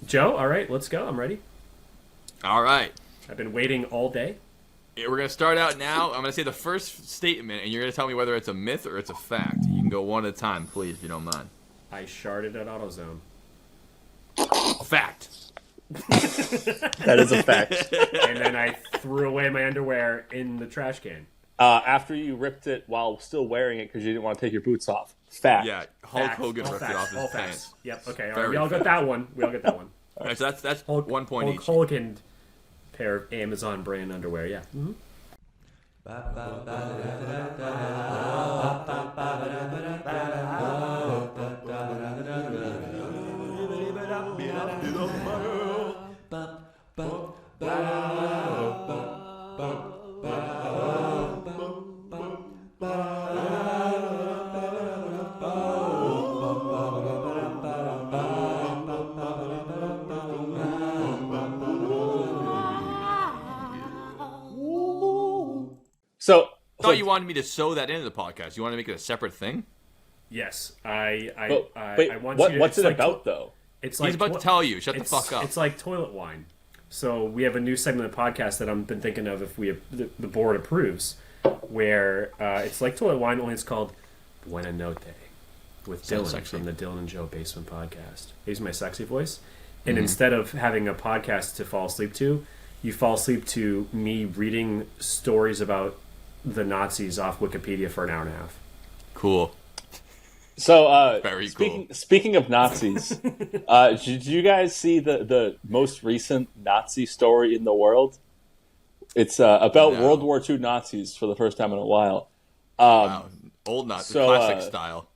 Joe, all right, let's go. I'm ready. All right. I've been waiting all day. Yeah, we're going to start out now. I'm going to say the first statement, and you're going to tell me whether it's a myth or it's a fact. You can go one at a time, please, if you don't mind. I sharded at AutoZone. Fact. That is a fact. And then I threw away my underwear in the trash can. After you ripped it while still wearing it because you didn't want to take your boots off. Fact. Yeah, Hulk Facts. Hogan All ripped facts. it off his All pants. facts. Yep, okay. All Very right, we all got that one. All right, so that's Hulk, 1 point Hulk each. Hogan pair of Amazon brand underwear, yeah. Mm-hmm. So, I thought you wanted me to sew that into the podcast. You want to make it a separate thing? Yes, I want what, you to... what's it's it like about, though? It's He's about to tell you. Shut the fuck up. It's like toilet wine. So we have a new segment of the podcast that I've been thinking of if the board approves, where it's like toilet wine, only it's called Buena Notte with Sounds Dylan sexy. from the Dylan and Joe Basement Podcast. Here's my sexy voice. And instead of having a podcast to fall asleep to, you fall asleep to me reading stories about the Nazis off Wikipedia for an hour and a half. Cool. So, Very speaking of Nazis, did you guys see the most recent Nazi story in the world? It's about No. World War II Nazis for the first time in a while. Wow. Old Nazi, so, classic style.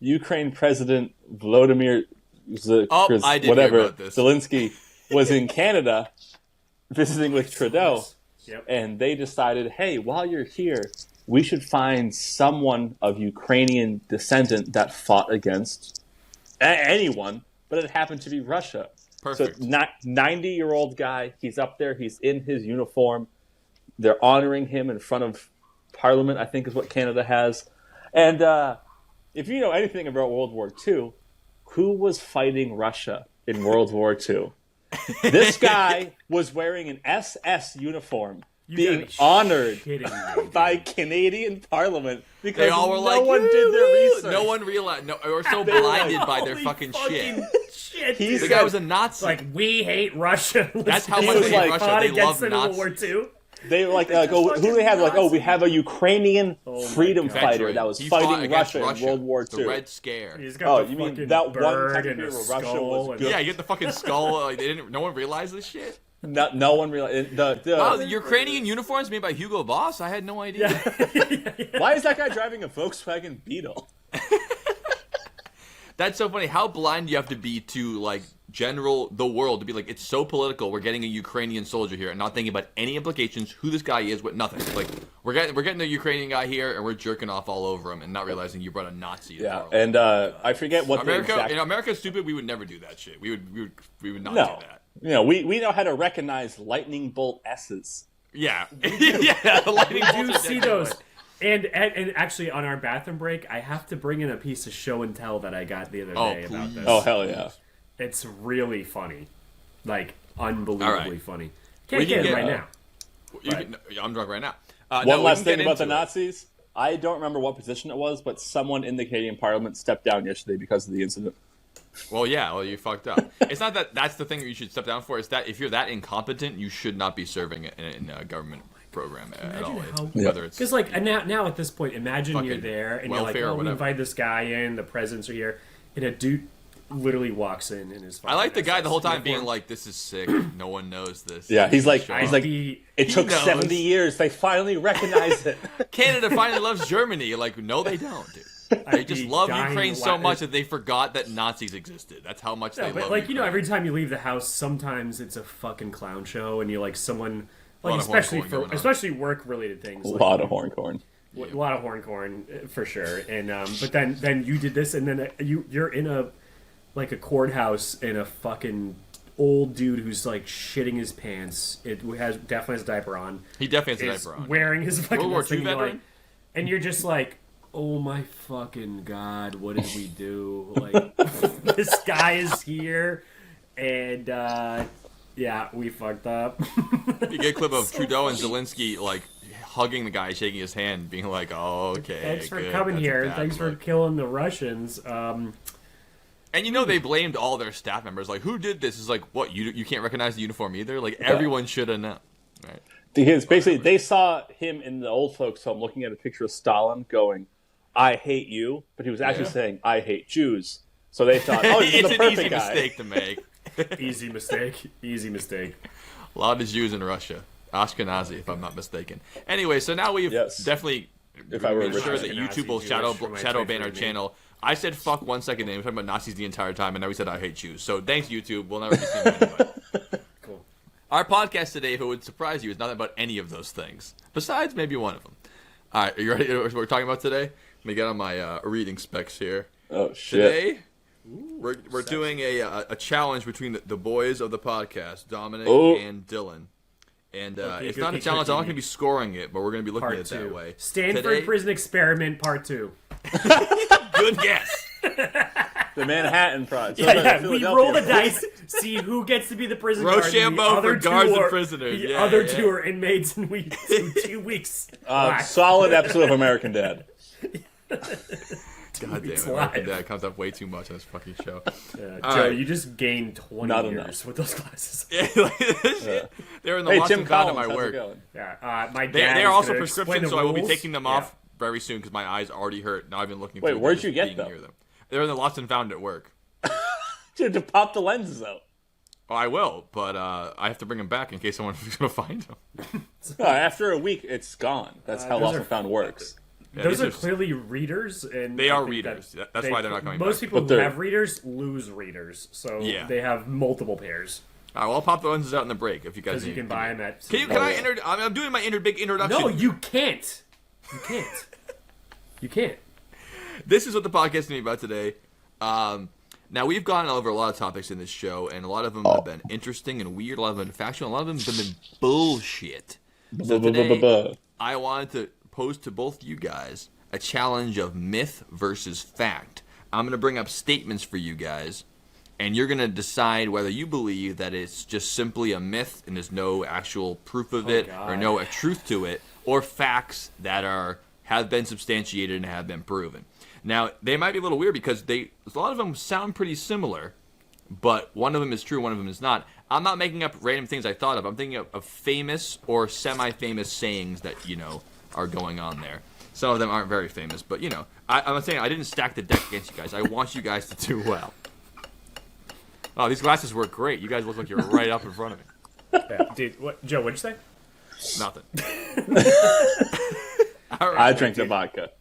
Ukraine President Volodymyr I did hear about this. Zelensky was in Canada visiting with Trudeau, Yep. and they decided, hey, while you're here, we should find someone of Ukrainian descent that fought against anyone, but it happened to be Russia. Perfect. So, 90-year-old guy, he's up there, he's in his uniform. They're honoring him in front of Parliament, I think is what Canada has. And if you know anything about World War II, who was fighting Russia in World War II? This guy was wearing an SS uniform, being honored by Canadian Parliament because They all were no like, one did their research. No one realized. No, they were so They were blinded like, by their Holy fucking shit. shit, He dude. The said- guy was a Nazi. Like, we hate Russia. That's how He much was they hate like, Russia. fought They against love them in World Nazis. War II. They were like oh, who do they have? Like, oh, we have a Ukrainian Oh my freedom God. fighter Veteran. that was He fought fighting against Russia in World War II. The Red Scare. He's got Oh, the you mean fucking that one bird time and period a where Russia skull was and- good? Yeah, you get the fucking skull. Like, no one realized this shit. No one realized. Wow, the Ukrainian uniforms made by Hugo Boss? I had no idea. Why is that guy driving a Volkswagen Beetle? That's so funny. How blind do you have to be to, like, the world to be like, it's so political, we're getting a Ukrainian soldier here and not thinking about any implications, who this guy is, what nothing. Like, we're getting the Ukrainian guy here and we're jerking off all over him and not realizing you brought a Nazi to Parliament. And I forget what In America's stupid, we would never do that shit. We would not No. do that. You know, we know how to recognize lightning bolt S's. Yeah. Yeah, the lightning Do bolts are see dead those. anyway. And actually, on our bathroom break, I have to bring in a piece of show and tell that I got the other Oh, day about please. this. Oh, hell yeah. It's really funny. Like, unbelievably right. funny. We Can't can get it get- right now. I'm drunk right now. One we last can thing get about the into it. Nazis. I don't remember what position it was, but someone in the Canadian Parliament stepped down yesterday because of the incident. Well, yeah, you fucked up. It's not that that's the thing that you should step down for. It's that if you're that incompetent, you should not be serving in a government program at all. Imagine Whether it's Because, like, now at this point, imagine you're Fucking there and you're like, welfare or oh, we whatever. invite this guy in, the presidents are here, and a dude literally walks in and is I like the guy the whole time being uniform. like, "This is sick. No one knows this." Yeah, he's like, Show he's up. like, He it took knows. 70 years. They finally recognized it. Canada finally loves Germany. Like, no, they don't, dude. They just be love dying Ukraine to so la- much that they forgot that Nazis existed. That's how much No, they but love. like, you know, Ukraine. every time you leave the house, sometimes it's a fucking clown show, and you're like someone, like, lot of especially horn corn for going on. especially work related things. A like, lot of horn corn. a lot of horn corn for sure. And but then you did this, and then you're in a courthouse, and a fucking old dude who's like shitting his pants. It definitely has a diaper on. he definitely has a Is diaper on. wearing his fucking World War this thing, II and you're veteran? like- and you're just like, oh my fucking god, what did we do? Like, this guy is here, and yeah, we fucked up. You get a clip of Trudeau and Zelensky like hugging the guy, shaking his hand, being like, "Oh, okay, Thanks for good. coming That's here. a bad Thanks for look." killing the Russians. And they blamed all their staff members. Like, who did this? Is like, what, you can't recognize the uniform either? Like, everyone should have known, right? Because basically, they saw him in the old folks' home looking at a picture of Stalin going, "I hate you," but he was actually saying, "I hate Jews." So they thought, "Oh, this is It's the an perfect easy guy." mistake to make. Easy mistake. Easy mistake. A lot of Jews in Russia. Ashkenazi, if I'm not mistaken. Anyway, so now we've definitely If I were made sure Richard. that YouTube will shadow ban our channel. I said fuck 1 second, and we're talking about Nazis the entire time, and now we said I hate Jews. So thanks, YouTube. We'll never be seen anyway. Cool. Our podcast today, if it would surprise you, is not about any of those things. Besides maybe one of them. All right, are you ready to what we're talking about today? Let me get on my reading specs here. Oh, shit. Today, we're doing a challenge between the boys of the podcast, Dominic and Dylan. And it's not a challenge. I'm not going to be scoring it, but we're going to be looking at it that way. Stanford Prison Experiment Part 2. Good guess. The Manhattan Project. We roll the dice, see who gets to be the prison guard. Rochambeau for guards and prisoners. The other two are inmates, and we do 2 weeks. Solid episode of American Dad. God damn it, American Dad comes up way too much on this fucking show. Yeah, Joe, you just gained 20 years with those glasses. They're in the lost and found at my work. Yeah, my dad. They're also prescription, so I will be taking them off very soon because my eyes already hurt. Now I've been looking. Wait, where'd you get them? They're in the lost and found at work. To pop the lenses out. Oh, I will, but I have to bring them back in case someone's going to find them. After a week, it's gone. That's how lost and found works. Yeah, those are clearly readers, and they are readers. That's why they're not coming back. Most people who have readers lose readers, so they have multiple pairs. All right, well, I'll pop the lenses out in the break if you guys. Because you can buy them at. Can I? I'm doing my big introduction. No, you can't. You can't. You can't. This is what the podcast is going to be about today. Now, we've gone over a lot of topics in this show, and a lot of them have been interesting and weird. A lot of them have been factual. A lot of them have been bullshit. So today, I wanted to pose to both you guys a challenge of myth versus fact. I'm going to bring up statements for you guys, and you're going to decide whether you believe that it's just simply a myth and there's no actual proof of it or no truth to it, or facts that have been substantiated and have been proven. Now, they might be a little weird because a lot of them sound pretty similar, but one of them is true, one of them is not. I'm not making up random things I thought of. I'm thinking of famous or semi-famous sayings that, are going on there. Some of them aren't very famous, but, I'm saying I didn't stack the deck against you guys. I want you guys to do well. Oh, these glasses work great. You guys look like you're right up in front of me. Yeah, dude, Joe, what'd you say? Nothing. All right, I drink the vodka.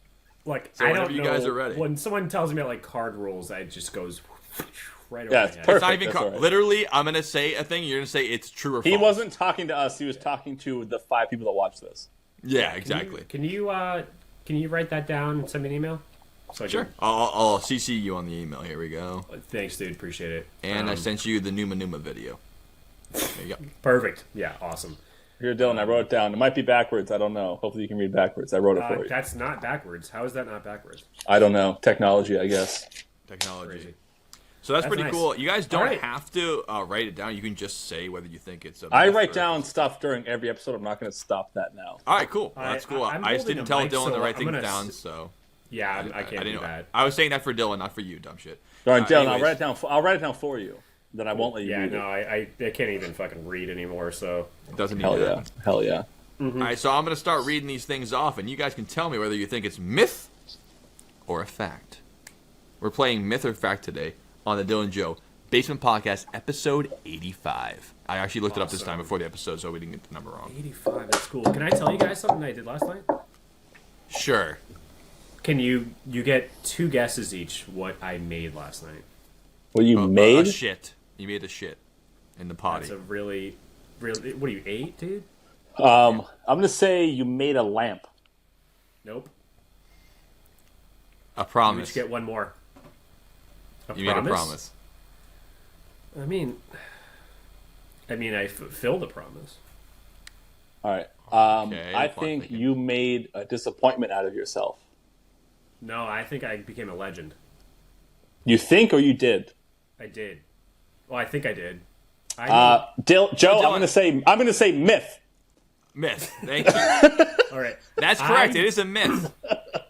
Like, so I don't know. You guys are ready. When someone tells me like card rules, it just goes right over my head. Perfect. It's not even card. Right. Literally, I'm going to say a thing. You're going to say it's true or false. He wasn't talking to us. He was talking to the 5 people that watch this. Yeah, exactly. Can you write that down and send me an email? So sure. I'll CC you on the email. Here we go. Thanks, dude. Appreciate it. And I sent you the Numa video. There you go. Perfect. Yeah, awesome. Here, Dylan, I wrote it down. It might be backwards. I don't know. Hopefully you can read backwards. I wrote it for you. That's not backwards. How is that not backwards? I don't know. Technology, I guess. Technology. Crazy. So that's pretty nice. Cool. You guys don't have to write it down. You can just say whether you think it's a myth. I write down stuff during every episode. I'm not going to stop that now. All right, cool. That's cool. I just didn't tell Dylan to write things down, so... Yeah, I can't do that. I was saying that for Dylan, not for you, dumb shit. All right, Dylan, I'll write it down. I'll write it down for you. Then I won't let you read it. I can't even fucking read anymore, so... It doesn't need that. Hell yeah. Mm-hmm. All right, so I'm going to start reading these things off, and you guys can tell me whether you think it's myth or a fact. We're playing myth or fact today on the Dylan Joe Basement Podcast, episode 85. I actually looked it up this time before the episode, so we didn't get the number wrong. 85, that's cool. Can I tell you guys something I did last night? Sure. Can you get 2 guesses each what I made last night? What you made? A shit. You made a shit in the potty. That's a really... What are you, 8, dude? I'm going to say you made a lamp. Nope. A promise. You each get one more. You made a promise. I mean, I fulfilled a promise. All right. I think you made a disappointment out of yourself. No, I think I became a legend. You think or you did? I did. Well, I think I did. Joe, Dylan. I'm gonna say myth. Myth. Thank you. All right. That's correct. It is a myth.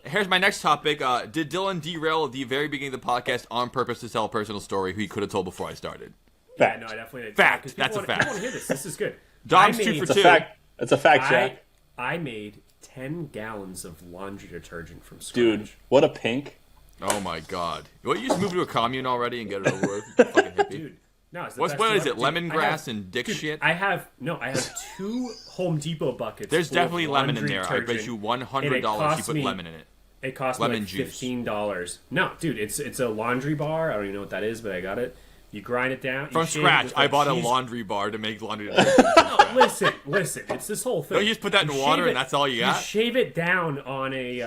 Here's my next topic. Did Dylan derail the very beginning of the podcast on purpose to tell a personal story he could have told before I started? Yeah, no, I definitely did. Fact. 'Cause That's a people fact. want to hear this. This is good. Dom's I 2 made- for It's a 2. fact. It's a fact, Jack. I made 10 gallons of laundry detergent from scratch. Dude, what a pink. Oh my god. What, you just moved to a commune already and get it over with? You fucking hippie. Dude, no, it's the What best is deal it? ever. Dude, Lemongrass and dick dude, shit? I have 2 Home Depot buckets. There's full of definitely lemon in laundry there. I bet detergent, you and it $100 you cost put me- lemon in it. It cost Lemon me like juice. $15. No, dude, it's a laundry bar. I don't even know what that is, but I got it. You grind it down. From you shave it scratch, with, I like, bought a cheese- laundry bar to make laundry detergent. No, listen. It's this whole thing. Don't you just put that in You water shave and that's all you got? You shave it down on a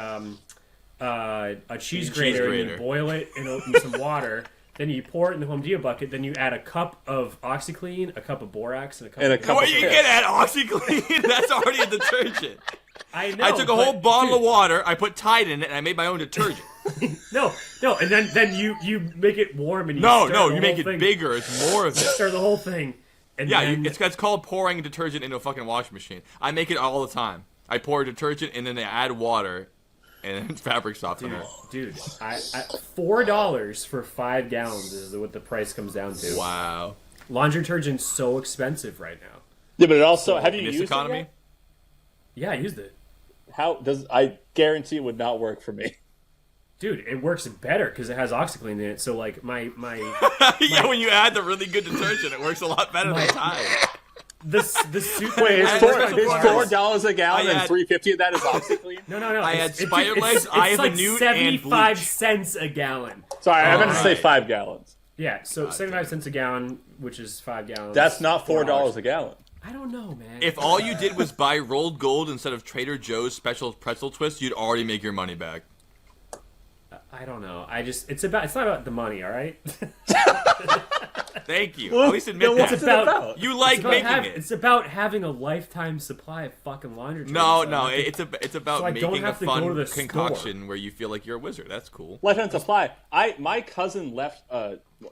cheese grater, and you boil it in some water. Then you pour it in the Home Depot bucket. Then you add a cup of OxyClean, a cup of borax, and a cup And a of cup What of you piss. get at OxyClean? That's already a detergent. I know. I took a whole but, bottle dude, of water, I put Tide in it, and I made my own detergent. No, and then you make it warm and you No, stir no, the you make whole it thing. bigger. It's more of it. Stir the whole thing. And Yeah, then, it's called pouring detergent into a fucking washing machine. I make it all the time. I pour detergent and then I add water and then fabric softener. dude, I $4 for 5 gallons is what the price comes down to. Wow. Laundry detergent's so expensive right now. Yeah, but it also have you In this used economy? it yet? Yeah, I used it. I guarantee it would not work for me. Dude, it works better because it has OxyClean in it. So like my Yeah, when you add the really good detergent, it works a lot better than Tide. the suit. Wait, I it's had $4 special cars. a gallon I and had- $3.50 of that is OxyClean. No. I had it's- spider it's- legs, it's eye of a like newt, and 75 bleach. cents a gallon. Sorry, I meant to say Alright. 5 gallons. Yeah, so 75 cents a gallon, which is 5 gallons. That's not $4 a gallon. I don't know, man. If all you did was buy rolled gold instead of Trader Joe's special pretzel twist, you'd already make your money back. I don't know. it's not about the money, all right? Thank you. At least admit Then what's that. it about? You like It's about making having- it. It's about having a lifetime supply of fucking laundry detergent. No, so I no, don't think- it's about so I don't making a have to go fun to the concoction where you feel like you're a wizard. That's cool. Lifetime supply. My cousin left.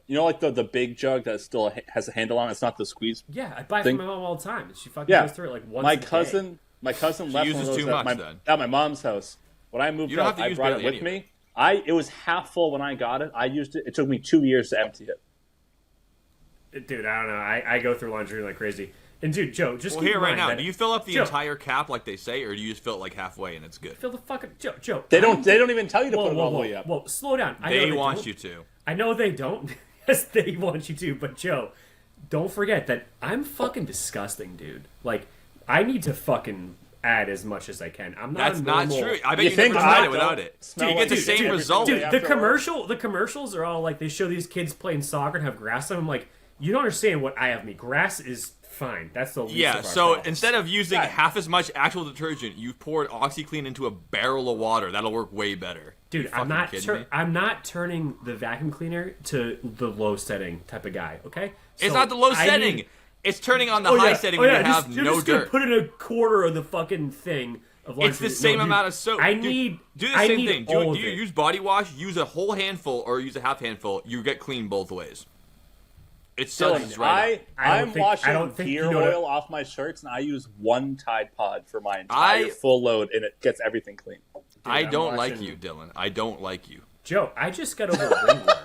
Like the big jug that still has a handle on it. It's not the squeeze. Yeah, I buy it thing. from my mom all the time. She fucking Yeah, goes through it like once my a day. cousin left one of uses those too at much, then. at my mom's house. When I moved You don't out, have to I use brought it barely with any me. It was half full when I got it. I used it. It took me 2 years to empty it. Dude, I don't know. I go through laundry like crazy. And dude, Joe, just Well, keep here in right mind now, that- do you fill up the Joe. entire cap like they say, or do you just fill it like halfway and it's good? fill the fucking Joe? They don't even tell you to Whoa, put it whoa, all the whoa, way up. whoa! Slow down. I know They want don't. you to. I know they don't. Yes, they want you to. But Joe, don't forget that I'm fucking disgusting, dude. Like, I need to fucking add as much as I can. I'm not. That's a not normal... true. I bet You you, think never I tried it don't without it. smell You like get the shit same every result. single Dude, day? the commercials are all like they show these kids playing soccer and have grass on them. I'm like, you don't understand what I have me. Grass is fine. That's the least Yeah, of our so problems. instead of using Right. half as much actual detergent, you poured OxyClean into a barrel of water. That'll work way better. Dude, You I'm not. kidding me? I'm not turning the vacuum cleaner to the low setting type of guy. Okay, It's So not the low I setting. need- It's turning on the high setting when you have you're no just gonna dirt. put in a quarter of the fucking thing of laundry. It's the same dude, amount of soap. I Dude, need. do the I same need thing. all Do of you it. use body wash? Use a whole handful or use a half handful. You get clean both ways. It suds right up. I'm washing I don't think gear you know what- oil off my shirts, and I use one Tide Pod for my entire I- full load, and it gets everything clean. I I'm don't like watching- you, Dylan. I don't like you. Joe, I just got over a ringworm.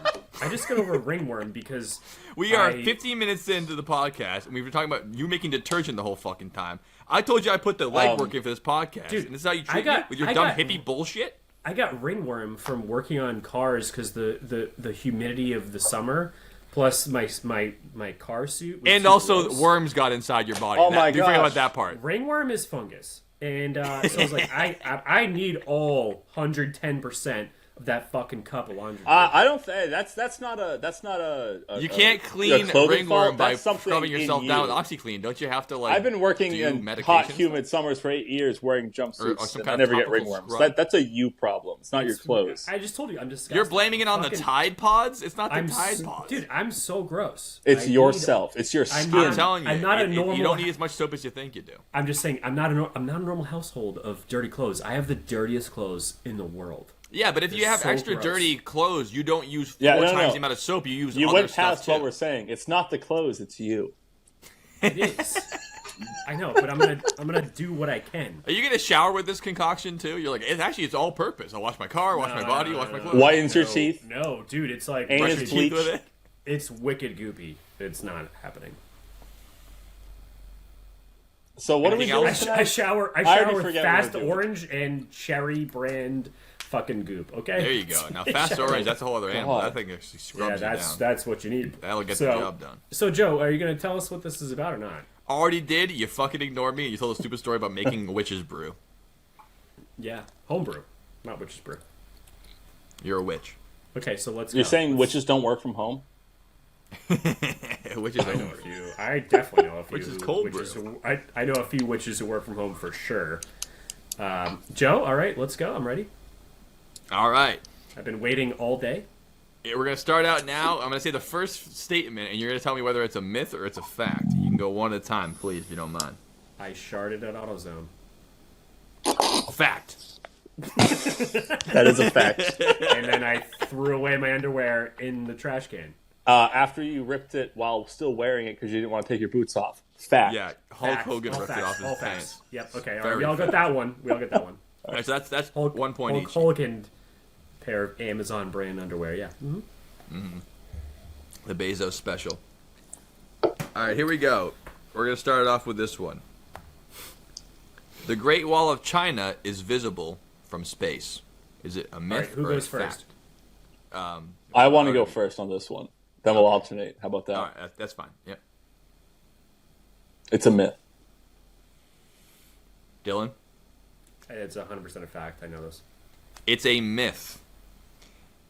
I just got over a ringworm because We are I- 15 minutes into the podcast, and we've been talking about you making detergent the whole fucking time. I told you I put the legwork in for this podcast, dude, and this is how you I treat got- me with your I dumb got- hippie bullshit. I got ringworm from working on cars because the humidity of the summer, plus my car suit, was And too also, gross. worms got inside your body. Oh my You forget gosh. about that part. Ringworm is fungus, and so I was like, I need all 110% of that fucking cup of laundry. I don't think that's not a You can't clean clothing ringworm fault. by That's something rubbing in yourself down with you. OxyClean. Don't you have to like? I've been working do in medication hot, and humid summers for 8 years wearing jumpsuits, Or some and I kind of never get topical ringworms. scrub. That's a you problem. It's not your clothes. I just told you, I'm disgusting. You're blaming it on the Fucking- Tide Pods. It's not the I'm Tide Pods. dude. I'm so gross. It's I need- yourself. It's your I'm skin. not- I'm telling you, I'm not a you normal- don't need as much soap as you think you do. I'm just saying, I'm not a normal household of dirty clothes. I have the dirtiest clothes in the world. Yeah, but if you have so extra gross. dirty clothes, you don't use 4 Yeah, no, times no. the amount of soap you use. You other went stuff past what too. we're saying. It's not the clothes, it's you. It is. I know, but I'm gonna do what I can. Are you gonna shower with this concoction too? You're like, it's all purpose. I'll wash my car, wash my body, wash my clothes. Whitens your teeth. No, dude, it's like Anus Brush your bleach. teeth with it. it's wicked goopy. It's not happening. So what Anything are we doing else? I tonight? shower already with forget what Fast we're doing. Orange and Cherry brand fucking goop. Okay. There you go. Now, Fast Orange, that's a whole other animal. That thing actually scrubs Yeah, you down. that's what you need. That'll get the job done. So, Joe, are you going to tell us what this is about or not? Already did. You fucking ignored me. You told a stupid story about making witch's brew. Yeah, homebrew, not witch's brew. You're a witch. Okay, so let's. You're go. saying witches don't work from home? Witches I know a homebrew. few. I definitely know a few. Which is cold witches brew. I know a few witches who work from home for sure. Joe, all right, let's go. I'm ready. All right. I've been waiting all day. Yeah, we're going to start out now. I'm going to say the first statement, and you're going to tell me whether it's a myth or it's a fact. You can go one at a time, please, if you don't mind. I sharded at AutoZone. Fact. That is a fact. And then I threw away my underwear in the trash can. After you ripped it while still wearing it because you didn't want to take your boots off. Fact. Yeah, Hulk Facts, Hogan all ripped facts, it off all his facts. pants. Yep, okay, all right. Very We all got that one. We all got that one. All right, so that's Hulk, 1 point Hulk each. Hogan pair of Amazon brand underwear, yeah. Mm-hmm. The Bezos special. All right, here we go. We're going to start it off with this one. The Great Wall of China is visible from space. Is it a myth All right, who or goes a fact? first? I want to go first on this one. Then we'll alternate. How about that? All right, that's fine. Yep. It's a myth. Dylan? It's 100% a fact. I know this. It's a myth.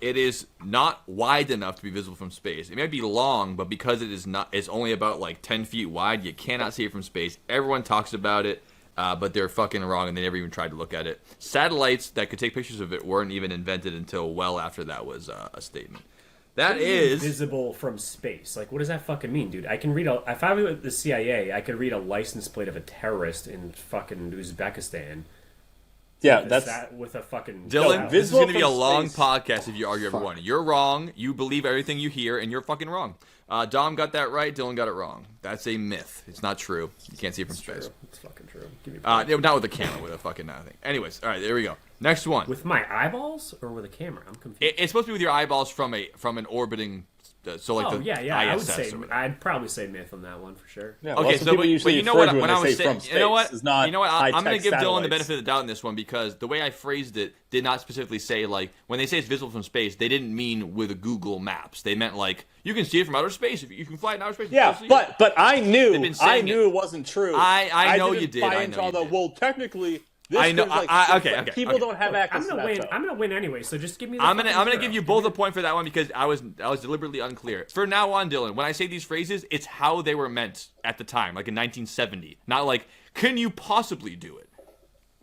It is not wide enough to be visible from space. It might be long, but because it is not, it's only about like 10 feet wide. You cannot see it from space. Everyone talks about it, but they're fucking wrong, and they never even tried to look at it. Satellites that could take pictures of it weren't even invented until well after that was a statement. That What do you mean is visible from space. Like, what does that fucking mean, dude? I can read if I was with the CIA, I could read a license plate of a terrorist in fucking Uzbekistan. Yeah, Is that's that with a fucking Dylan. No, This is visible going to be a from long space. podcast if you argue everyone. You're wrong. You believe everything you hear, and you're fucking wrong. Dom got that right. Dylan got it wrong. That's a myth. It's not true. You can't see it from space. True. It's fucking true. Give me Not with the camera, with a fucking thing. Anyways, all right, there we go. Next one. with my eyeballs or with a camera? I'm confused. It's supposed to be with your eyeballs from an orbiting, so like Oh the yeah, I would ISS say or whatever. I'd probably say myth on that one for sure. yeah, Okay, lots of so people but usually you know refer what? to When I they was say saying, from you know what? space. It's not I'm going to high-tech give Dylan the satellites. benefit of the doubt in this one because the way I phrased it did not specifically say like when they say it's visible from space, they didn't mean with Google Maps. They meant like you can see it from outer space. If you can fly in outer space. Yeah, but I They've knew been saying it wasn't true. I know didn't you did, buy I into know all you the, did. well, technically, this I know- is like, okay. people don't have access I'm gonna to that win. stuff. I'm gonna win anyway. So just give me. I'm gonna give you both a point for that one because I was deliberately unclear. For now on, Dylan, when I say these phrases, it's how they were meant at the time, like in 1970, not like can you possibly do it.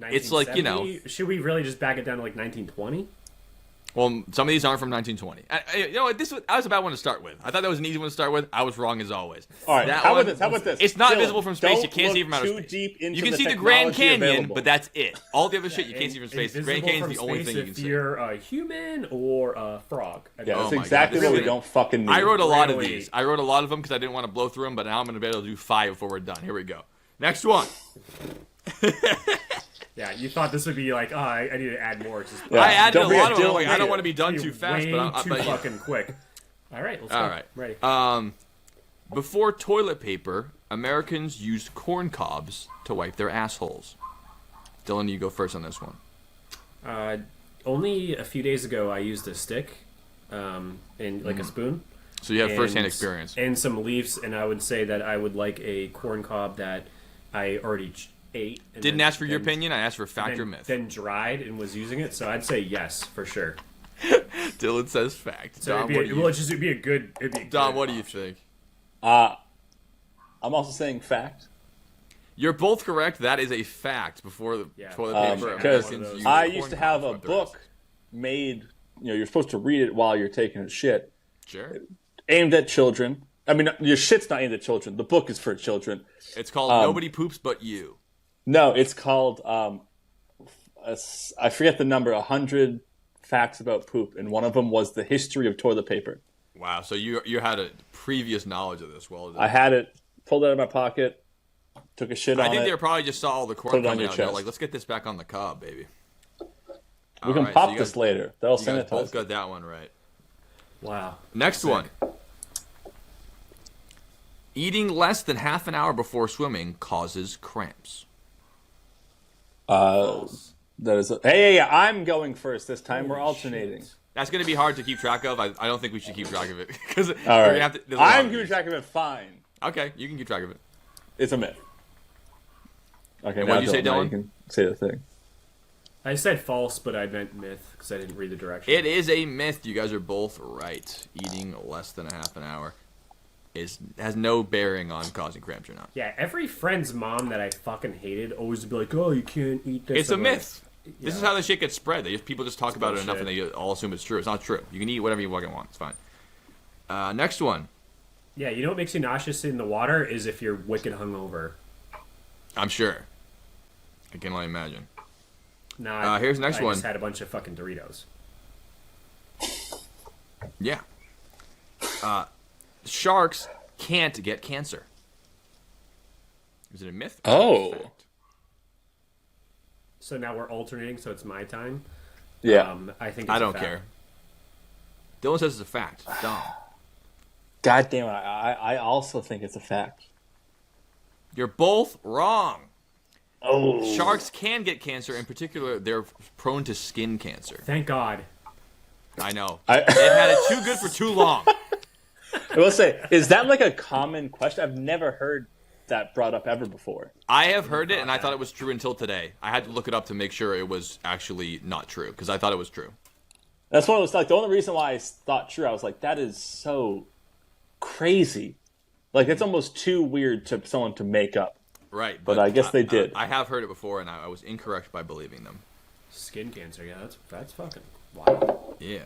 It's like, you know. 1970? Should we really just back it down to like 1920? Well, some of these aren't from 1920. You know what? I was a bad one to start with. I thought that was an easy one to start with. I was wrong as always. All right, That how one- about this? It's not Dylan, visible from space. You don't can't see it look from outer too space. deep into You can the see the Grand technology Canyon, available. but that's it. All the other shit you can't see from space. The Grand Invisible Canyon is from the only space thing you can if see. you're a human or a frog. Yeah, Oh that's my God, exactly this what we is- don't fucking need. I wrote a lot of Really? these. I wrote a lot of them because I didn't want to blow through them, but now I'm going to be able to do 5 before we're done. Here we go. Next one. Yeah, you thought this would be like, oh, I need to add more. Just Yeah. I added Don't a forget lot of them. Dylan Like, I here. don't want to be done You're too fast, way but too yeah. fucking quick. All right, let's All go. right. Ready. Before toilet paper, Americans used corn cobs to wipe their assholes. Dylan, you go first on this one. Only a few days ago, I used a stick and like a spoon. So you have first-hand and- experience. And some leaves, and I would say that I would like a corn cob that I already ate. And Didn't then- ask for your then- opinion. I asked for fact or then, myth. then dried and was using it, so I'd say yes for sure. Dylan says fact. So Dom, it'd be a good. Dom, what do you think? I'm also saying fact. You're both correct. That is a fact. Before the Yeah. toilet paper, Because Americans used I corn used to cobs have a wipe their asses. book made, you're supposed to read it while you're taking a shit, Sure. aimed at children. I mean, your shit's not aimed at children. The book is for children. It's called Nobody Poops But You. No, it's called, I forget the number, 100 facts about poop, and one of them was the history of toilet paper. Wow. So you had a previous knowledge of this. Well, I had it, pulled it out of my pocket, took a shit on it. I think they probably just saw all the corn Put it on coming your out. And they're chest. like, let's get this back on the cob, baby. We can pop this later. They'll You guys both sanitize. got that one right. Wow. Next one. Eating less than half an hour before swimming causes cramps. That is. Hey, I'm going first this time. We're alternating. That's going to be hard to keep track of. I don't think we should keep track of it because All right. I'm keeping keeping track of it. Fine. Okay, you can keep track of it. It's a myth. Okay. And now what'd you say, now Dylan? You can say the thing. I said false, but I meant myth because I didn't read the direction. It is a myth. You guys are both right. Eating less than a half an hour has no bearing on causing cramps or not. Yeah, every friend's mom that I fucking hated always would be like, "Oh, you can't eat this." It's a I'm like, myth. This is how the shit gets spread. People just talk about it enough and bullshit. they all assume it's true. It's not true. You can eat whatever you fucking want. It's fine. Next one. Yeah, you know what makes you nauseous in the water is if you're wicked hungover. I'm sure. I can only imagine. Nah, here's the next I one. just had a bunch of fucking Doritos. Yeah. Sharks can't get cancer. Is it a myth? Or Oh. a fact? So now we're alternating, so it's my time. Yeah. I think it's I a don't fact. care. Dylan says it's a fact. Dumb. God damn it! I also think it's a fact. You're both wrong. Oh. Sharks can get cancer. In particular, they're prone to skin cancer. Thank God. I know. I- They've had it too good for too long. I will say, is that like a common question? I've never heard that brought up ever before. I have heard it, and I thought it was true until today. I had to look it up to make sure it was actually not true, because I thought it was true. That's what it was like. The only reason why I thought true, I was like, that is so crazy. Like, it's almost too weird to someone to make up. Right. But I guess they did. I have heard it before, and I was incorrect by believing them. Skin cancer, yeah, that's fucking wild. Yeah.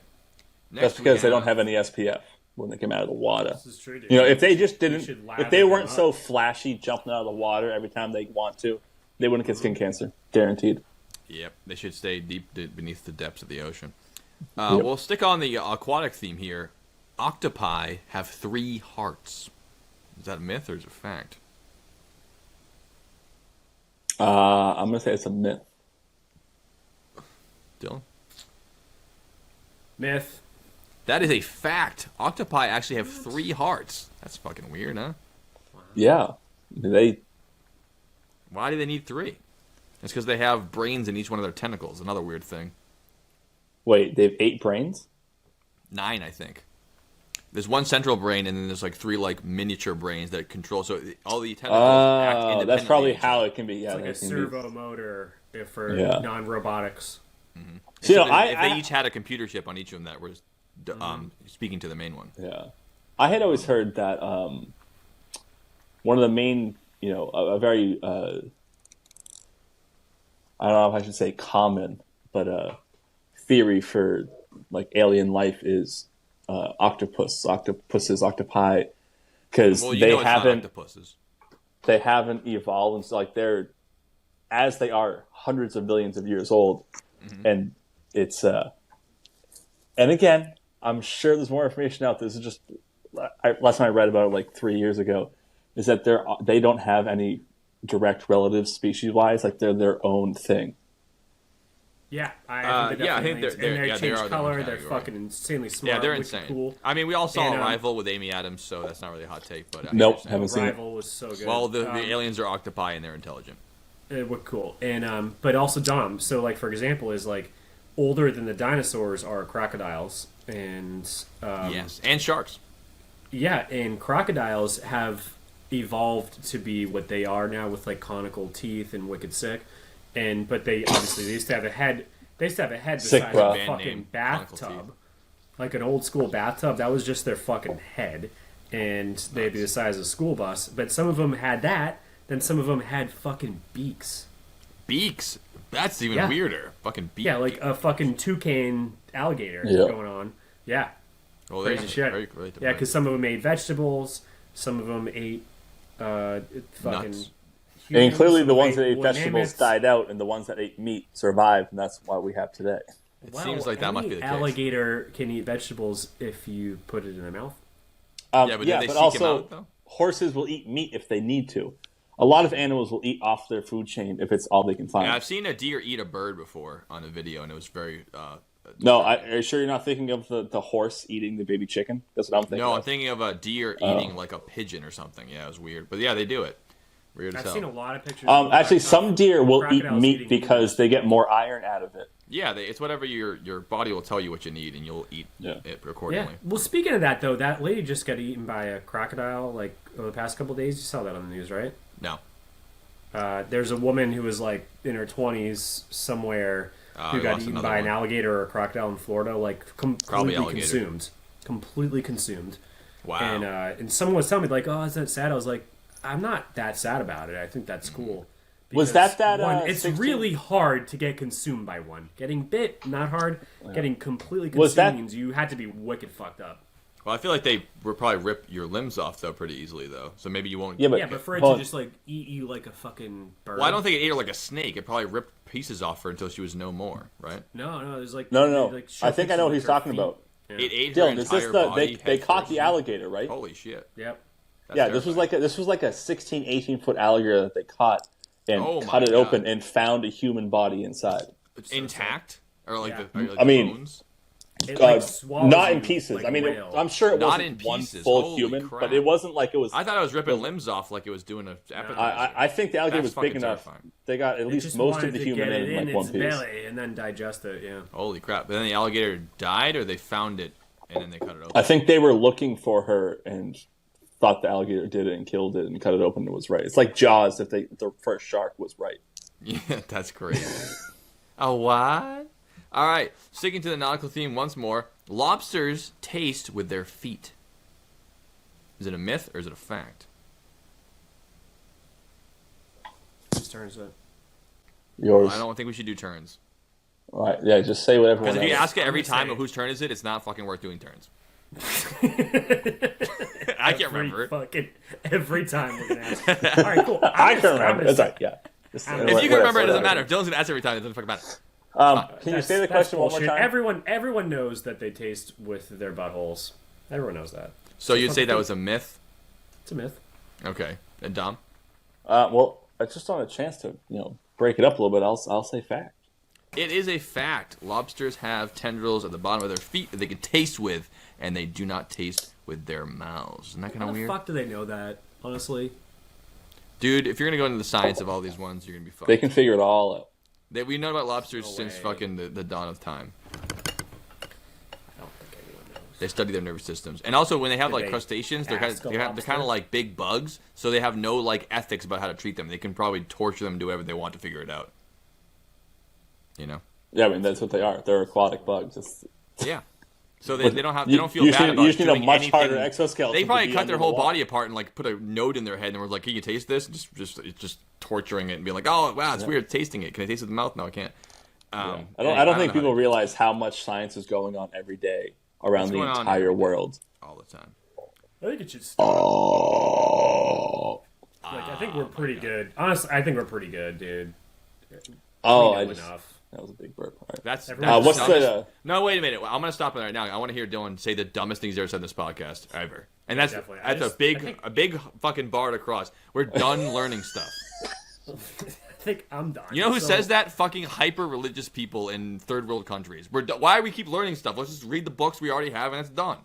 That's Next because we they don't have have any SPF when they come out of the water. This is true, dude. You know, if they just You didn't, should if lather they them weren't up. so flashy jumping out of the water every time they want to, they wouldn't get skin cancer. Guaranteed. Yep, they should stay deep beneath the depths of the ocean. Yep. We'll stick on the aquatic theme here. Octopi have 3 hearts. Is that a myth or is it a fact? I'm going to say it's a myth. Dylan? Myth. That is a fact. Octopi actually have 3 hearts. That's fucking weird, huh? Yeah. Why do they need 3? It's because they have brains in each one of their tentacles. Another weird thing. Wait, they have 8 brains? 9, I think. There's one central brain, and then there's like 3 like miniature brains that control. So all the tentacles act independently. That's probably of each how other. it can be. Yeah, It's like a that can servo motor for Yeah. non-robotics. So, you know, if they each had a computer chip on each of them that was speaking to the main one. Yeah, I had always heard that one of the main, you know, a very I don't know if I should say common, but theory for like alien life is octopuses, octopi, because Well, you they know it's not haven't octopuses. evolved, and so like they're as they are hundreds of billions of years old, and it's and again, I'm sure there's more information out there. This is just last time I read about it like 3 years ago, is that they don't have any direct relatives species wise, like they're their own thing. Yeah, I think they're and they their change own color. They're category. fucking insanely smart. Yeah, they're wicked insane. Cool. I mean, we all saw And, Arrival with Amy Adams, so that's not really a hot take. But Nope, haven't seen it. Rival was so good. Well, the aliens are octopi and they're intelligent. Were cool, and but also dumb. So, like for example, is like older than the dinosaurs are crocodiles, and Yes, and sharks. yeah, and crocodiles have evolved to be what they are now with like conical teeth and wicked sick, but they used to have a head. They used to have a head the Sick, size bro. of a Band fucking name, conical bathtub, teeth. like an old school bathtub. That was just their fucking head, and they'd be the size of a school bus. But some of them had that. Then some of them had fucking beaks. Beaks. That's even Yeah. weirder. Fucking beak. Yeah, like a fucking toucan alligator Yeah. going on. Yeah, well, crazy shit. Very creative, yeah, right? because some of them ate vegetables, some of them ate fucking. Nuts. And humans, clearly, some the of ones that them ate vegetables mammoths. died out, and the ones that ate meat survived, and that's why we have today. It seems like that might be the case. Alligator can eat vegetables if you put it in their mouth. Yeah, but did they seek him also out, though? horses will eat meat if they need to. A lot of animals will eat off their food chain if it's all they can find. Yeah, I've seen a deer eat a bird before on a video, and it was very. No, are you sure you're not thinking of the horse eating the baby chicken? That's what I'm thinking. No, of. I'm thinking of a deer eating like a pigeon or something. Yeah, it was weird, but yeah, they do it. Weird as I've hell. seen a lot of pictures. Actually, some deer will eat crocodiles meat eating because they get more iron out of it. Yeah, it's whatever your body will tell you what you need, and you'll eat it Yeah. accordingly. Well, speaking of that, though, that lady just got eaten by a crocodile like over the past couple of days. You saw that on the news, right? No. There's a woman who was like in her 20s somewhere who got eaten by an alligator or a crocodile in Florida, like completely consumed. Wow. And someone was telling me like, "Oh, is that sad?" I was like, "I'm not that sad about it. I think that's cool." Was Because, that one, it's 16? really hard to get consumed by one. Getting bit, not hard. Getting completely Was consumed that- means you had to be wicked fucked up. Well, I feel like they would probably rip your limbs off though pretty easily though, so maybe you won't. Yeah, Yeah, but for it to just like eat you like a fucking bird. Well, I don't think it ate her like a snake. It probably ripped pieces off her until she was no more, right? No, there's like No. like, I think I know what he's talking about. It ate her Dylan, is entire this body. they head caught first. the alligator, right? Holy shit! Yep. That's Yeah, this was like a 16, 18-foot alligator that they caught and Oh my cut it God. open and found a human body inside. It's intact or like Yeah. the I mean, bones. It, like, swallows not in you pieces. like I mean, a whale. I'm sure it Not wasn't in one pieces. full Holy human, crap. but it wasn't like it was. I thought I was ripping limbs off like it was doing a appetizer. I think the alligator That's was big fucking enough. terrifying. They got at It least just most wanted of the to human get it in like one its piece. belly and then digest it. Yeah. Holy crap! But then the alligator died, or they found it and then they cut it open. I think they were looking for her and thought the alligator did it and killed it and cut it open and it was right. It's like Jaws if the first shark was right. Yeah, that's crazy. A what? All right, sticking to the nautical theme once more. Lobsters taste with their feet. Is it a myth or is it a fact? Whose turn is it? Yours. I don't think we should do turns. All right, yeah, just say whatever. Because if you else. ask it every I'm gonna time say- of whose turn is it, it's not fucking worth doing turns. I can't remember. Every time we're gonna ask. All right, cool. I can remember. That's right. Yeah. Just- If If you can remember, it doesn't whatever. matter. If Dylan's gonna ask every time, it doesn't fucking matter. Can you say the question one more bullshit. time? Everyone knows that they taste with their buttholes. Everyone knows that. So you'd say that was a myth? It's a myth. Okay. And Dom? Well, I just on a chance to break it up a little bit. I'll say fact. It is a fact. Lobsters have tendrils at the bottom of their feet that they can taste with, and they do not taste with their mouths. Isn't that kind How of the weird? fuck do they know that? Honestly, Dude, if you're going to go into the science of all these ones, you're going to be fucked. They can figure it all out. We know about lobsters No since way. fucking the dawn of time. I don't think anyone knows. They study their nervous systems, and also when they have Did like they crustaceans, they're kind ask of, a they're lobster? kind of like big bugs, so they have no like ethics about how to treat them. They can probably torture them, do whatever they want to figure it out. You know? Yeah, I mean that's what they are. They're aquatic bugs. Yeah. So they don't have they You- don't feel you bad should- about you just need a doing much anything. harder exoskeleton They to probably be cut under their the whole water. body apart and like put a node in their head and were like, "Can you taste this?" It's just torturing it and being like, "Oh wow, it's weird tasting it. Can I taste it with the mouth? No, I can't." I don't know think how people to- realize how much science is going on every day around What's the going on entire every day? world. all the time. I think it should stop. Oh, I think we're pretty good. Honestly, I think we're pretty good, dude. oh, We I know just enough. that was a big burp. All right. That's What's the the, dumbest- No, wait a minute. I'm gonna stop it right now. I want to hear Dylan say the dumbest things he's ever said in this podcast ever, and that's Definitely. that's I think- a big fucking bar to cross. We're done learning stuff. I think I'm done. You know who So- says that? Fucking hyper religious people in third world countries. Why do we keep learning stuff? Let's just read the books we already have and it's done.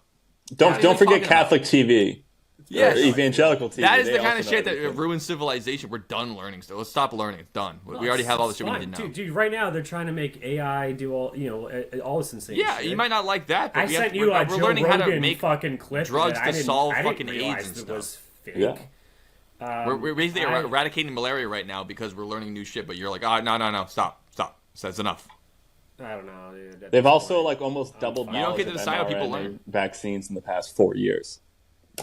Don't What are you forget talking Catholic TV. Yes. Or evangelical TV. That is They the kind also of shit know that everything. ruins civilization. We're done learning stuff. Let's stop learning. It's done. We already have all the It's shit we fine. need to know. Dude, right now they're trying to make AI do all all this insane Yeah, shit. you might not like that, but I we have sent to, you we're a Joe learning how to Rogan make fucking clip drugs that to I didn't, solve I didn't fucking AIDS realize and it stuff. was fake. Yeah. We're basically I- eradicating malaria right now because we're learning new shit. But you're like, oh no, stop. That's enough. I don't know, dude. At They've this also point. like almost doubled You don't knowledge get to of decide how people mRNA learn. vaccines in the past 4 years.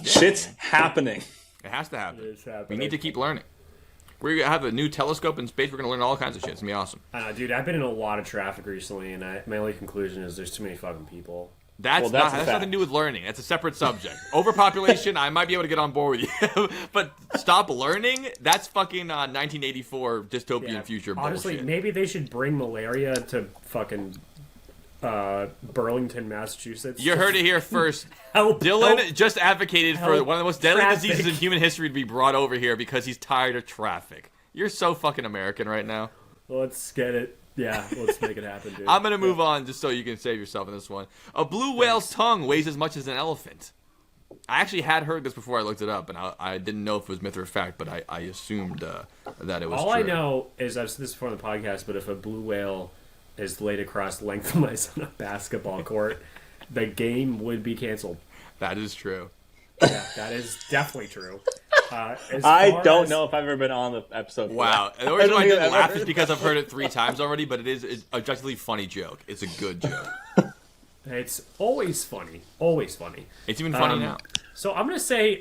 Shit's happening. It has to happen. It's happening. We need to keep learning. We're gonna have a new telescope in space. We're gonna learn all kinds of shit. It's gonna be awesome. I don't know, dude. I've been in a lot of traffic recently, and my only conclusion is there's too many fucking people. That's Well, that's a nothing fact. to do with learning. That's a separate subject. Overpopulation, I might be able to get on board with you, but stop learning. That's fucking 1984 dystopian future Honestly, bullshit. maybe they should bring malaria to fucking Burlington, Massachusetts. You heard it here first. Dylan just advocated for one of the most deadly diseases in human history to be brought over here because he's tired of traffic. You're so fucking American right now. Let's get it. Yeah, let's make it happen, dude. I'm going to move on just so you can save yourself in this one. A blue whale's tongue weighs as much as an elephant. I actually had heard this before I looked it up, and I didn't know if it was myth or fact, but I assumed that it was All true. I know is, I've said this before on the podcast, but if a blue whale is laid across lengthwise on a basketball court, the game would be canceled. That is true. Yeah, that is definitely true. I don't know if I've ever been on the episode. Wow. The reason why I didn't laugh is because I've heard it 3 times already, but it's an objectively funny joke. It's a good joke. It's always funny. Always funny. It's even funny now. So I'm gonna say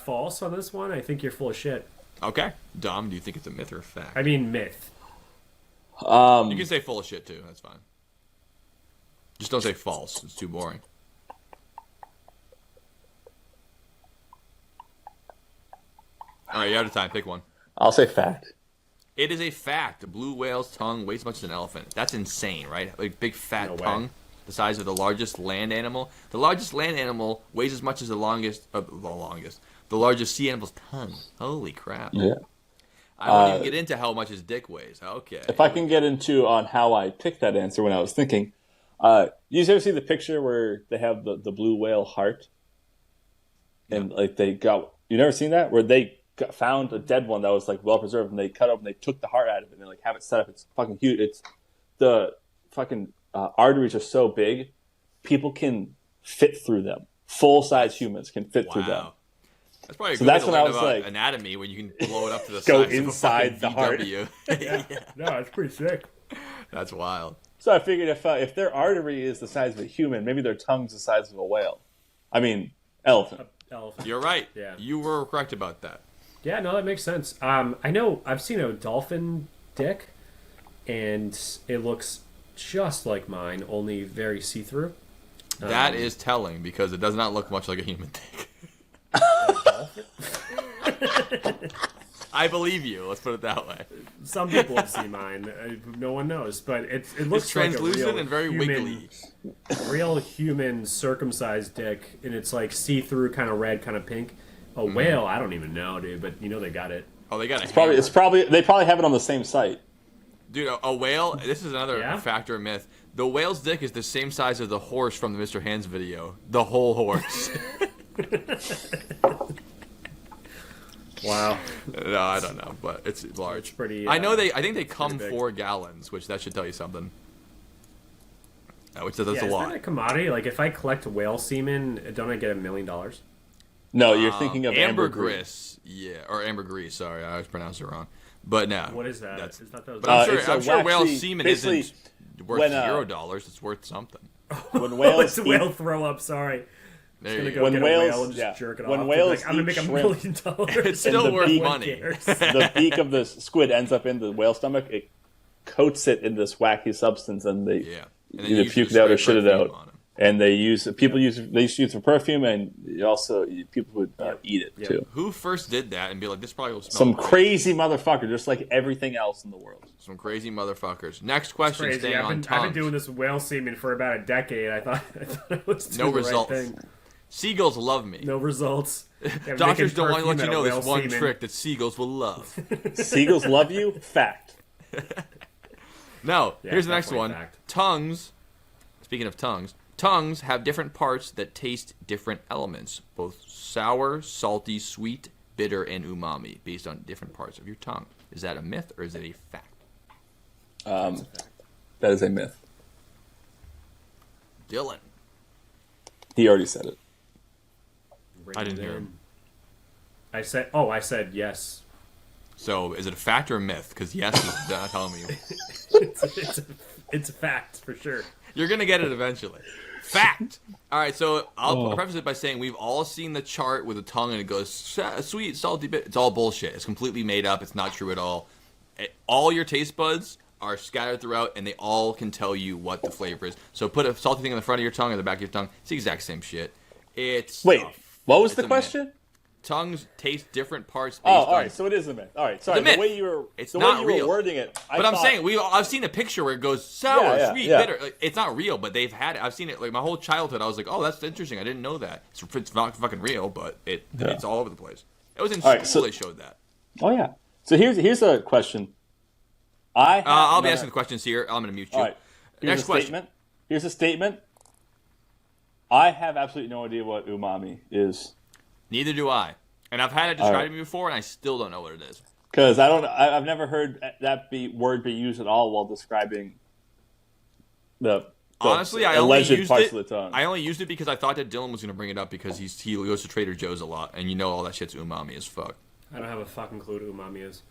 false on this one. I think you're full of shit. Okay. Dom, do you think it's a myth or a fact? I mean myth. You can say full of shit too. That's fine. Just don't say false. It's too boring. All right, you're out of time. Pick one. I'll say fact. It is a fact. A blue whale's tongue weighs as much as an elephant. That's insane, right? Like big fat No way. tongue, the size of the largest land animal. The largest land animal weighs as much as the largest sea animal's tongue. Holy crap! Yeah. I won't even get into how much his dick weighs. Okay. If I can get into on how I picked that answer when I was thinking, you ever see the picture where they have the blue whale heart, and like you never seen that where they found a dead one that was like well preserved, and they cut up and they took the heart out of it and they like have it set up. It's fucking huge. It's the fucking arteries are so big, people can fit through them. Full size humans can fit through them. That's probably a So good that's way to when I learn was about like, anatomy when you can blow it up to the go size inside of a fucking the heart. VW. Yeah. No, it's pretty sick. That's wild. So I figured if their artery is the size of a human, maybe their tongue's the size of a whale. I mean, elephant. Elephant. You're right. Yeah. You were correct about that. Yeah, no, that makes sense. I know I've seen a dolphin dick, and it looks just like mine, only very see-through. That is telling because it does not look much like a human dick. I believe you. Let's put it that way. Some people have seen mine. No one knows, but it looks It's translucent like a real and very wiggly. real human circumcised dick, and it's like see-through, kind of red, kind of pink. A whale, I don't even know, dude, but you know they got it. Oh, they got it. It's probably they probably have it on the same site. Dude, a whale. This is another Yeah? fact or myth. The whale's dick is the same size as the horse from the Mr. Hands video. The whole horse. Wow. No, I don't know, but it's large. It's pretty. I know I think they come big. 4 gallons, which that should tell you something. Which that's Yeah, a is lot. that a commodity? Like, if I collect whale semen, don't I get $1 million? No, you're thinking of ambergris. Yeah, or ambergris. Sorry, I always pronounced it wrong. But no. What is that? That's, Is that those? but I'm it's sure, a I'm sure whale waxy- semen basically, isn't worth when, $0. It's worth something. When whales it's a whale throw up. Sorry. There Gonna you go go. When get whales- a whale and just yeah. jerk it When off. whales Like, I'm gonna make eat $1 shrimp- million. It's still the worth beak- money. the beak of the squid ends up in the whale stomach. It coats it in this wacky substance, and they Yeah. And then either you puke should it out or spray shit it perfume out. on 'em. And they used to use it for perfume, and also people would eat it Yep. too. Who first did that and be like, this probably will smell Some great. crazy motherfucker, just like everything else in the world. Some crazy motherfuckers. Next question, Crazy. staying on I've been tongues. doing this whale semen for about a decade. I thought it was doing No the results. right thing. Seagulls love me. No results. Yeah, Doctors making don't want to let perfume you out know of this whale one semen. trick that seagulls will love. Seagulls love you? Fact. Now, Yeah, here's the next definitely one. a fact. Tongues, speaking of tongues have different parts that taste different elements, both sour, salty, sweet, bitter, and umami, based on different parts of your tongue. Is that a myth or is it a fact? That is a myth. Dylan. He already said it. I didn't hear him. I said yes. So, is it a fact or a myth? Because yes is not telling me. It's a fact for sure. You're going to get it eventually. Fact! All right, so I'll preface it by saying we've all seen the chart with a tongue and it goes sweet, salty bit. It's all bullshit. It's completely made up. It's not true at all. All your taste buds are scattered throughout and they all can tell you what the flavor is. So put a salty thing in the front of your tongue or the back of your tongue. It's the exact same shit. It's Wait, tough. what was It's the a question? myth. tongues taste different parts. Based all on... right. So it is a myth. All right. Sorry. It's a myth. The way you were, It's the not way you real. were wording it. But I'm saying I've seen a picture where it goes sour, sweet, bitter. Like, it's not real, but they've had it. I've seen it like my whole childhood. I was like, oh, that's interesting. I didn't know that. It's not fucking real, but it's all over the place. It was in school. Right, so, they showed that. Oh yeah. So here's a question. I'll be asking the questions here. I'm going to mute you. All right. Next question. Here's a statement. I have absolutely no idea what umami is. Neither do I. And I've had it described to me before, and I still don't know what it is. Because I've never heard that word be used at all while describing the honestly, I alleged only used parts it. Of the tongue. I only used it because I thought that Dylan was going to bring it up because he goes to Trader Joe's a lot, and you know all that shit's umami as fuck. I don't have a fucking clue what umami is.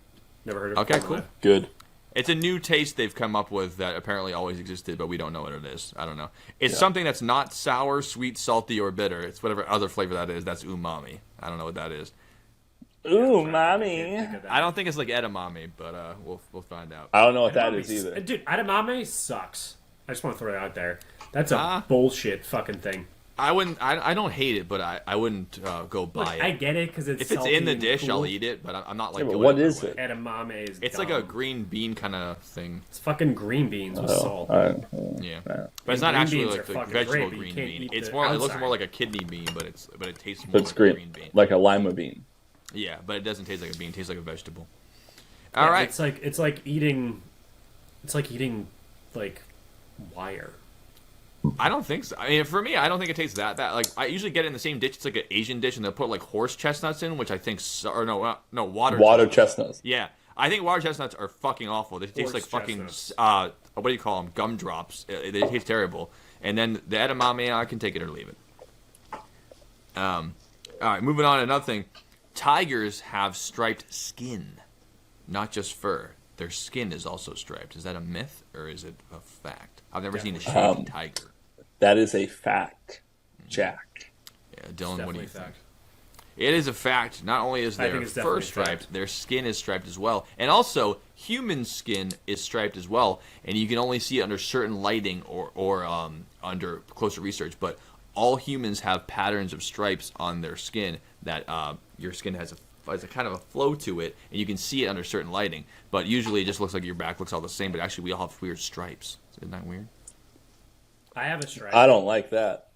Never heard of it. Okay, cool. Good. It's a new taste they've come up with that apparently always existed, but we don't know what it is. I don't know. It's something that's not sour, sweet, salty, or bitter. It's whatever other flavor that is. That's umami. I don't know what that is. Umami. I don't think it's like edamame, but we'll find out. I don't know what that is either. Dude, edamame sucks. I just want to throw it out there. That's a bullshit fucking thing. I wouldn't. I don't hate it, but I wouldn't go buy it. I get it because it's if it's in the dish, cool. I'll eat it. But I'm not like. Yeah, what is it? Edamame is. It's dumb. like a green bean kind of thing. It's fucking green beans with salt. Yeah, but it's not actually like the vegetable green bean. It's more. It looks more like a kidney bean, but it tastes more like a green bean. Like a lima bean. Yeah, but it doesn't taste like a bean. It tastes like a vegetable. All right. It's like eating like wire. I don't think so. I mean, for me, I don't think it tastes that bad. Like, I usually get it in the same dish. It's like an Asian dish, and they'll put like horse chestnuts in, which I think, or no, water chestnuts. Yeah, I think water chestnuts are fucking awful. They taste like fucking what do you call them? Gumdrops. They taste terrible. And then the edamame, I can take it or leave it. All right, moving on to another thing. Tigers have striped skin, not just fur. Their skin is also striped. Is that a myth or is it a fact? I've never seen a shaved tiger. That is a fact, Jack. Yeah, Dylan, what do you think? It is a fact. Not only is their fur striped, their skin is striped as well. And also, human skin is striped as well. And you can only see it under certain lighting or under closer research. But all humans have patterns of stripes on their skin that your skin has a kind of a flow to it, and you can see it under certain lighting. But usually it just looks like your back looks all the same, but actually we all have weird stripes. Isn't that weird? I have a stripe. I don't like that.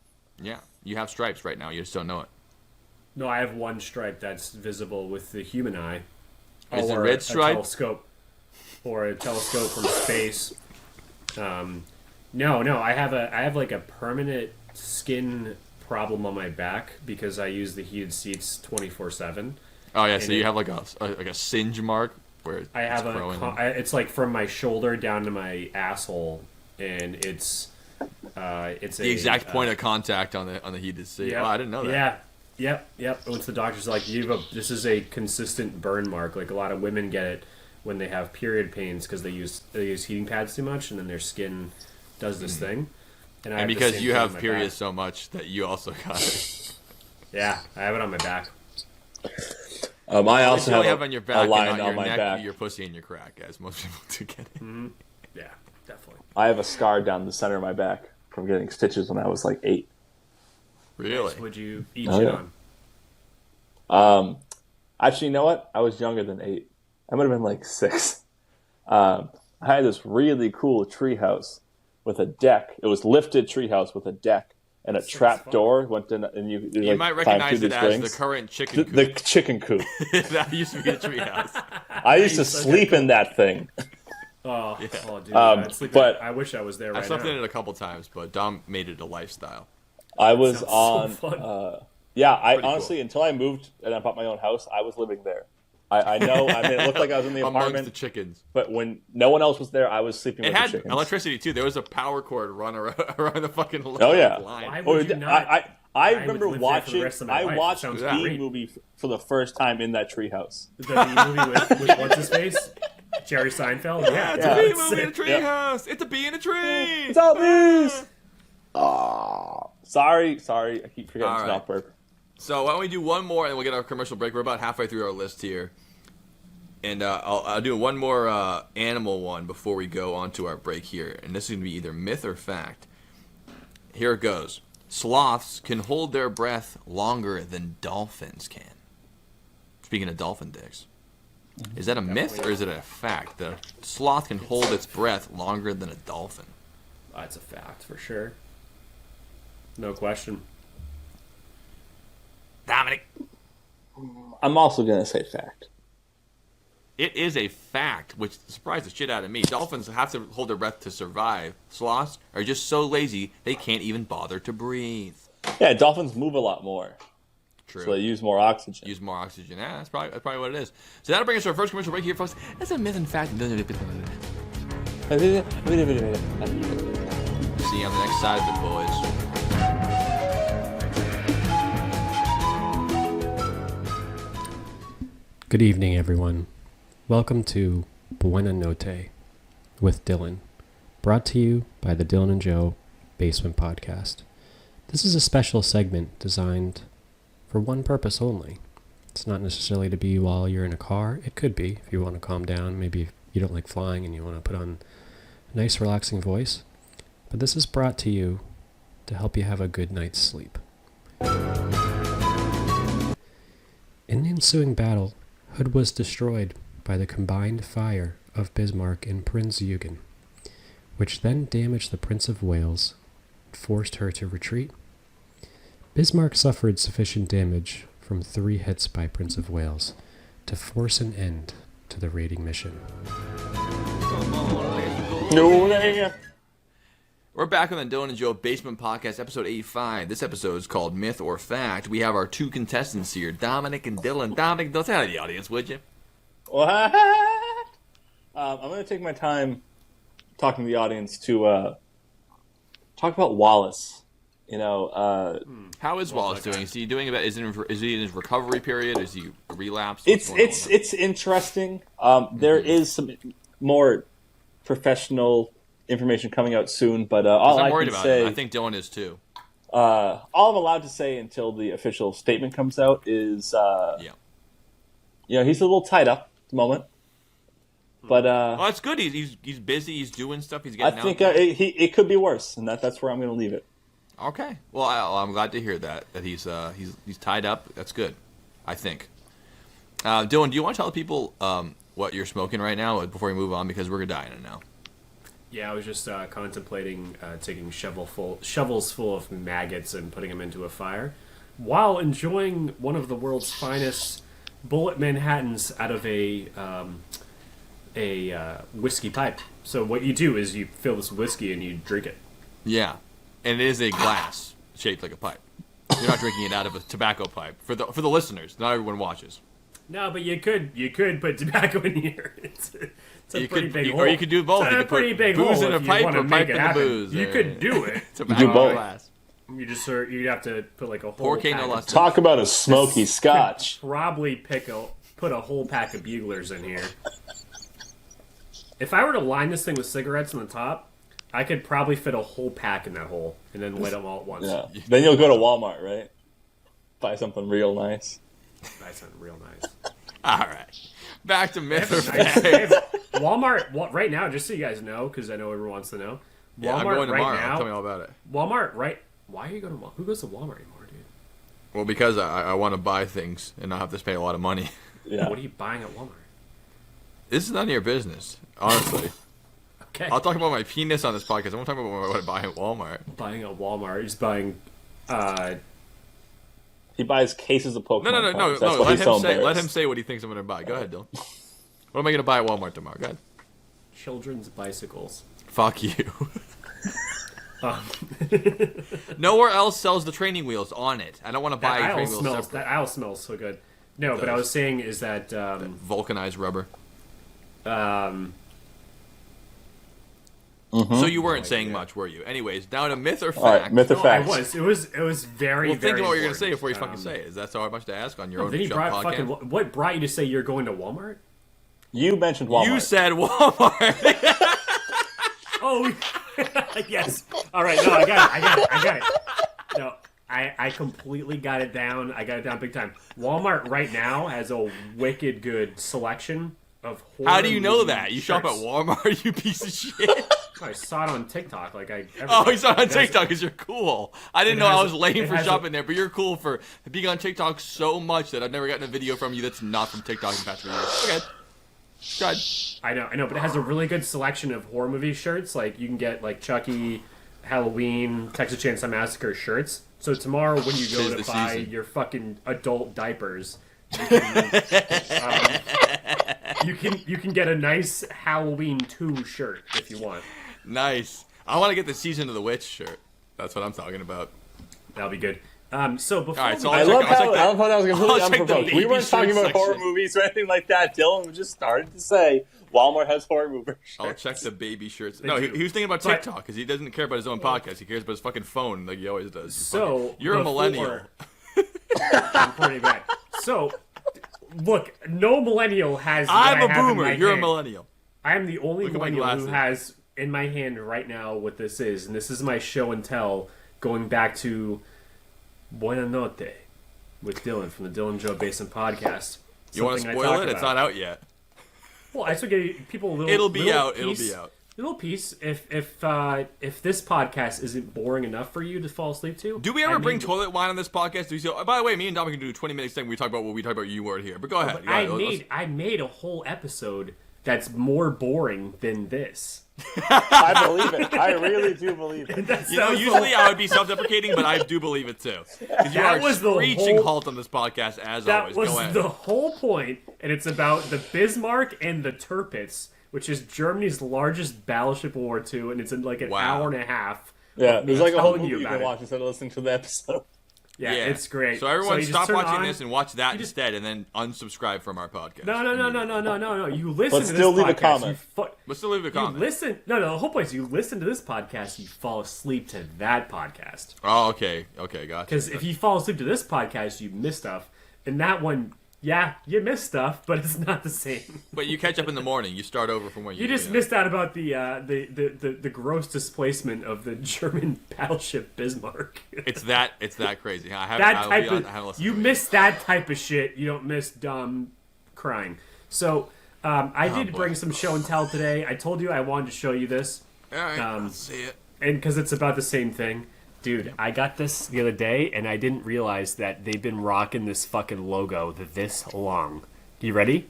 Yeah, you have stripes right now. You just don't know it. No, I have one stripe that's visible with the human eye. Is it red stripe? Or a telescope from space. No, I have like a permanent skin problem on my back because I use the heated seats 24/7. Oh yeah, so you have like a singe mark where I have it's like from my shoulder down to my asshole, and it's the exact point of contact on the heated seat. Yep, oh, I didn't know that. Yep. Once the doctor's like, this is a consistent burn mark. Like a lot of women get it when they have period pains because they use heating pads too much, and then their skin does this thing. And because you have periods so much that you also got it. Yeah, I have it on my back. I also have on your back, a line and on your my neck, back. Your pussy, and your crack, as most people do get it. Mm-hmm. Yeah, definitely. I have a scar down the center of my back from getting stitches when I was like 8. Really? Nice. Would you eat shit on? Actually, you know what? I was younger than 8. I might have been like 6. I had this really cool treehouse with a deck. It was lifted treehouse with a deck and a trap door went in, and you might recognize it as the current chicken coop. The chicken coop. That used to be a treehouse. I used to sleep in that thing. Oh, yeah. Dude, but I wish I was there right now. I slept in it a couple times, but Dom made it a lifestyle. I was on. So honestly, until I moved and I bought my own house, I was living there. I know. I mean, it looked like I was in the apartment. Amongst the chickens. But when no one else was there, I was sleeping with the chickens. It had electricity, too. There was a power cord run around the fucking line. Oh, yeah. Why would you not? I remember watching. I watched the Bee Movie for the first time in that treehouse. The Bee Movie with what's his face? Jerry Seinfeld? Yeah, it's a bee movie in a treehouse. It's a bee in a tree. It's all bees. Sorry. I keep forgetting to not burp. So why don't we do one more and we'll get our commercial break. We're about halfway through our list here. And I'll do one more animal one before we go on to our break here. And this is going to be either myth or fact. Here it goes. Sloths can hold their breath longer than dolphins can. Speaking of dolphin dicks. Is that a myth or is it a fact? The sloth can hold its breath longer than a dolphin. That's a fact for sure. No question. Dominic. I'm also going to say fact. It is a fact, which surprised the shit out of me. Dolphins have to hold their breath to survive. Sloths are just so lazy they can't even bother to breathe. Yeah, dolphins move a lot more. True. So they use more oxygen. Use more oxygen. Yeah, that's probably what it is. So that'll bring us to our first commercial break here, folks. That's a myth and fact. See you on the next side of it, boys. Good evening, everyone. Welcome to Buena Notte with Dylan, brought to you by the Dylan and Joe Basement Podcast. This is a special segment designed for one purpose only. It's not necessarily to be while you're in a car. It could be if you want to calm down. Maybe if you don't like flying and you want to put on a nice, relaxing voice. But this is brought to you to help you have a good night's sleep. In the ensuing battle, Hood was destroyed by the combined fire of Bismarck and Prinz Eugen, which then damaged the Prince of Wales and forced her to retreat. Bismarck suffered sufficient damage from 3 hits by Prince of Wales to force an end to the raiding mission. We're back on the Dylan and Joe Basement Podcast, episode 85. This episode is called Myth or Fact. We have our 2 contestants here, Dominic and Dylan. Dominic, don't say hi to the audience, would you? What? I'm going to take my time talking to the audience to talk about Wallace. You know, how is Wallace doing? Is he doing about? Is he in his recovery period? Is he relapsed? It's interesting. There is some more professional information coming out soon, but all I'm I worried can about say, him. I think Dylan is too. All I'm allowed to say until the official statement comes out is, you know, he's a little tied up at the moment. But well, that's good. He's busy. He's doing stuff. He's getting. I think it could be worse, and that's where I'm going to leave it. Okay. Well, I'm glad to hear that he's tied up. That's good, I think. Dylan, do you want to tell people what you're smoking right now before we move on, because we're dying it now? Yeah, I was just contemplating taking shovels full of maggots and putting them into a fire while enjoying one of the world's finest bullet Manhattans out of a whiskey pipe. So what you do is you fill this whiskey and you drink it. Yeah. And it is a glass shaped like a pipe. You're not drinking it out of a tobacco pipe. For the listeners, not everyone watches. No, but you could put tobacco in here. It's a pretty big hole. Or you could do both. It's You a could pretty put big booze hole in a if you pipe wanna or make pipe it in the happen. booze. You could do it. Tobacco do both. glass. You'd have to put like a whole Porque pack no of- las- Talk about a smoky scotch. Probably put a whole pack of buglers in here. If I were to line this thing with cigarettes on the top, I could probably fit a whole pack in that hole and then light them all at once. Yeah. Then you'll go to Walmart, right? Buy something real nice. That's not real nice. All right. Back to myth or Nice. fact. Walmart right now, just so you guys know, because I know everyone wants to know. Walmart Yeah, I'm going tomorrow. right now. Tell me all about it. Walmart right. Why are you going to Walmart? Who goes to Walmart anymore, dude? Well, because I want to buy things and not have to spend a lot of money. Yeah. What are you buying at Walmart? This is none of your business, honestly. Okay. I'll talk about my penis on this podcast. I won't talk about what I buy at Walmart. Buying at Walmart. He's buying. He buys cases of Pokemon No. cards. That's why Let he's so him say. Let embarrassed. him say what he thinks I'm going to buy. Go ahead, Dylan. What am I going to buy at Walmart tomorrow? Go ahead. Children's bicycles. Fuck you. Nowhere else sells the training wheels on it. I don't want to buy That aisle training wheels smells. separate. That aisle smells so good. No, but I was saying is that Vulcanized rubber. Mhm. So you weren't saying much, were you? Anyways, now to myth or fact. All right, myth or no, fact. I was. It was very. Well, think very about what you're going to say important. before you fucking say it. Is that so much to ask on your No, own then he shop brought podcast? fucking. What brought you to say you're going to Walmart? You mentioned Walmart. You said Walmart. Oh, yes. All right. No, I got it. No, I completely got it down. I got it down big time. Walmart right now has a wicked good selection of horror How do you know movie that? You shop at shirts. Walmart, you piece of shit. I saw it on TikTok. Oh, you saw it on TikTok because you're cool. I didn't know I was lame for shopping there, but you're cool for being on TikTok so much that I've never gotten a video from you that's not from TikTok in the past 3 years. Okay. Good. I know, but it has a really good selection of horror movie shirts. Like, you can get, like, Chucky, Halloween, Texas Chainsaw Massacre shirts. So tomorrow when you go to buy your fucking adult diapers, you can get a nice Halloween 2 shirt if you want. Nice. I want to get the Season of the Witch shirt. That's what I'm talking about. That'll be good. So before I love how that was completely unprovoked. We weren't talking about horror movies or anything like that. Dylan just started to say Walmart has horror movie shirts. I'll check the baby shirts. No, he was thinking about TikTok because he doesn't care about his own podcast. He cares about his fucking phone like he always does. You're a millennial. I'm pretty bad. So, look, no millennial has. I'm a boomer. You're a millennial. I am the only millennial who has in my hand right now what this is, and this is my show and tell going back to Buena Notte with Dylan from the Dylan Joe Basin podcast. You want to spoil it? It's not out yet. Well, I still give people a little. It'll be out. Little piece. If this podcast isn't boring enough for you to fall asleep to. Do we ever bring toilet wine on this podcast? Do we say, by the way, me and Dom can do a 20-minute thing where we talk about what we talk about you weren't here. But go ahead. I made a whole episode that's more boring than this. I believe it. I really do believe it. Usually I would be self-deprecating, but I do believe it too. Because you are screeching halt on this podcast as always. That was the whole point, and it's about the Bismarck and the Tirpitz, which is Germany's largest battleship in World War II, and it's in like an hour and a half. Yeah, there's like a whole movie you can watch instead of listening to the episode. Yeah, it's great. So everyone stop watching this and watch that instead, and then unsubscribe from our podcast. No. You listen to this podcast. Still leave a comment. But still leave a comment. No, the whole point is you listen to this podcast, you fall asleep to that podcast. Oh, okay, gotcha. Because if you fall asleep to this podcast, you miss stuff. And that one, yeah, you miss stuff, but it's not the same. But you catch up in the morning. You start over from where you. You just missed out about the gross displacement of the German battleship Bismarck. It's that crazy. You miss that type of shit. You don't miss dumb crying. So I did bring some show and tell today. I told you I wanted to show you this. All right, let's see it. And because it's about the same thing. Dude, I got this the other day, and I didn't realize that they've been rocking this fucking logo this long. You ready?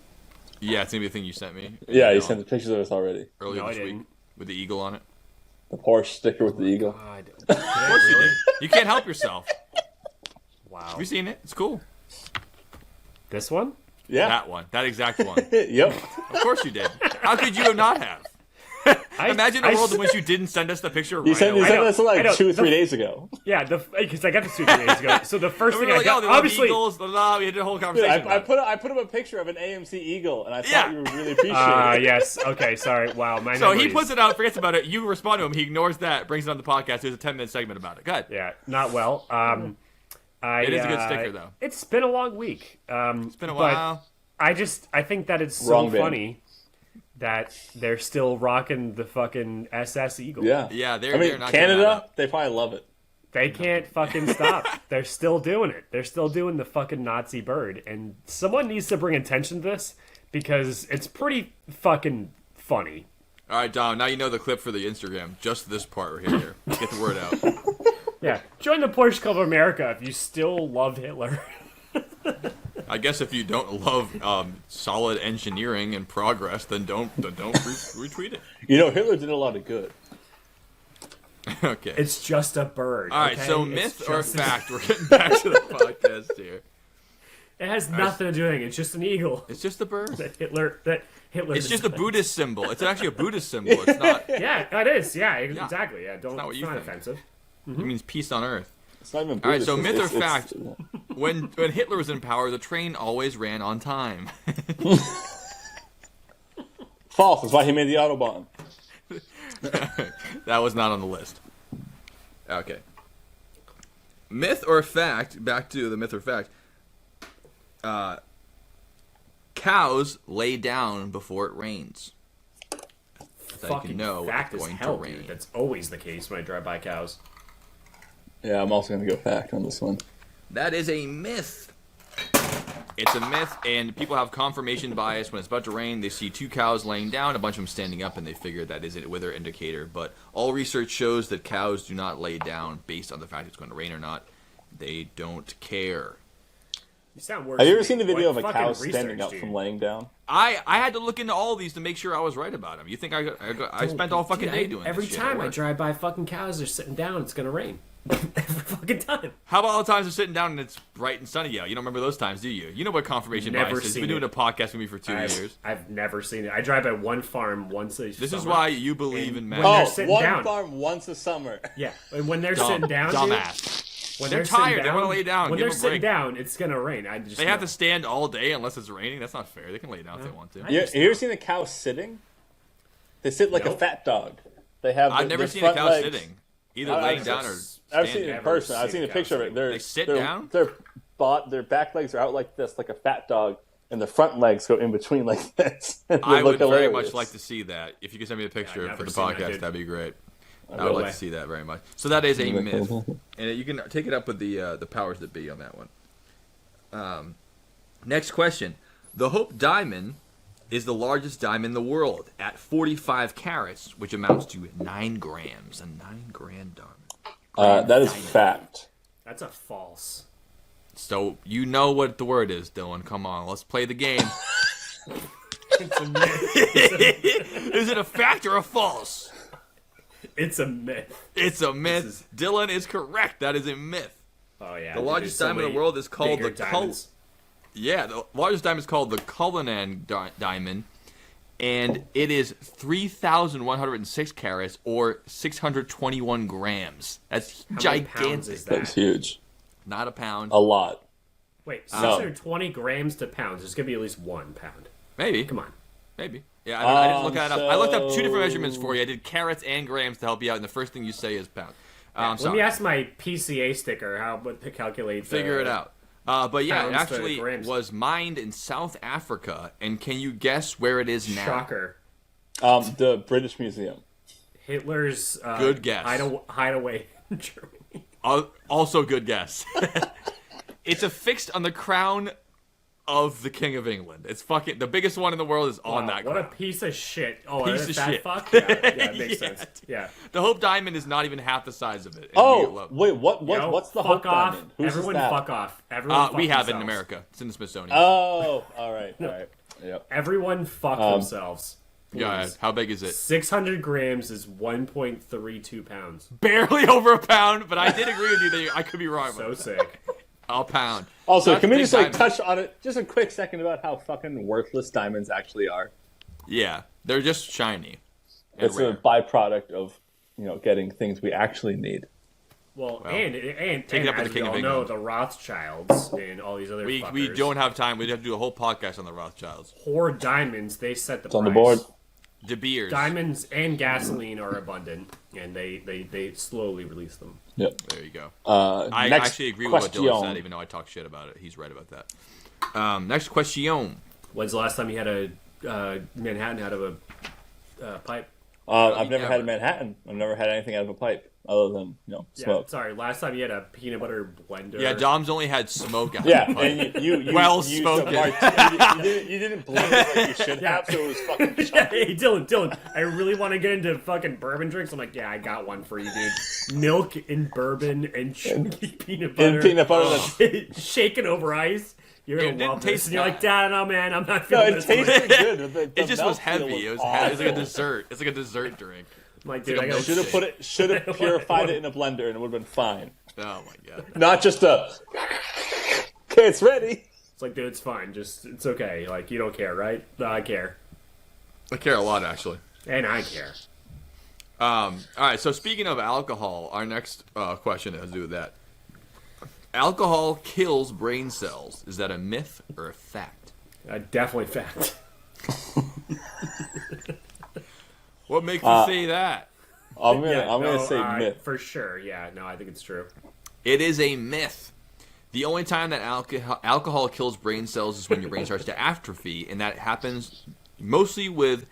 Yeah, it's going to be the thing you sent me. Yeah, you sent the pictures of us already. Earlier this week. With the eagle on it. The Porsche sticker with the eagle. God. Of course you did. You can't help yourself. Wow. Have you seen it? It's cool. This one? Yeah. That one. That exact one. Yep. Of course you did. How could you not have? Imagine a world in which you didn't send us the picture right away. You sent us like 2 or 3 days ago. Yeah, because I got this 2 or 3 days ago. So the first thing I got, obviously, Eagles, we had a whole conversation. Dude, I put up a picture of an AMC Eagle, and I thought you would really appreciate it. Yes. Okay. Sorry. Wow. So he puts it out, forgets about it. You respond to him. He ignores that, brings it on the podcast. There's a 10-minute segment about it. Go ahead. Yeah. Not well. It is a good sticker, though. It's been a long week. It's been a while. I think that it's so funny that they're still rocking the fucking SS Eagle. Yeah, they're not Canada, they probably love it. They can't fucking stop. They're still doing it. They're still doing the fucking Nazi bird. And someone needs to bring attention to this because it's pretty fucking funny. All right, Dom, now you know the clip for the Instagram. Just this part right here. Get the word out. Yeah. Join the Porsche Club of America if you still love Hitler. I guess if you don't love solid engineering and progress, then don't retweet it. Hitler did a lot of good. Okay. It's just a bird. All right, so myth or fact? We're getting back to the podcast here. It has nothing to do with it. It's just an eagle. It's just a bird. That Hitler. It's just a Buddhist symbol. It's actually a Buddhist symbol. It's not. Yeah, it is. Yeah, exactly. Yeah, it's not what you think. Offensive. It means peace on earth. It's not even All right, so myth or fact? When Hitler was in power, the train always ran on time. False. That's why he made the Autobahn. That was not on the list. Okay. Myth or fact? Back to the myth or fact. Cows lay down before it rains. Fucking fact is hell, dude. That's always the case when I drive by cows. Yeah, I'm also going to go fact on this one. That is a myth. It's a myth, and people have confirmation bias. When it's about to rain, they see 2 cows laying down, a bunch of them standing up, and they figure that is a weather indicator. But all research shows that cows do not lay down based on the fact it's going to rain or not. They don't care. You sound worse. Have you ever seen the video of a cow standing up from laying down? I had to look into all these to make sure I was right about them. You think I spent all fucking day doing every this shit time I drive by fucking cows, they're sitting down. It's gonna rain. Every fucking time. How about all the times they're sitting down and it's bright and sunny out? You don't remember those times, do you? You know what confirmation bias is. You've been doing a podcast with me for 2 years. I've never seen it. I drive by one farm once a This summer. is why you believe in when magic. they're One down. farm once a summer. Yeah, and when they're sitting down, dumbass. when They're sitting tired. They down, wanna lay down. When Give they're them a sitting break. down, it's gonna rain. They have to stand all day unless it's raining. That's not fair. They can lay down if they want to. You ever seen a cow sitting? They sit like a fat dog. They have. I've never seen a cow sitting, either laying down or I've standing. seen it in person. I've seen a picture of it. They sit down? Their back legs are out like this, like a fat dog, and the front legs go in between like this. I would very much like to see that. If you could send me a picture for the podcast, that'd be great. I would like to see that very much. So that is a myth, and you can take it up with the powers that be on that one. Next question: the Hope Diamond is the largest diamond in the world at 45 carats, which amounts to 9 grams. A 9-gram diamond. That is fact. That's a false. So you know what the word is, Dylan. Come on, let's play the game. It's a myth. Is it a fact or a false? It's a myth. It's a myth. Dylan is correct. That is a myth. Oh yeah. The largest diamond in the world is called the diamonds. the largest diamond is called the Cullinan diamond, and it is 3,106 carats or 621 grams. That's How many gigantic. pounds is That's that? huge. Not a pound. A lot. Wait, 620 grams to pounds. There's gonna be at least 1 pound. Maybe. Come on. Maybe. Yeah, I didn't look that up. I looked up 2 different measurements for you. I did carats and grams to help you out, and the first thing you say is pound. Let me ask my PCA sticker how to calculate. Figure it out. But yeah, it pounds to actually grams. was mined in South Africa, and can you guess where it is now? Shocker. The British Museum. Hitler's Good guess. hideaway in Germany. Also good guess. It's affixed on the crown of the King of England. It's fucking the biggest one in the world is on that What crown. a piece of shit. Oh, Piece piece of that shit. fuck? Yeah, it makes Yeah, sense. Yeah. The Hope Diamond is not even half the size of it. Oh, wait, Yo, what's the fuck Hope off. Diamond? Whose Everyone is that? fuck off. Everyone fuck we have it in themselves. America. It's in the Smithsonian. Oh, all right. Yep. Everyone fuck themselves. Yeah, Please. how big is it? 600 grams is 1.32 pounds. Barely over a pound, but I did agree with you that I could be wrong. So about sick. a pound. Also, That's can we big just like diamond. touch on it just a quick second about how fucking worthless diamonds actually are? Yeah, they're just shiny. And It's rare. a byproduct of getting things we actually need. Well, Well, and take it up with as the King we of all know, England. the Rothschilds and all these other We fuckers, don't have time. We'd have to do a whole podcast on the Rothschilds. hoard diamonds. They set the It's price. on the board. De Beers. Diamonds and gasoline are abundant, and they slowly release them. Yep. There you go. I I actually agree with what Dylan said, even though I talk shit about it. He's right about that. Next question. When's the last time you had a Manhattan out of a pipe? I've never Yeah, had but- Manhattan. I've never had anything out of a pipe other than Yeah, smoke. sorry. Last time you had a peanut butter blender. Yeah, Dom's only had smoke out Yeah, of the pipe. and you Well used spoken. you didn't blend it like you should have, so it was fucking Yeah, chunky. hey, Dylan, I really want to get into fucking bourbon drinks. I'm like, yeah, I got one for you, dude. Milk and bourbon and chunky peanut butter. And peanut butter. That's, shaken over ice. You're It gonna didn't love this. taste And you're like, bad. Dad, no, man, I'm not no, feeling it this. tasted good. But the It just was mouthfeel heavy. It was like a awful. dessert. It's like a dessert drink. I'm like, It's dude, like a I gotta milkshake. Should have purified it in a blender and it would have been fine. Oh my god. Not just a. Okay, it's ready. It's like, dude, it's fine. Just, it's okay. Like, you don't care, right? No, I care. I care a lot, actually. And I care. All right, so speaking of alcohol, our next question has to do with that. Alcohol kills brain cells. Is that a myth or a fact? Definitely fact. What makes you say that? I'm gonna say myth. For sure. Yeah, no, I think it's true. It is a myth. The only time that alcohol kills brain cells is when your brain starts to atrophy, and that happens mostly with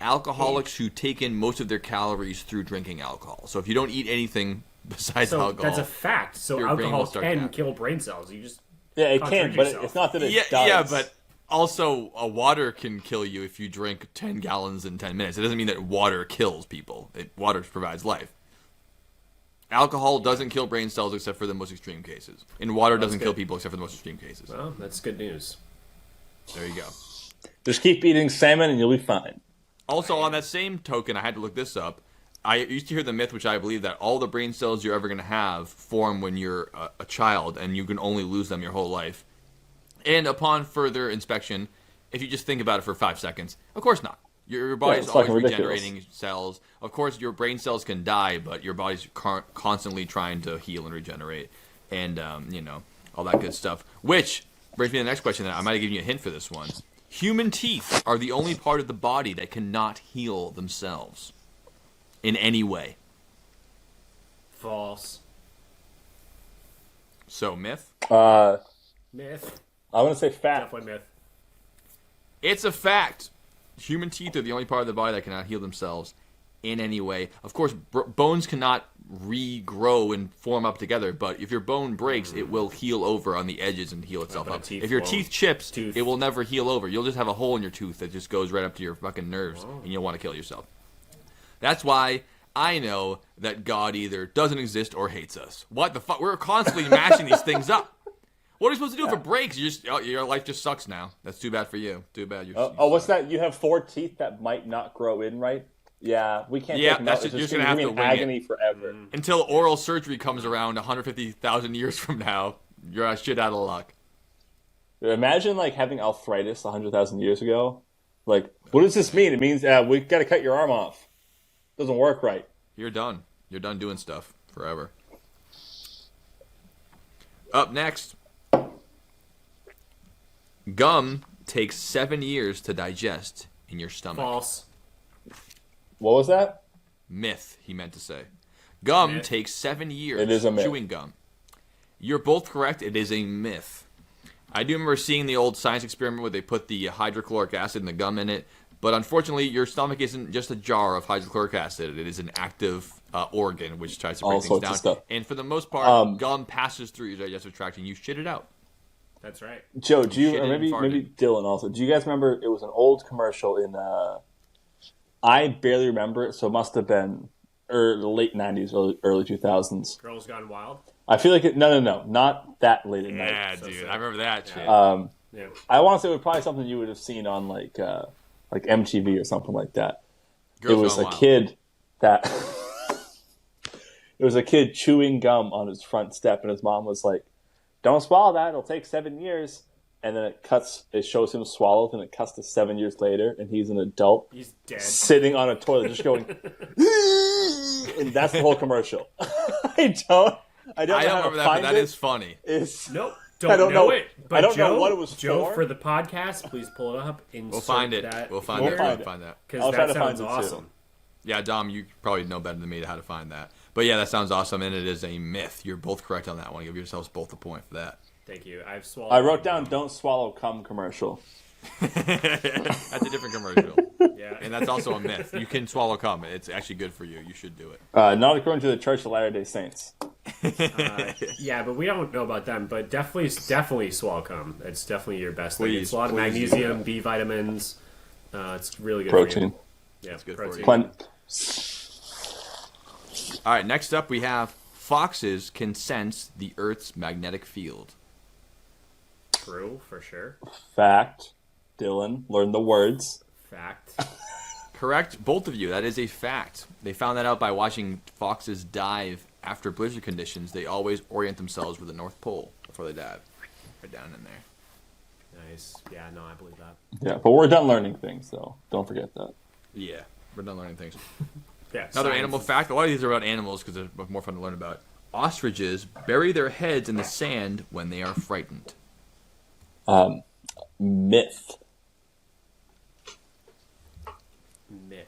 alcoholics who take in most of their calories through drinking alcohol. So if you don't eat anything besides So alcohol, that's a fact. So your brain will alcohol start can to kill brain cells. You just Yeah, it can, Contradict but yourself. it's not that it Yeah, does. yeah, but also a water can kill you if you drink 10 gallons in 10 minutes. It doesn't mean that water kills people. Water provides life. Alcohol doesn't kill brain cells except for the most extreme cases. And water doesn't kill people except for the most extreme cases. Well, that's good news. There you go. Just keep eating salmon and you'll be fine. Also, on that same token, I had to look this up. I used to hear the myth, which I believe, that all the brain cells you're ever going to have form when you're a child, and you can only lose them your whole life. And upon further inspection, if you just think about it for 5 seconds, of course not. Your body's always regenerating cells. Of course, your brain cells can die, but your body's constantly trying to heal and regenerate, and all that good stuff. Which brings me to the next question. That I might have given you a hint for this one. Human teeth are the only part of the body that cannot heal themselves in any way. False. So, myth? Myth. I want to say fact. Definitely myth. It's a fact. Human teeth are the only part of the body that cannot heal themselves in any way. Of course, bones cannot regrow and form up together, but if your bone breaks, it will heal over on the edges and heal itself up. If your teeth chips, it will never heal over. You'll just have a hole in your tooth that just goes right up to your fucking nerves, and you'll want to kill yourself. That's why I know that God either doesn't exist or hates us. What the fuck? We're constantly mashing these things up. What are you supposed to do if it breaks? Your life just sucks now. That's too bad for you. Too bad. What's that? You have 4 teeth that might not grow in right? Yeah, we can't. Yeah, take that's them out. just, you're gonna have to wing agony it forever. until oral surgery comes around 150,000 years from now. You're shit out of luck. Imagine having arthritis 100,000 years ago. What does this mean? It means we got to cut your arm off. Doesn't work right. You're done. You're done doing stuff forever. Up next, gum takes 7 years to digest in your stomach. False. What was that? Myth, he meant to say. Gum Myth. takes 7 years. It is a myth. Chewing gum. You're both correct. It is a myth. I do remember seeing the old science experiment where they put the hydrochloric acid and the gum in it. But unfortunately, your stomach isn't just a jar of hydrochloric acid. It is an active organ which tries to break things down. Stuff. And for the most part, gum passes through your digestive tract and you shit it out. That's right. Joe, do you, Shit or maybe and farted. Dylan also, do you guys remember, it was an old commercial in, I barely remember it, so it must have been late 90s, early 2000s. Girls Gone Wild. I feel like no, not that late at night. Yeah, dude. I remember that shit. Yeah. I want to say it was probably something you would have seen on like MTV or something like that. Girls it was Gone a Wild. kid that it was a kid chewing gum on his front step, and his mom was like, "Don't swallow that; it'll take 7 years." And then it shows him swallowed, and it cuts to 7 years later, and he's an adult. He's dead. Sitting on a toilet, just going, and that's the whole commercial. I don't know how to remember that, but find that it. is funny. Nope. I don't know it. But I don't Joe, know what it was Joe, for. the podcast, please pull it up. We'll find it. We'll find We'll it. find We'll find that. I'll Because try that to find sounds it, too. awesome. Yeah, Dom, you probably know better than me how to find that. But yeah, that sounds awesome, and it is a myth. You're both correct on that one. Give yourselves both a point for that. Thank you. I've swallowed. I wrote down "Don't swallow cum" commercial. That's a different commercial. Yeah. And that's also a myth. You can swallow cum. It's actually good for you. You should do it. Not according to the Church of Latter-day Saints. Yeah, but we don't know about them. But definitely swallow cum. It's definitely your best thing. Please, It's a lot of please do magnesium, that. B vitamins. It's really good Protein. for you. Yeah, It's good for protein. you. Plen- All right, next up we have foxes can sense the Earth's magnetic field. True, for sure. Fact. Dylan, learn the words. Fact. Correct, both of you. That is a fact. They found that out by watching foxes dive after blizzard conditions. They always orient themselves with the North Pole before they dive. Right down in there. Nice. Yeah, no, I believe that. Yeah, but we're done learning things, so don't forget that. Yeah, we're done learning things. Yeah. Another science animal is- fact. A lot of these are about animals because they're more fun to learn about. Ostriches bury their heads in the sand when they are frightened. Myth. Myth.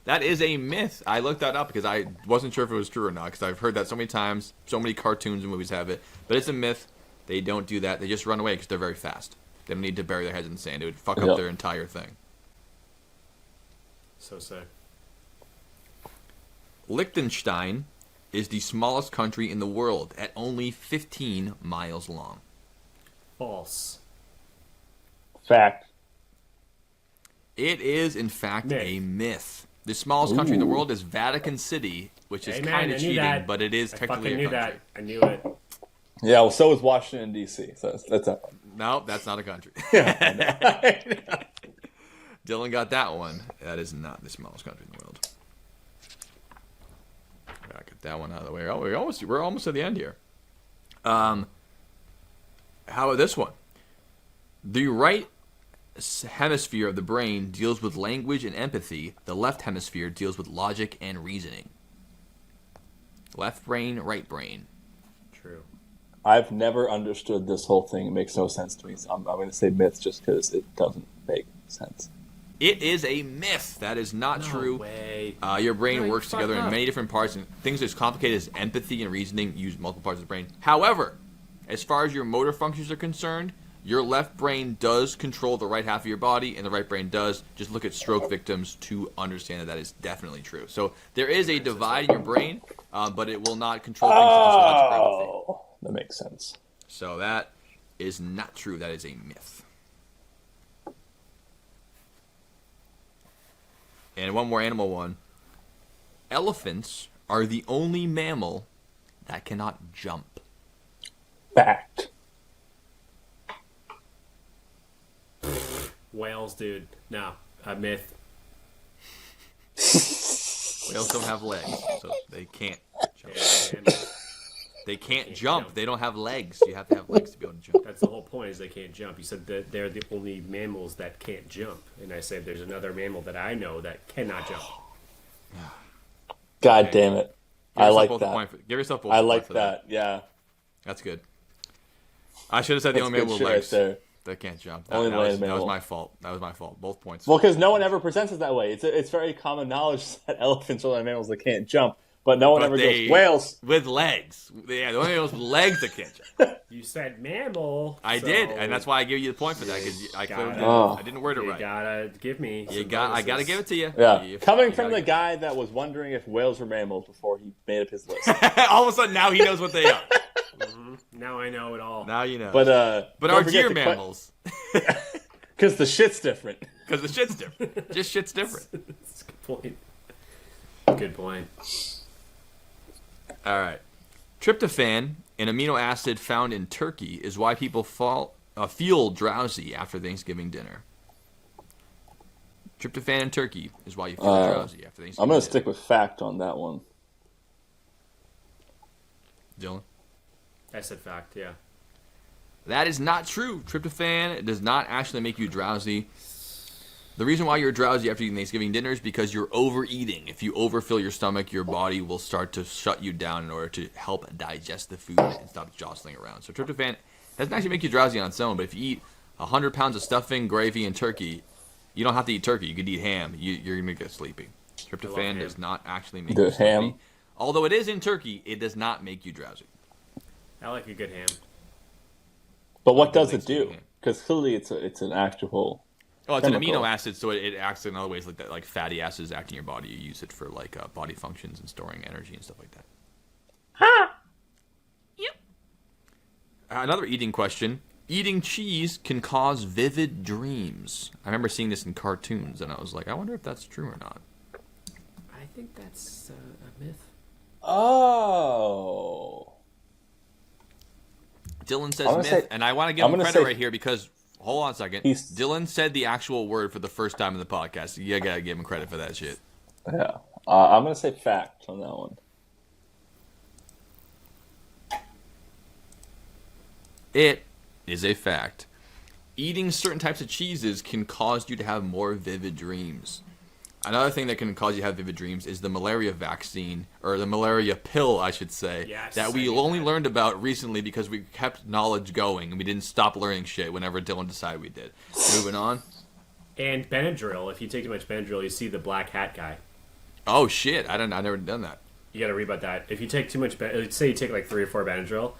That is a myth. I looked that up because I wasn't sure if it was true or not because I've heard that so many times. So many cartoons and movies have it. But it's a myth. They don't do that. They just run away because they're very fast. They don't need to bury their heads in the sand. It would fuck up Yep. their entire thing. So sick. Liechtenstein is the smallest country in the world at only 15 miles long. False. Fact. It is, in fact, Myth. a myth. The smallest country in the world is Vatican City, which is kind of cheating, but it is technically a country. I knew it. Yeah, well, so is Washington, D.C. So that's a... No, that's not a country. Dylan got that one. That is not the smallest country in the world. Gotta get that one out of the way. Oh, we're almost at the end here. How about this one? The right hemisphere of the brain deals with language and empathy. The left hemisphere deals with logic and reasoning. Left brain, right brain. True. I've never understood this whole thing. It makes no sense to me. So I'm going to say myth just because it doesn't make sense. It is a myth. That is not true. Way. Your brain No, works together in many different parts, and things as complicated as empathy and reasoning use multiple parts of the brain. However, as far as your motor functions are concerned, your left brain does control the right half of your body, and the right brain does. Just look at stroke victims to understand that that is definitely true. So there is a divide in your brain, but it will not control things such as logic or empathy. Oh, that makes sense. So that is not true. That is a myth. And one more animal one. Elephants are the only mammal that cannot jump. Fact. Whales, dude. No. A myth. Whales don't have legs, so they can't jump. Yeah, They can't jump. They don't have legs. You have to have legs to be able to jump. that's the whole point, is they can't jump. You said that they're the only mammals that can't jump. And I said there's another mammal that I know that cannot jump. God damn it. I like that. Give yourself both I a point like for that. Yeah. That's good. I should have said the That's only mammal with good shit legs right there. that can't jump. Only That land was mammal. my fault. That was my fault. Both points. Well, because no one ever presents it that way. It's very common knowledge that elephants are the only mammals that can't jump, but no one ever goes, whales. with legs. Yeah, the only mammals with legs that can't jump. You said mammal. I so did, and that's why I give you the point for that, because I clearly didn't. Oh. I didn't word it You right. gotta give me. I some gotta bonuses. give it to you. Yeah. Coming from gotta- the guy that was wondering if whales were mammals before he made up his list. All of a sudden, now he knows what they are. Now I know it all. Now you know. But But are deer mammals? Because the shit's different. Because the shit's different. Just shit's different. That's a good point. Good point. All right. Tryptophan, an amino acid found in turkey, is why people feel drowsy after Thanksgiving dinner. Tryptophan in turkey is why you feel drowsy after Thanksgiving I'm going to dinner. stick with fact on that one. Dylan? I said fact, yeah. That is not true. Tryptophan does not actually make you drowsy. The reason why you're drowsy after eating Thanksgiving dinner is because you're overeating. If you overfill your stomach, your body will start to shut you down in order to help digest the food and stop jostling around. So tryptophan doesn't actually make you drowsy on its own, but if you eat 100 pounds of stuffing, gravy, and turkey, you don't have to eat turkey. You could eat ham. You're going to get sleepy. Tryptophan ham. does not actually make The you sleepy. ham? Although it is in turkey, it does not make you drowsy. I like a good ham. But what does it Thanksgiving do? ham. Because clearly it's an actual... Oh, it's an chemical. amino acid, so it acts in other ways like that, like fatty acids act in your body. You use it for like body functions and storing energy and stuff like that. Yep. Another eating question: eating cheese can cause vivid dreams. I remember seeing this in cartoons, and I was like, I wonder if that's true or not. I think that's a myth. Oh. Dylan says I'm gonna myth, say- and I want to give I'm him gonna credit say- right here because hold on a second. He's- Dylan said the actual word for the first time in the podcast. You gotta give him credit for that shit. Yeah. I'm going to say fact on that one. It is a fact. Eating certain types of cheeses can cause you to have more vivid dreams. Another thing that can cause you to have vivid dreams is the malaria vaccine, or the malaria pill, I should say, Yes, that I we knew only that. learned about recently because we kept knowledge going and we didn't stop learning shit whenever Dylan decided we did. Moving on. And Benadryl. If you take too much Benadryl, you see the black hat guy. Oh shit! I never done that. You gotta read about that. If you take too much, say you take like 3 or 4 Benadryl,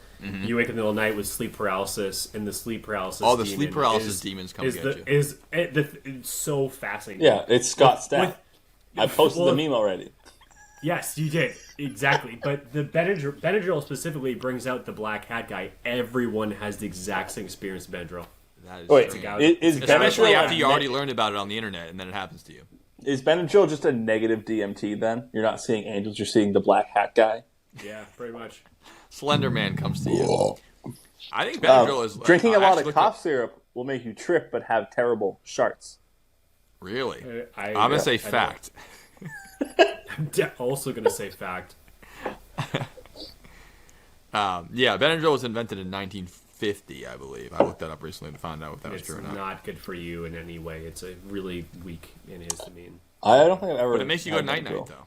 you wake up in the middle of the night with sleep paralysis, and the sleep paralysis. Oh, the demon sleep paralysis demons come is get the, you. It's so fascinating. Yeah, it's Scott Stapp. With- I posted well, the meme already. Yes, you did. Exactly. But the Benadryl specifically brings out the black hat guy. Everyone has the exact same experience with Benadryl. That is Wait, strange. is Especially Benadryl after you already learned about it on the internet, and then it happens to you. Is Benadryl just a negative DMT then? You're not seeing angels, you're seeing the black hat guy? Yeah, pretty much. Slender Man comes to you. I think Benadryl is... Drinking a lot of cough cough syrup will make you trip but have terrible sharts. Really? I'm going to say fact. I'm also going to say fact. Benadryl was invented in 1950, I believe. I looked that up recently to find out if that was It's true or not. not good for you in any way. It's a really weak antihistamine. I don't think I've ever... But it makes you go had night-night, Benadryl. though.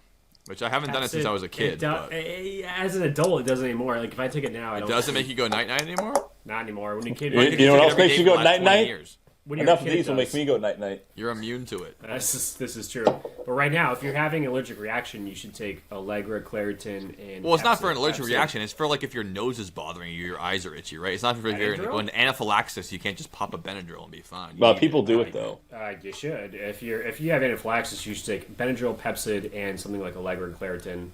Which I haven't done it since I was a kid. But As an adult, it doesn't anymore. Like, if I take it now, I don't... it doesn't make you go night-night anymore? Not anymore. When you kid, You know what else makes you go for the last 20 night-night? years. when you're Enough a of kid, these it will make does. me go night-night. You're immune to it. This is true. But right now, if you're having an allergic reaction, you should take Allegra, Claritin, and... Well, it's not for an Pepsid. allergic reaction. It's for, like, if your nose is bothering you, your eyes are itchy, right? It's not for if you're Benadryl? an anaphylaxis. You can't just pop a Benadryl and be fine. Well, people do it, though. You should. If you have anaphylaxis, you should take Benadryl, Pepsid, and something like Allegra and Claritin,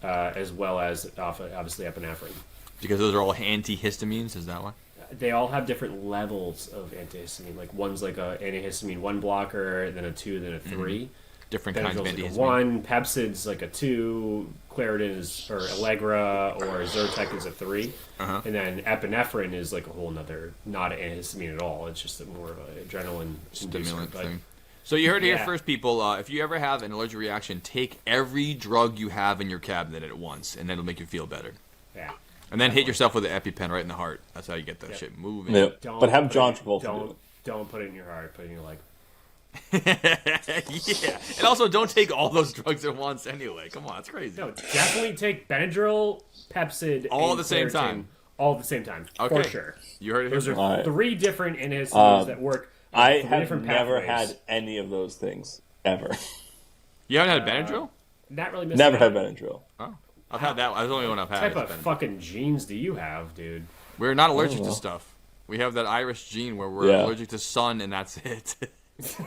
as well as obviously epinephrine. Because those are all antihistamines, is that why? They all have different levels of antihistamine. Like one's like a antihistamine 1 blocker, then a 2, then a 3. Different kinds of Benadryl's like antihistamine. a 1, Pepsid's like a 2, Claritin is, or Allegra or Zyrtec is a 3, and then epinephrine is like a whole nother, not an antihistamine at all. It's just more of an adrenaline Stimulant inducer, thing. So you heard it Yeah. here first, people. If you ever have an allergic reaction, take every drug you have in your cabinet at once, and then it'll make you feel better. Yeah. And then hit yourself with an EpiPen right in the heart. That's how you get that shit moving. Yep. Don't But have put John it- Travolta do Don't it. don't put it in your heart. Put it in your leg. Yeah. And also, don't take all those drugs at once anyway. Come on, it's crazy. No, definitely take Benadryl, Pepsid, All and at the same Claritin, time. all at the same time. Okay. For sure. You heard it Those here are first. Alright. 3 different antihistamines that work. on I 3 have different never pathways. had any of those things, ever. You haven't had Benadryl? Not really. Missing Never out. had Benadryl. Oh. I've had that. That's the only one I've had. What type is of Benadryl. fucking genes do you have, dude? We're not allergic know. to stuff. We have that Irish gene where we're Yeah. allergic to sun, and that's it.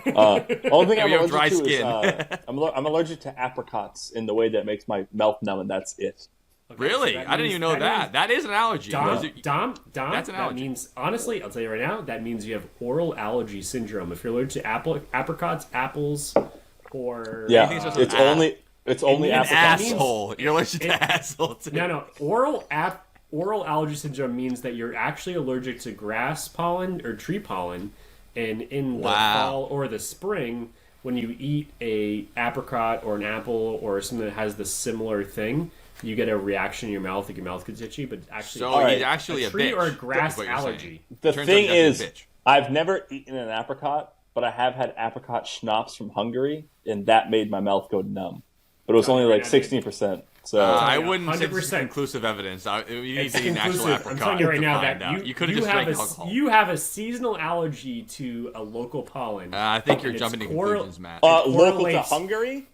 Only thing I'm You have allergic dry to skin. is I'm allergic to apricots in the way that makes my mouth numb, and that's it. Okay, Really? so that I didn't means- even know that. means- That is an allergy. Dom, Is it- Dom, That's an that allergy. means, honestly, I'll tell you right now, that means you have oral allergy syndrome. If you're allergic to apricots, apples, or... Yeah, think it's just it's an app. only An An apricots. means- asshole. You're allergic to asshole, too. No, oral allergy syndrome means that you're actually allergic to grass pollen or tree pollen, and in the Wow. fall or the spring, when you eat a apricot or an apple or something that has the similar thing, you get a reaction in your mouth, like your mouth gets itchy, but actually So Alright. he's actually a a tree bitch. or a is grass what you're saying. allergy. The Turns out thing he's actually is, a bitch. I've never eaten an apricot, but I have had apricot schnapps from Hungary, and that made my mouth go numb. But it was only like 16%. So I Yeah, wouldn't say 100%. conclusive evidence. You need It's to eat an actual conclusive. apricot I'm telling you right to now find that out. you could have you just have drank a alcohol. you have a seasonal allergy to a local pollen. I think you're And it's jumping to coral- conclusions, Matt. local to correlates- Hungary?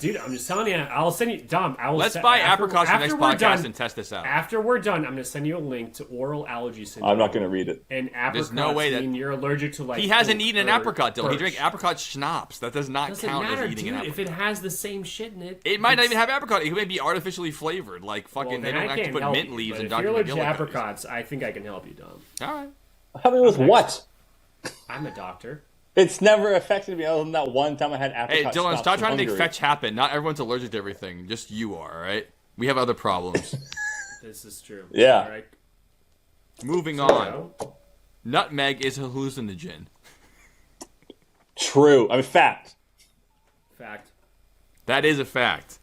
Dude, I'm just telling you. I'll send you, Dom. I will. Let's se- buy after- apricots for the next after we're podcast done- and test this out. After we're done, I'm going to send you a link to oral allergy syndrome. I'm not going to read it. And apricots There's no way that- mean you're allergic to like. He hasn't oak eaten or an apricot, Dylan. He birch. drank apricot schnapps. That does not Doesn't count matter, as eating dude. an If apricot. it has the same shit in it, It might not it's- even have apricot. It may be artificially flavored. Like fucking, Well, they then don't I actually can't put help mint you, leaves but in if Dr. you're allergic to McGillicuddy's. apricots, I think I can help you, Dom. All right. Help me with what? I'm a doctor. It's never affected me other than that one time I had Hey, apricot Dylan, schnapps stop from trying to make Hungary. fetch happen. Not everyone's allergic to everything. Just you are, all right? We have other problems. This is true. Yeah. All right. Moving on. Nutmeg is a hallucinogen. True. I mean, fact. Fact. That is a fact.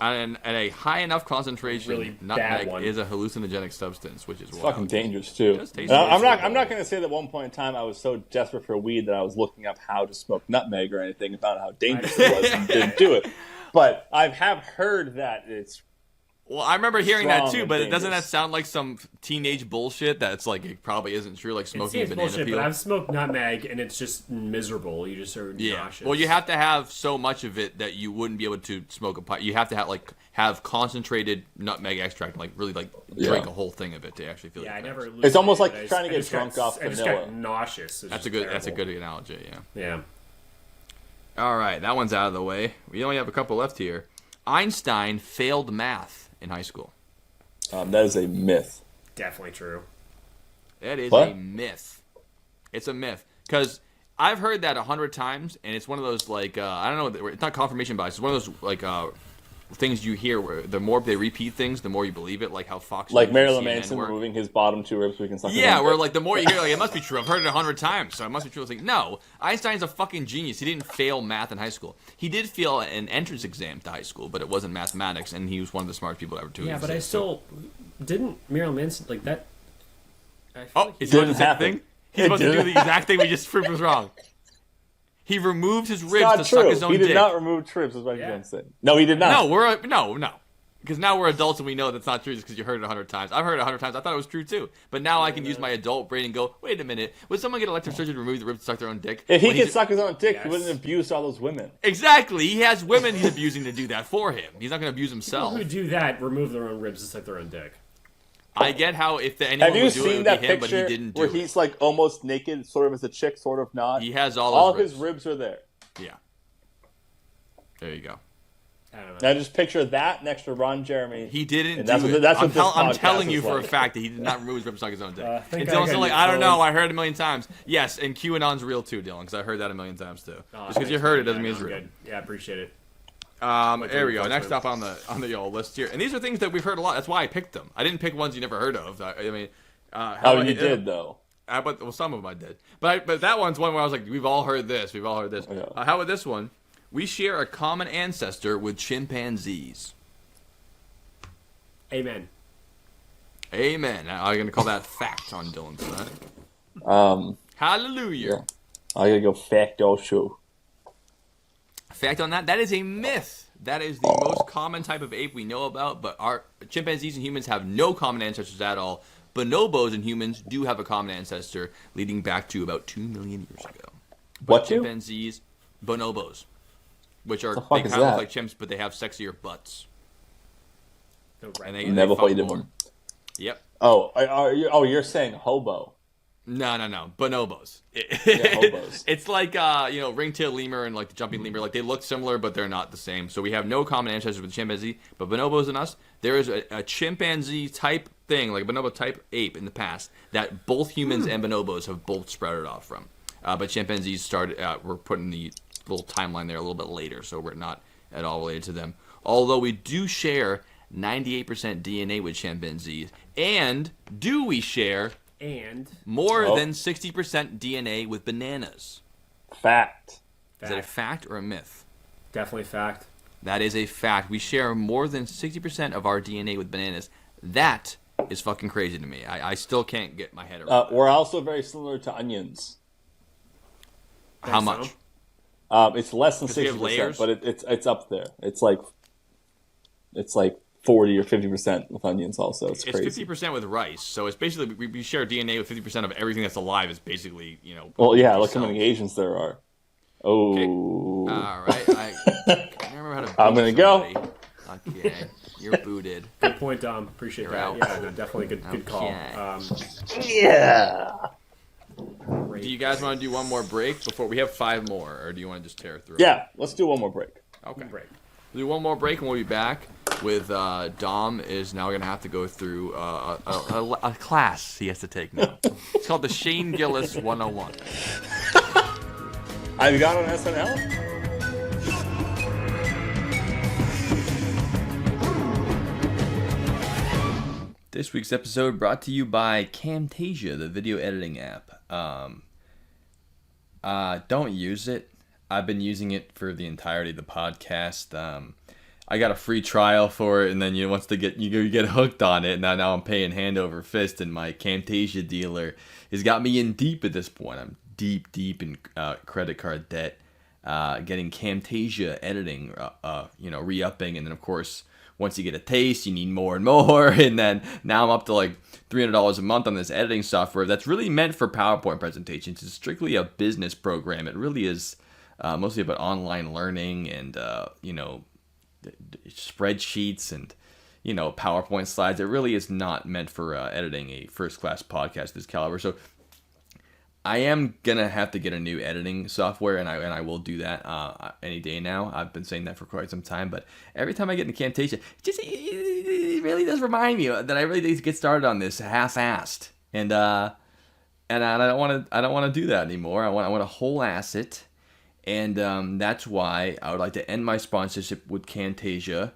And at a high enough concentration, Really bad nutmeg one. is a hallucinogenic substance, which is wild. Fucking dangerous too. does taste And I'm like not going to say that at one point in time I was so desperate for weed that I was looking up how to smoke nutmeg or anything and found out how dangerous it was and didn't do it. But I have heard that it's Well, I remember hearing that Strong too, and but doesn't that dangerous. sound like some teenage bullshit that's like it probably isn't true, like It smoking a seems banana bullshit, peel? but I've smoked nutmeg and it's just miserable. You just are Yeah. nauseous. Well, you have to have so much of it that you wouldn't be able to smoke a pipe. You have to have concentrated nutmeg extract, like really like drink a whole thing of it to actually feel. Yeah, the I never. effects. It's almost like hallucinated. trying to I get just drunk got- off I just vanilla. got nauseous. That's a good analogy. Yeah. Yeah. All right, that one's out of the way. We only have a couple left here. Einstein failed math in high school. That is a myth. Definitely true. That is What? a myth. It's a myth. Because I've heard that 100 times, and it's one of those, like, I don't know, it's not confirmation bias. It's one of those, like, things you hear where the more they repeat things, the more you believe it, like how Fox Like News Marilyn and CNN Manson work. removing his bottom 2 ribs so he can suck his Yeah, own where dick. like the more you hear, like it must be true. I've heard it 100 times, so it must be true. It's like, no, Einstein's a fucking genius. He didn't fail math in high school. He did fail an entrance exam to high school, but it wasn't mathematics, and he was one of the smartest people ever to Yeah, exist. but I still didn't Marilyn Manson like that. I feel Oh, like is he- that the same happen. thing? He's It supposed to do didn't the exact thing we just proved was wrong. He removed his It's ribs not to true. suck his own He did dick. not remove ribs, is what Yeah. you're going to say. No, he did not. No. Because now we're adults and we know that's not true just because you heard it 100 times. I've heard it 100 times. I thought it was true too. But now I can use my adult brain and go, wait a minute. Would someone get electric surgery to remove the ribs to suck their own dick? If he When could just- suck his own dick, Yes. he wouldn't abuse all those women. Exactly. He has women he's abusing to do that for him. He's not going to abuse People himself. who do that remove their own ribs to suck their own dick. I get how if anyone Have you would do it, it seen would that be him, but he picture didn't do where it. he's like almost naked, sort of as a chick, sort of not? He has all his his ribs are there. Yeah. There you go. I don't know. Now just picture that next to Ron Jeremy. He didn't And do that's what- it. that's what I'm, this I'm podcast telling you is for a like. fact that he did not remove his ribs to suck his own dick. I think And I Dylan's got still like, you I don't know. fooled. I heard it a million times. Yes, and QAnon's real too, Dylan, because I heard that a million times too. Oh, Just because you thanks, heard it man. doesn't Yeah, mean no, it's real. good. Yeah, I appreciate it. There we go. Like Next the up on the old list here, and these are things that we've heard a lot. That's why I picked them. I didn't pick ones you never heard of. I mean, Oh, you did though. Well, some of them I did, but that one's one where I was like, we've all heard this. We've all heard this. Yeah. How about this one? We share a common ancestor with chimpanzees. Amen. Amen. I'm gonna call that fact on Dylan's side. Hallelujah. Yeah. I gotta go fact also. Fact on that, that is a myth. That is the most common type of ape we know about, but our chimpanzees and humans have no common ancestors at all. Bonobos and humans do have a common ancestor, leading back to about 2 million years ago. What two? Chimpanzees, bonobos, which are The fuck they is kind of look that? like chimps, but they have sexier butts. No, right. And they Never fuck played more. one. Yep. You're saying hobo. No. Bonobos. hobos. It's like ringtail lemur and like the jumping lemur. Like they look similar, but they're not the same. So we have no common ancestors with chimpanzee. But bonobos and us, there is a chimpanzee type thing, like a bonobo type ape in the past that both humans and bonobos have both sprouted off from. But chimpanzees started. We're putting the little timeline there a little bit later, so we're not at all related to them. Although we do share 98% DNA with chimpanzees, and do we share And more Oh. than 60% DNA with bananas? Fact. Is that a fact or a myth? definitely fact. That is a fact. We share more than 60% of our DNA with bananas. That is fucking crazy to me. I still can't get my head around We're also very similar to onions. that. How Think much? It's less than Because we have 60%, layers? but it's up there. It's like 40 or 50% with onions. Also, it's It's crazy. 50% with rice, so it's basically we share DNA with 50% of everything that's alive. Is basically Well, yeah, look how cells. many Asians there are. Oh, All right, I can't remember how to. I'm boot gonna go. somebody. Okay, you're booted. Good point, Dom. Appreciate You're that. out. Yeah, no, definitely good call. Okay. yeah. Great. Do you guys want to do one more break before we have 5 more, or do you want to just tear through? Yeah, let's do one more break. Okay. Break. We'll do one more break and we'll be back with Dom is now going to have to go through a class he has to take now. It's called the Shane Gillis 101. Have you got on SNL? This week's episode brought to you by Camtasia, the video editing app. Don't use it. I've been using it for the entirety of the podcast. I got a free trial for it, and then once you get hooked on it. Now I'm paying hand over fist, and my Camtasia dealer has got me in deep at this point. I'm deep in credit card debt. Getting Camtasia editing, re-upping, and then of course, once you get a taste, you need more and more, and then now I'm up to like $300 a month on this editing software that's really meant for PowerPoint presentations. It's strictly a business program. It really is mostly about online learning and spreadsheets and PowerPoint slides. It really is not meant for editing a first-class podcast of this caliber. So I am gonna have to get a new editing software, and I will do that any day now. I've been saying that for quite some time, but every time I get into Camtasia, it really does remind me that I really need to get started on this half-assed, and I don't want to do that anymore. I want to whole-ass it, and that's why I would like to end my sponsorship with Camtasia,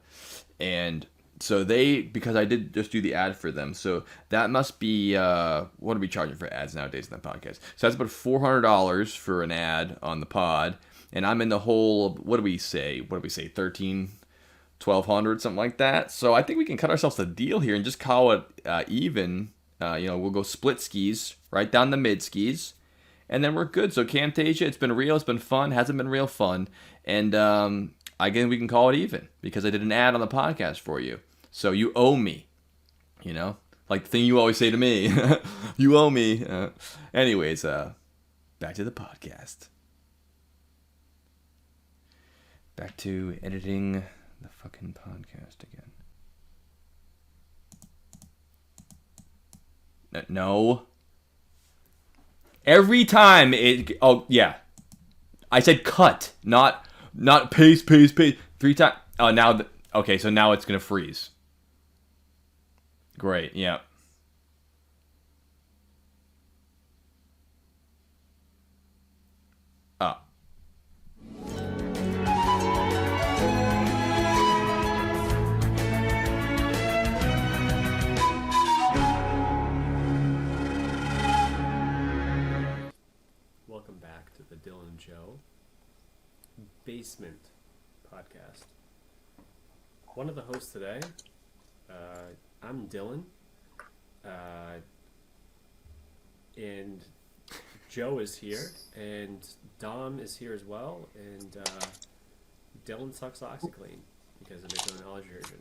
and. So because I did just do the ad for them, so that must be, what are we charging for ads nowadays in the podcast? So that's about $400 for an ad on the pod, and I'm in the whole, what do we say, 1,200, something like that. So I think we can cut ourselves a deal here and just call it even, we'll go split skis, right down the mid skis, and then we're good. So Camtasia, it's been real, it's been fun, hasn't been real fun, and again, we can call it even because I did an ad on the podcast for you. So you owe me, like the thing you always say to me, you owe me. Anyways, back to the podcast. Back to editing the fucking podcast again. No. Every time I said cut, not paste. 3 times. Oh, okay, so now it's going to freeze. Great, yeah. Oh. Welcome back to the Dylan and Joe Basement Podcast. One of the hosts today, I'm Dylan, and Joe is here, and Dom is here as well, and Dylan sucks OxyClean because of his own knowledge version.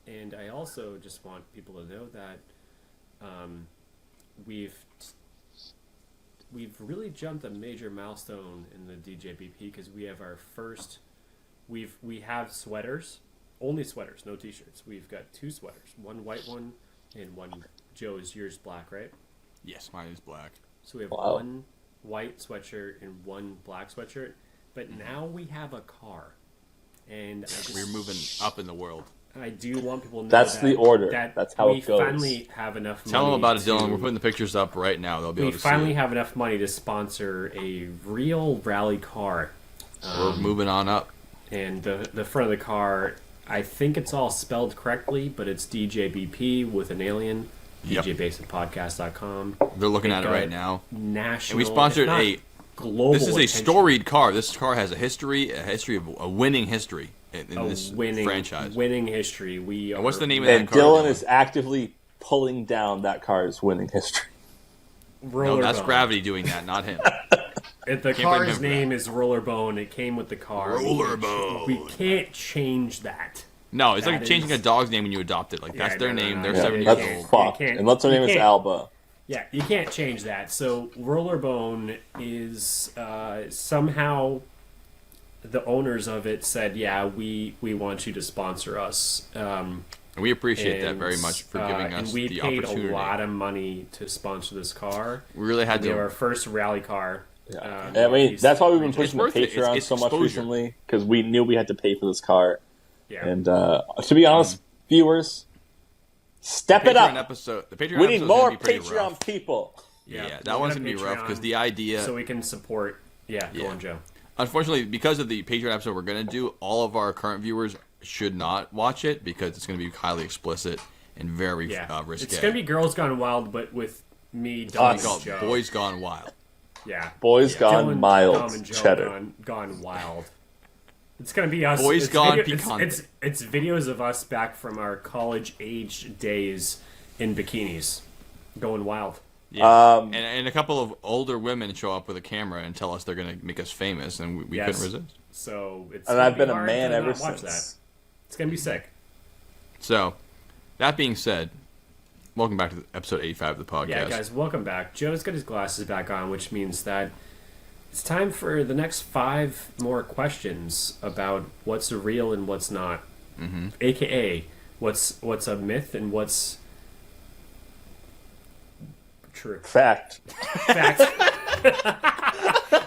And I also just want people to know that we've really jumped a major milestone in the DJBP because we have our first. We have sweaters. Only sweaters, no t-shirts. We've got 2 sweaters. One white one and one... Joe's, yours black, right? Yes, mine is black. So we have one white sweatshirt and one black sweatshirt. But now we have a car. And we're moving up in the world. I do want people to know that's the order. That's how it goes. We finally have enough money. Tell them about it, Dylan. We're putting the pictures up right now. They'll be able to see. We finally have enough money to sponsor a real rally car. We're moving on up. And the front of the car... I think it's all spelled correctly, but it's DJBP with an alien. Yep. DJBasicPodcast.com. They're looking at it right now. National. And we sponsored global. This is a storied car. This car has a history of a winning history in this franchise. Winning history. And what's the name of that car? And Dylan is actively pulling down that car's winning history. No, that's Gravity doing that, not him. The car's name is Rollerbone. It came with the car. Rollerbone. We can't change that. No, it's like changing a dog's name when you adopt it. Like that's their name. They're 7 years that's old. Fucked. Unless their name is Alba. Yeah, you can't change that. So Rollerbone is somehow the owners of it said, "Yeah, we want you to sponsor us." And we appreciate that very much for giving us the opportunity. And we paid a lot of money to sponsor this car. We really had to. We have our first rally car. Yeah. I mean, that's why we've been pushing the Patreon so much recently, because we knew we had to pay for this car. Yeah. And to be honest, viewers, step it up. We need more Patreon people. Yeah, that one's going to be rough, because the idea... So we can support... Yeah, go on, Joe. Unfortunately, because of the Patreon episode we're going to do, all of our current viewers should not watch it, because it's going to be highly explicit and very risque. It's going to be Girls Gone Wild, but with me, Dom, and Joe. Boys Gone Wild. Yeah. Boys Gone Mild, cheddar. Gone wild. It's going to be us. Boys Gone Picante. It's videos of us back from our college-age days in bikinis. Going wild. Yeah. And a couple of older women show up with a camera and tell us they're going to make us famous, and we couldn't resist. So it's and I've been a man ever since. That. It's going to be sick. So, that being said... Welcome back to episode 85 of the podcast. Yeah, guys, welcome back. Joe's got his glasses back on, which means that it's time for the next 5 more questions about what's real and what's not. Mm-hmm. AKA, what's a myth and what's true. Fact.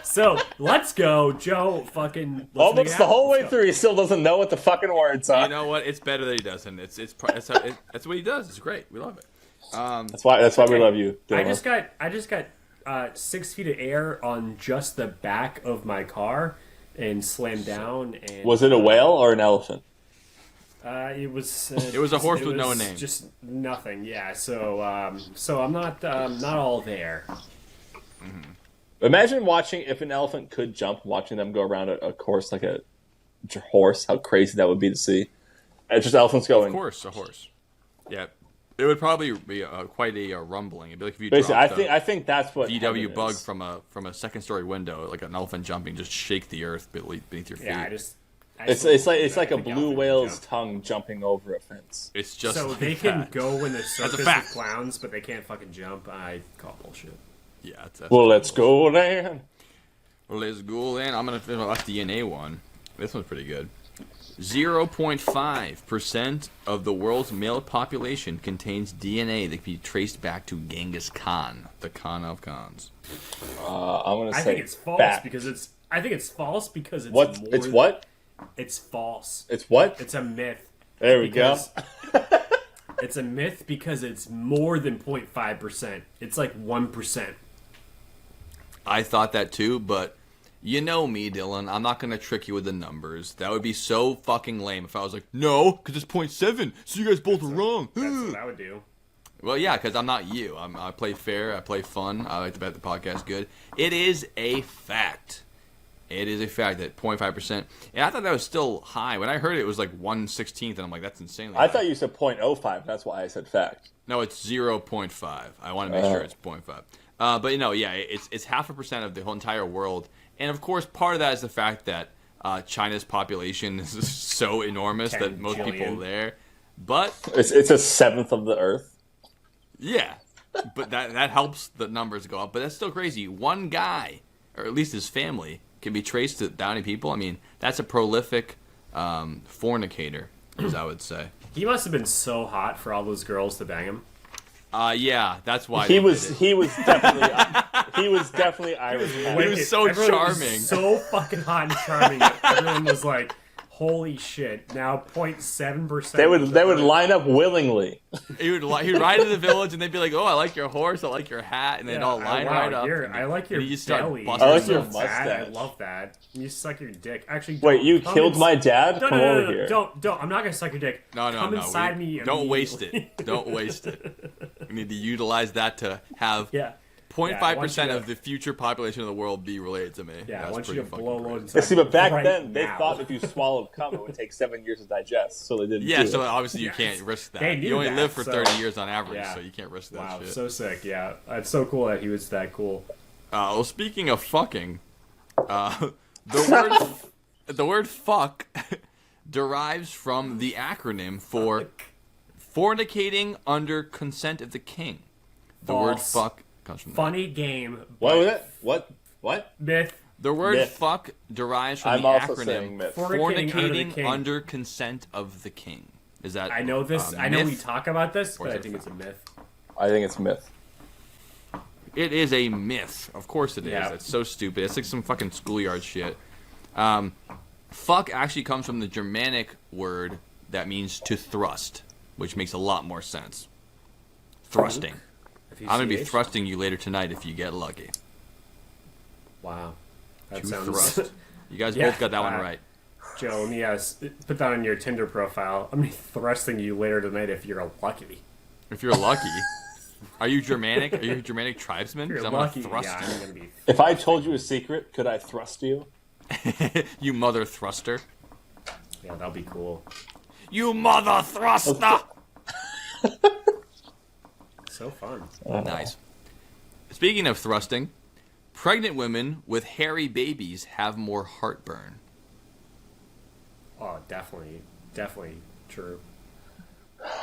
So let's go, Joe. Fucking Almost the whole way through, he still doesn't know what the fucking words are. You know what? It's better that he doesn't. That's what he does. It's great. We love it. That's why we love you, Dylan. I just got 6 feet of air on just the back of my car and slammed down. And Was it a whale or an elephant? It was. It was a horse with no name. Just nothing. Yeah. So I'm not all there. Mm-hmm. Imagine watching if an elephant could jump, watching them go around a course like a horse. How crazy that would be to see. And just elephants going. Of course, a horse. Yeah, it would probably be quite a rumbling. It'd be like if you Basically, dropped I think that's what VW bug is. from a second-story window, like an elephant jumping, just shake the earth beneath your feet. Yeah. It's like a blue whale's tongue jumping over a fence. It's just so like they can go in the circus fact. with clowns, but they can't fucking jump. I call bullshit. Yeah. Well, let's go then. Let's go then. I'm gonna finish off the DNA one. This one's pretty good. 0.5% of the world's male population contains DNA that can be traced back to Genghis Khan, the Khan of Khans. I'm gonna say I think it's false fact. because it's. I think it's false because it's What? more It's what? It's false. It's what? It's a myth. There we go. It's a myth because it's more than 0.5%. It's like 1%. I thought that too, but you know me, Dylan. I'm not gonna trick you with the numbers. That would be so fucking lame if I was like, no, because it's 0.7, so you guys both are wrong. That's what I would do. Well, yeah, because I'm not you. I play fair. I play fun. I like to bet the podcast good. It is a fact. It is a fact that 0.5%. And I thought that was still high. When I heard it, it was like 1/16th, and I'm like, that's insanely high. I thought you said 0.05. That's why I said fact. No, it's 0.5. I want to make sure it's 0.5. But, you know, yeah, it's 0.5% of the whole entire world. And, of course, part of that is the fact that China's population is so enormous that most people there. But It's a seventh of the Earth. yeah, but that helps the numbers go up. But that's still crazy. One guy, or at least his family, can be traced to Downey people. I mean, that's a prolific fornicator, as I would say. He must have been so hot for all those girls to bang him. Yeah, that's why He was definitely Irish. He was so Everyone charming. Was so fucking hot and charming that everyone was like, holy shit. Now 0.7%. They would line up willingly. He'd ride to the village and they'd be like, "Oh, I like your horse, I like your hat," and they'd all line right up. I like your and you start belly. busting I like your You're so fat. I mustache. love that. You suck your dick. Actually, Wait, you come killed my dad? No, Come no, over no, here. Don't. I'm not gonna suck your dick. No, Come inside me. Don't waste immediately. it. Don't waste it. We need to utilize that to have Yeah. 0.5% Yeah, of the future population of the world be related to me. Yeah, I That's want you pretty to fucking blow crazy. load inside. See, but back right then, they now. thought if you swallowed cum, it would take 7 years to digest, so they didn't Yeah, do so it. obviously you Yes. can't risk that. They knew You only that, live for so- 30 years on average, Yeah. so you can't risk that Wow, shit. so sick. Yeah, it's so cool that he was that cool. Well, speaking of fucking, the word fuck derives from the acronym for fornicating under consent of the king. The word False. fuck comes from that. Funny game. What was it? What? Myth. The word Myth. fuck derives from I'm the also saying acronym myth. Fornicating under consent of the king. Is that I know this. I know we myth? talk about this, Or but is I it think it's a fact? myth. I think it's myth. It is a myth. Of course it is. Yeah. It's so stupid. It's like some fucking schoolyard shit. Fuck actually comes from the Germanic word that means to thrust, which makes a lot more sense. Thrusting. I'm going to be thrusting you later tonight if you get lucky. Wow. That To sounds. thrust. You guys Yeah, both got that one uh, right. Joe, let me put that on your Tinder profile. I'm gonna be thrusting you later tonight if you're lucky. If you're lucky. Are you Germanic? Are you a Germanic tribesman? If 'Cause you're I'm going lucky, to thrust yeah, I'm gonna be. If I told you a secret, could I thrust you? you. You mother thruster. Yeah, that'll be cool. You mother thruster! So fun. Nice. Speaking of thrusting, pregnant women with hairy babies have more heartburn. Oh, definitely true.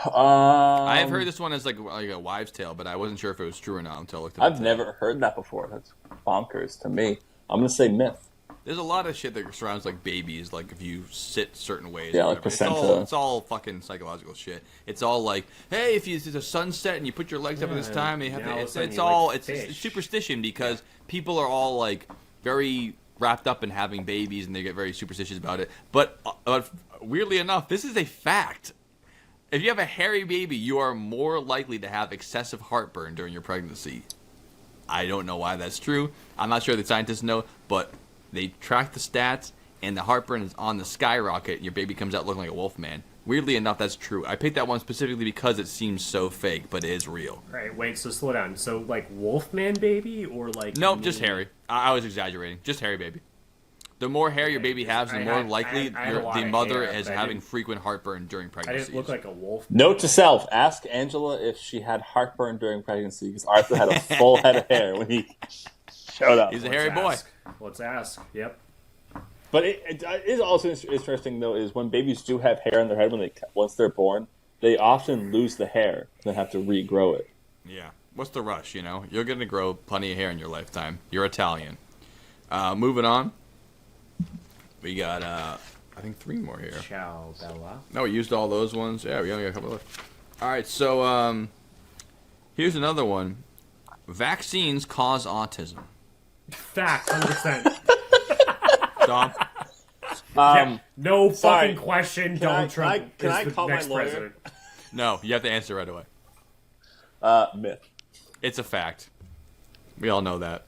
I have heard this one as like a wives' tale, but I wasn't sure if it was true or not until I looked at it. I've never heard that before. That's bonkers to me. I'm gonna say myth. There's a lot of shit that surrounds like babies, like if you sit certain ways. Yeah, or like whatever. placenta. It's all fucking psychological shit. It's all like, hey, if it's a sunset and you put your legs up at this time, and you have now all of a to, sudden it's you all like it's fish. superstition because people are all like very wrapped up in having babies and they get very superstitious about it. But weirdly enough, this is a fact. If you have a hairy baby, you are more likely to have excessive heartburn during your pregnancy. I don't know why that's true. I'm not sure the scientists know, but they track the stats, and the heartburn is on the skyrocket, and your baby comes out looking like a wolf man. Weirdly enough, that's true. I picked that one specifically because it seems so fake, but it is real. All right, wait, so slow down. So, like, Wolfman baby, or like... Nope, just hairy. I was exaggerating. Just hairy baby. The more hair your baby has, the more likely I had a lot the of mother hair, is but I having didn't- frequent heartburn during I pregnancy. didn't look like a wolf. Note to self: ask Angela if she had heartburn during pregnancy, because Arthur had a full head of hair when he showed up. He's a hairy boy. Let's ask. Yep. But it is also interesting, though, is when babies do have hair on their head once they're born, they often lose the hair and then have to regrow it. Yeah. What's the rush, you know? You're going to grow plenty of hair in your lifetime. You're Italian. Moving on. We got, I think, 3 more here. Ciao, Bella. No, we used all those ones. Yeah, we only got a couple left. All right, so here's another one. Vaccines cause autism. Fact, 100%. Dom? Yeah, no sorry. fucking question. Can I- Donald Trump can I is the call my next lawyer? president. No, you have to answer right away. Myth. It's a fact. We all know that.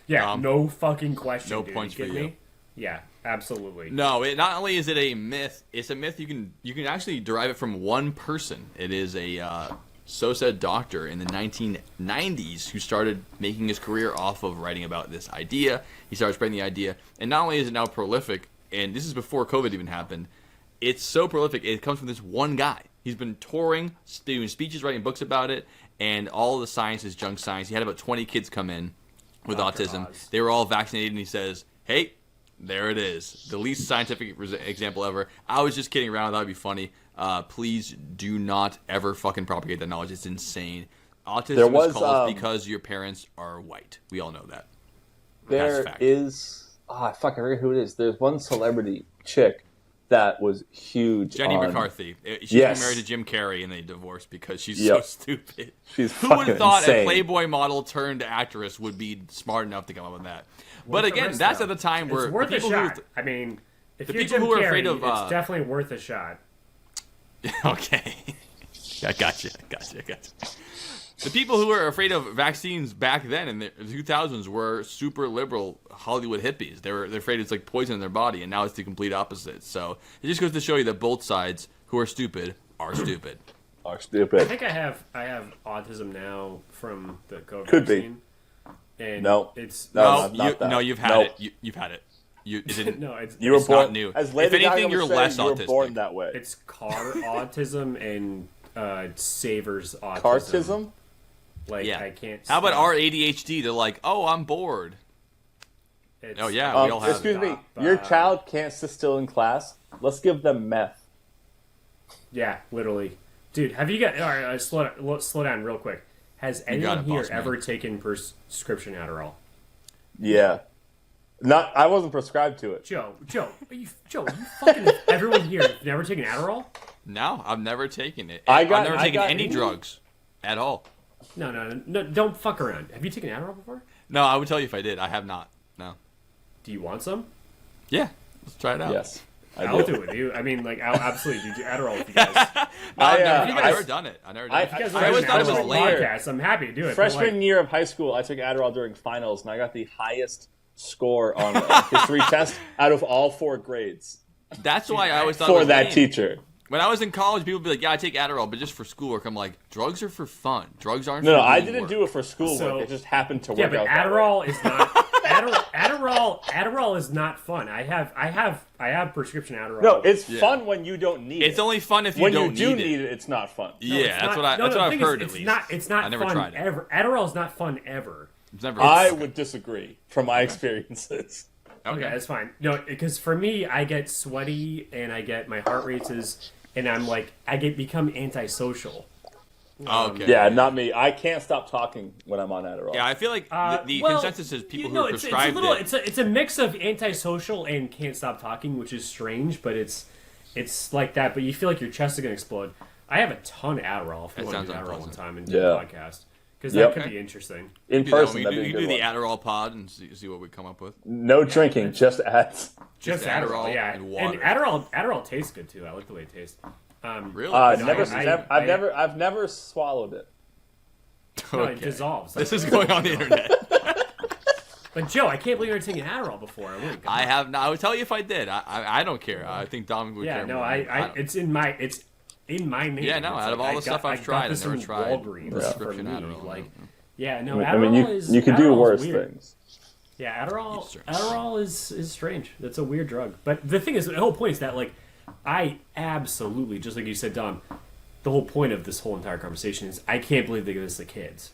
Yeah, no fucking question. no dude. points you for get you. me? Yeah, absolutely. No, it not only is it a myth, it's a myth you can actually derive it from one person. It is a so-said doctor in the 1990s who started making his career off of writing about this idea. He started spreading the idea, and not only is it now prolific, and this is before COVID even happened, it's so prolific, it comes from this one guy. He's been touring, doing speeches, writing books about it, and all the science is junk science. He had about 20 kids come in with Dr. autism. Oz. They were all vaccinated, and he says, hey, there it is. The least scientific example ever. I was just kidding around. That would be funny. Please do not ever fucking propagate that knowledge. It's insane. Autism is caused because your parents are white. We all know that. There fact. is... I forget who it is. There's one celebrity chick that was huge Jenny on... McCarthy. She's Yes. married to Jim Carrey, and they divorced because she's Yep. so stupid. She's Who would have fucking thought insane. a Playboy model turned actress would be smart enough to come up with that? But Worth the again, risk, that's though. at the time where It's worth the a people shot. I mean, if the you're people Jim who are Carrey, afraid of, it's definitely worth a shot. Okay. I gotcha. The people who were afraid of vaccines back then in the 2000s were super liberal Hollywood hippies. They're afraid it's like poison in their body, and now it's the complete opposite. So it just goes to show you that both sides who are stupid are stupid. Are I stupid. think I have autism now from the COVID Could be. vaccine. And No. it's No. not that. You've had Nope. it. You've had it. It didn't. no, it's You were It's born not new. As If Lady Gaga anything, would you're say, less you were autistic. born that way. it's car autism and Savers autism. Cartism? Like Yeah. I can't. How about stop. our ADHD? They're like, oh, I'm bored. It's- Oh, yeah. we all have Excuse it. me. Stop, Your child can't sit still in class. Let's give them meth. Yeah, literally, dude. Have you got? All right, slow down real quick. Has got anyone it, here boss man. ever taken prescription Adderall? Yeah. I wasn't prescribed to it. Joe, you fucking everyone here have never taken Adderall? No, I've never taken it. I I've got- never I taken got- any drugs at all. No, don't fuck around. Have you taken Adderall before? No, I would tell you if I did. I have not. No. Do you want some? Yeah, let's try it out. Yes. I'll do it with you. I mean, like, I'll absolutely do Adderall with you guys. No, I've I- never done it. I've never done it. If you guys I want always to thought it do was an lame. podcast, I'm happy to do it. but, Freshman like, year of high school, I took Adderall during finals, and I got the highest score on a history test out of all 4 grades That's why I always thought it for was that lame. teacher. When I was in college, people would be like, yeah, I take Adderall, but just for schoolwork. I'm like, drugs are for fun. Drugs aren't No, for no, I doing didn't work. do it for schoolwork. So- It just happened to work yeah, but out. that way. Adderall is not Adderall is not fun. I have prescription Adderall. No, it's Yeah. fun when you don't need it. It's only fun if you when don't you do need it. need it, it's not fun. No, Yeah, it's that's not- what I. no, That's the what I've thing is, heard at it's least. It's not I never fun tried it. ever. Adderall is not fun ever. It's never. I would disagree from my experiences. Okay, that's fine. No, because for me, I get sweaty and I get my heart races, and I'm like, become antisocial. Okay. Yeah, not me. I can't stop talking when I'm on Adderall. Yeah, I feel like the well, consensus is people you know, who it's prescribed a little, it. It's a mix of antisocial and can't stop talking, which is strange, but it's like that. But you feel like your chest is gonna explode. I have a ton of Adderall if you That want to do sounds Adderall one unpleasant. time and do a podcast because Yep. that could be interesting. In Do that person, when that'd we be a do good the one. Adderall pod and see what we come up with. No drinking, just ads. Just Adderall, yeah. and water. Adderall tastes good too. I like the way it tastes. Really? I've never swallowed it. No, it Okay. dissolves. This That's is right. going on the internet. But Joe, I can't believe you're taking Adderall before. I wouldn't. I have not. I would tell you if I did. I don't care. I think Dom would Yeah, care no, more. it's in my name. Yeah, no, It's out of all the stuff I've tried, I've this never from tried Walgreens prescription for me. Adderall. Like, yeah, no, I Adderall mean, is you could do Adderall worse is weird. things. Yeah, Adderall. It's strange. Adderall is strange. That's a weird drug. But the thing is, the whole point is that like, I absolutely, just like you said, Dom. The whole point of this whole entire conversation is I can't believe they give this to kids.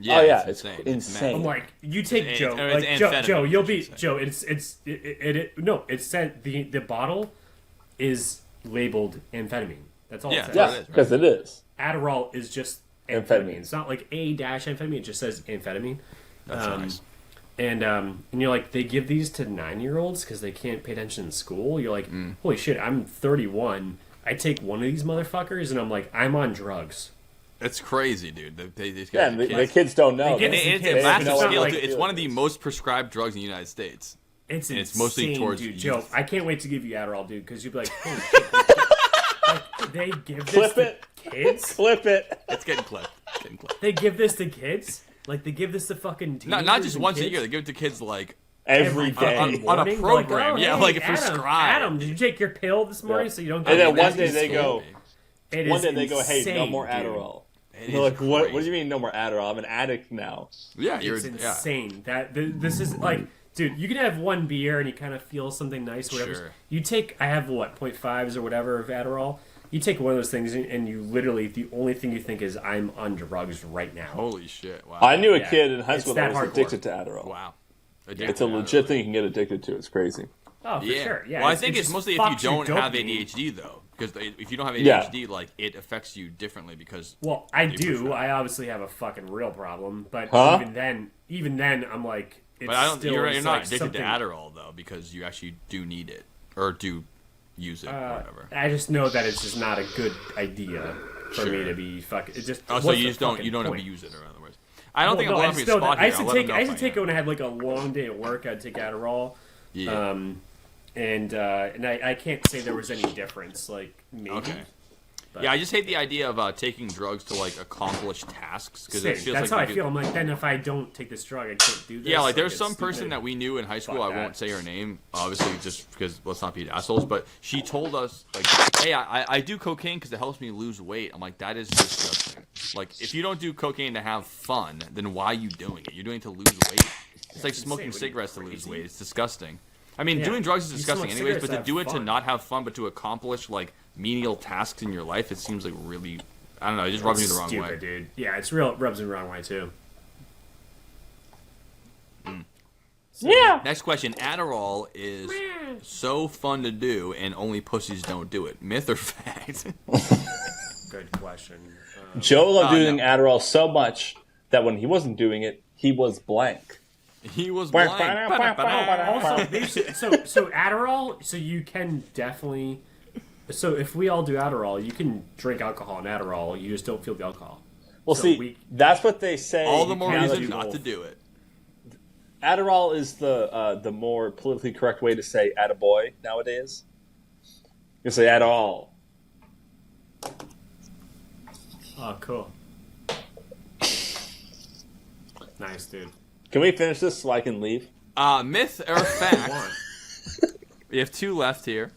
Yeah, Oh, yeah, it's it's insane. insane. I'm like, you take It's- Joe, it's like amphetamine, Joe, you'll I be should say. Joe. It said the bottle is labeled amphetamine. That's all Yeah, it says. yeah. Yeah, because it is. Adderall is just amphetamine. Amphetamine. It's not like A-amphetamine. It just says amphetamine. That's nice. And you're like, they give these to 9-year-olds because they can't pay attention in school. You're like, holy shit, I'm 31. I take one of these motherfuckers, and I'm like, I'm on drugs. It's crazy, dude. These Yeah, guys and are the kids. kids don't know. They get They- It's kids. a they massive know what scale. like- It's one of the most prescribed drugs in the United States. It's And insane, it's mostly towards dude. youth. Joe, I can't wait to give you Adderall, dude, because you'd be like, holy shit. Like, they give this Clip to it. kids? Clip it. It's getting clipped. It's getting clipped. They give this to kids? Like, they give this to fucking teenagers Not just and once a kids? year. They give it to kids like Every day. on a morning? program. Like, Yeah, hey, like Adam, prescribed. Adam, did you take your pill this morning so you don't get And then back one to day they school? go, It one is day they go, hey, no insane, more dude. Adderall. It And they're is like, what do crazy. you mean no more Adderall? I'm an addict now. Yeah, you're It's yeah. insane. This is like, dude, you can have one beer and you kind of feel something nice, or whatever. Sure. You take, I have what, 0.5s or whatever of Adderall. You take one of those things and you literally, the only thing you think is, I'm on drugs right now. Holy shit! Wow. I knew a Yeah. kid in high It's school that that was hardcore. addicted to Adderall. Wow. It's a legit thing you can get addicted to. It's crazy. Oh, for Yeah. sure. Yeah. Well, I think it's just mostly if you fucks your don't have dopamine. ADHD though, because if you don't have Yeah. ADHD, like it affects you differently because. Well, I They do. prescribe. I obviously have a fucking real problem, but Huh? even then, I'm like, it's But I don't. still You're it's not like addicted something, to Adderall though, because you actually do need it or do use it or whatever. I just know that it's just not a good idea for me Sure. to be fucking. It just. Oh, so what's you the just don't fucking you don't point? abuse it, in other words. I don't think I'm Well, no, going I for still your spot I here. used to I'll let them take. know I if used to take it am. when I had like a long day at work. I'd take Adderall. Yeah. And I can't say there was any difference. Like maybe. Okay. But- Yeah, I just hate the idea of taking drugs to like accomplish tasks because it Same. feels That's like how I you could- feel. I'm like, then if I don't take this drug, I can't do this. Yeah, like there's it's some person stupid. that we knew in high school. Fuck I won't that. say her name, obviously, just because let's not be assholes. But she told us like, "Hey, I do cocaine because it helps me lose weight." I'm like, that is disgusting. Like, if you don't do cocaine to have fun, then why are you doing it? You're doing it to lose weight. It's like it's smoking insane. What are you, cigarettes to lose crazy? weight. It's disgusting. I mean, Yeah. doing drugs is You disgusting smoke anyways, but cigarettes to to do have it to fun. not have fun, but to accomplish like menial tasks in your life, it seems like really, I don't know, it just rubs me the wrong Stupid, way. dude. Yeah, it's real. Rubs me the wrong way too. Yeah. Next question. Adderall is so fun to do, and only pussies don't do it. Myth or fact? Good question. Joe loved doing no. Adderall so much that when he wasn't doing it, he was blank. He was blind. Also, so Adderall. So you can definitely. So if we all do Adderall, you can drink alcohol and Adderall. You just don't feel the alcohol. Well, So see, that's what they say. All the more Yeah, reason you not both. to do it. Adderall is the more politically correct way to say attaboy nowadays. You say Adderall. Oh, cool. Nice, dude. Can we finish this so I can leave? Myth or fact? One. We have two left here.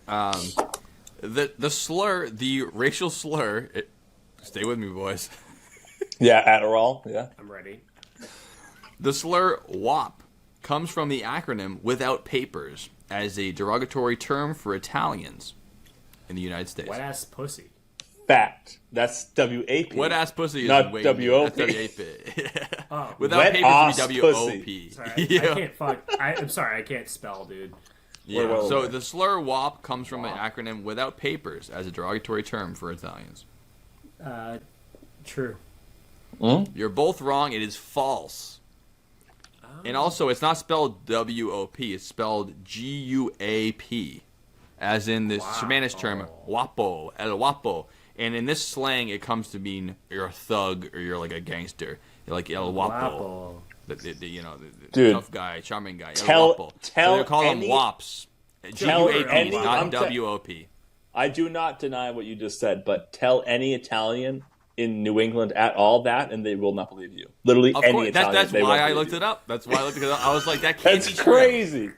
The slur, the racial slur. Stay with me, boys. Yeah, Adderall. Yeah. I'm ready. The slur "wop" comes from the acronym "without papers" as a derogatory term for Italians in the United States. Wet ass pussy. Fact. That's WAP. Wet ass pussy is Not way WOP. That's WAP. Oh, Without Wet papers ass would be WOP. sorry, I Yeah. can't fuck. I'm sorry, I can't spell, dude. Yeah. Wait. So the slur "wop" comes from an acronym "without papers" as a derogatory term for Italians. True. You're both wrong. It is false. And also, it's not spelled W-O-P. It's spelled G-U-A-P, as in the Spanish term guapo, el guapo. And in this slang, it comes to mean you're a thug or you're like a gangster. You're like el guapo. The tough guy, charming guy. El guapo. So they call them WAPs. G-U-A-P, not W-O-P. I do not deny what you just said, but tell any Italian in New England at all that, and they will not believe you. Literally any Italian. That's why I looked it up. That's why I looked it up. I was like, that can't be true. That's crazy.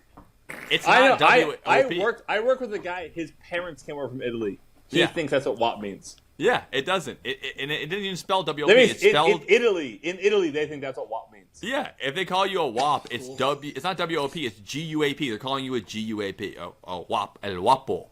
It's not W-O-P. I work with a guy, his parents came over from Italy. He thinks that's what WAP means. Yeah, it doesn't. It didn't even spell W-O-P. It's spelled... In Italy, they think that's what WAP means. Yeah, if they call you a WAP, it's It's not W-O-P, it's G-U-A-P. They're calling you a G-U-A-P. A WAP. El guapo.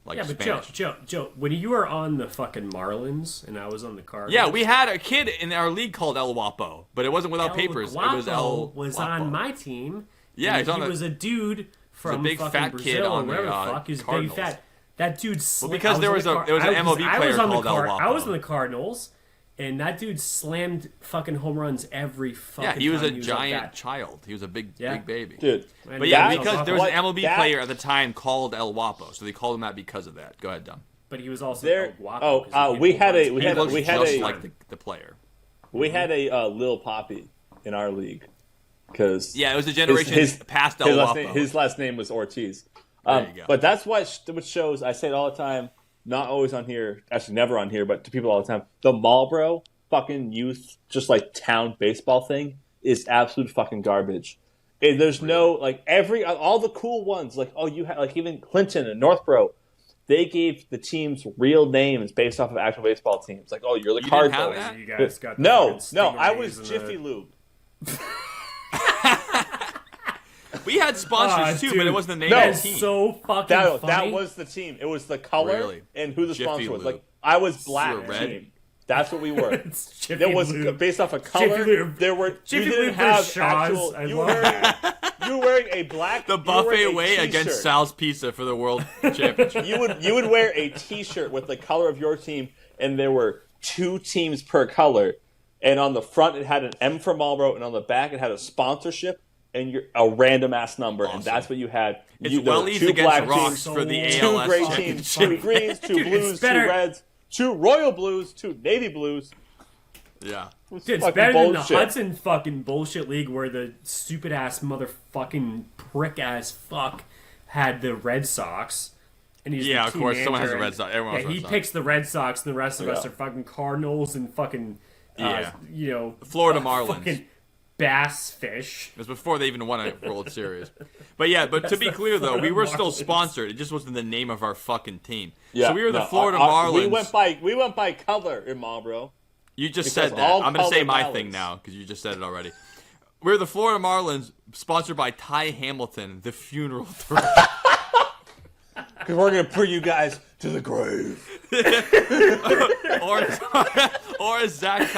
Like yeah, but Spanish. Joe, when you were on the fucking Marlins and I was on the Cardinals... Yeah, we had a kid in our league called El Guapo, but it wasn't without El papers. Guapo It was El was Guapo. on my team. Yeah, he was a dude from big fucking fat Brazil kid on or whatever the the fuck. He was Cardinals. big fat. That dude... Well, because there was an MLB player called El Guapo. I was on the Cardinals, and that dude slammed fucking home runs every fucking time. Yeah, he was a giant child. He was a big baby. Dude. But yeah, because there was an MLB player at the time called El Guapo, so they called him that because of that. Go ahead, Dom. But he was also El Guapo. We had He looks just like the player. We had a Lil Poppy in our league. Cause yeah, it was a generation past El Guapo. His last name was Ortiz. There you go. But that's what shows, I say it all the time, not always on here, actually never on here, but to people all the time, the Marlboro fucking youth, just like town baseball thing is absolute fucking garbage. There's no, like, all the cool ones, like, you had, like, even Clinton and Northborough, they gave the teams real names based off of actual baseball teams. Like, you're the Cardinals. You guys got no, I was Jiffy Lube. We had sponsors too, but it wasn't the name of the team. So fucking funny. That was the team. It was the color and who the sponsor was. Like, I was black team. That's what we were. It was based off a color. There were you didn't have actual. You were wearing a black. The buffet way against Sal's Pizza for the world championship. You would wear a T-shirt with the color of your team, and there were 2 teams per color. And on the front, it had an M for Marlboro, and on the back, it had a sponsorship and a random ass number, and that's what you had. It's Wellies against Rocks for the ALS 2 great teams, 2 greens, 2 blues, 2 reds, 2 royal blues, 2 navy blues. Yeah. Dude, it's better than the Hudson fucking bullshit league where the stupid ass motherfucking prick ass fuck had the Red Sox. And he's of course, someone has the Red Sox. Everyone has Red Sox. He picks the Red Sox, and the rest of us are fucking Cardinals and fucking, Florida Marlins. Fucking bass fish. It was before they even won a World Series. But to be clear, though, we were still sponsored. It just wasn't the name of our fucking team. Yeah, so we were the Florida Marlins. We went by color in Marlboro. You just said that. I'm going to say my thing now because you just said it already. We're the Florida Marlins, sponsored by Ty Hamilton, the funeral director. Because we're going to put you guys to the grave. or as Zach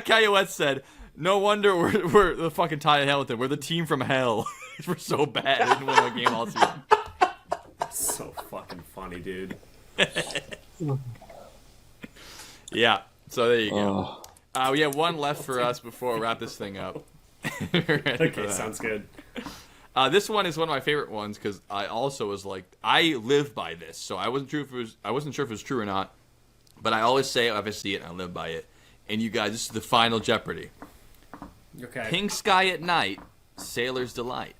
Caillouette said, no wonder we're the fucking Ty Hamilton. We're the team from hell. We're so bad. We didn't win a game all season. So fucking funny, dude. Yeah. So there you go. We have one left for us before we wrap this thing up. Okay, sounds good. This one is one of my favorite ones because I also was like, I live by this, so I wasn't sure if it was true or not, but I always say if I see it, I live by it. And you guys, this is the final Jeopardy. Okay. Pink sky at night, sailors delight.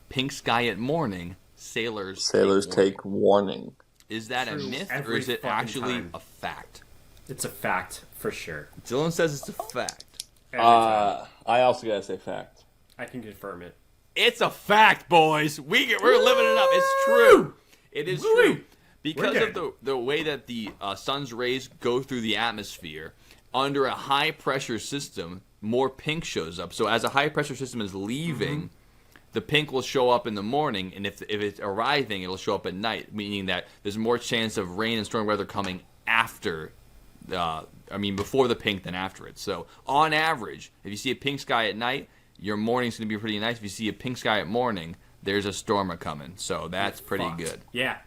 Pink sky at morning, sailors take warning. Is that a myth or is it actually a fact? It's a fact for sure. Dylan says it's a fact. I also gotta say fact. I can confirm it. It's a fact, boys. We're living it up. It's true. It is true. Because of the way that the sun's rays go through the atmosphere, under a high-pressure system, more pink shows up. So as a high-pressure system is leaving, the pink will show up in the morning, and if it's arriving, it'll show up at night, meaning that there's more chance of rain and storm weather coming after before the pink than after it. So on average, if you see a pink sky at night, your morning's going to be pretty nice. If you see a pink sky at morning, there's a storm coming. So that's pretty good. Yeah.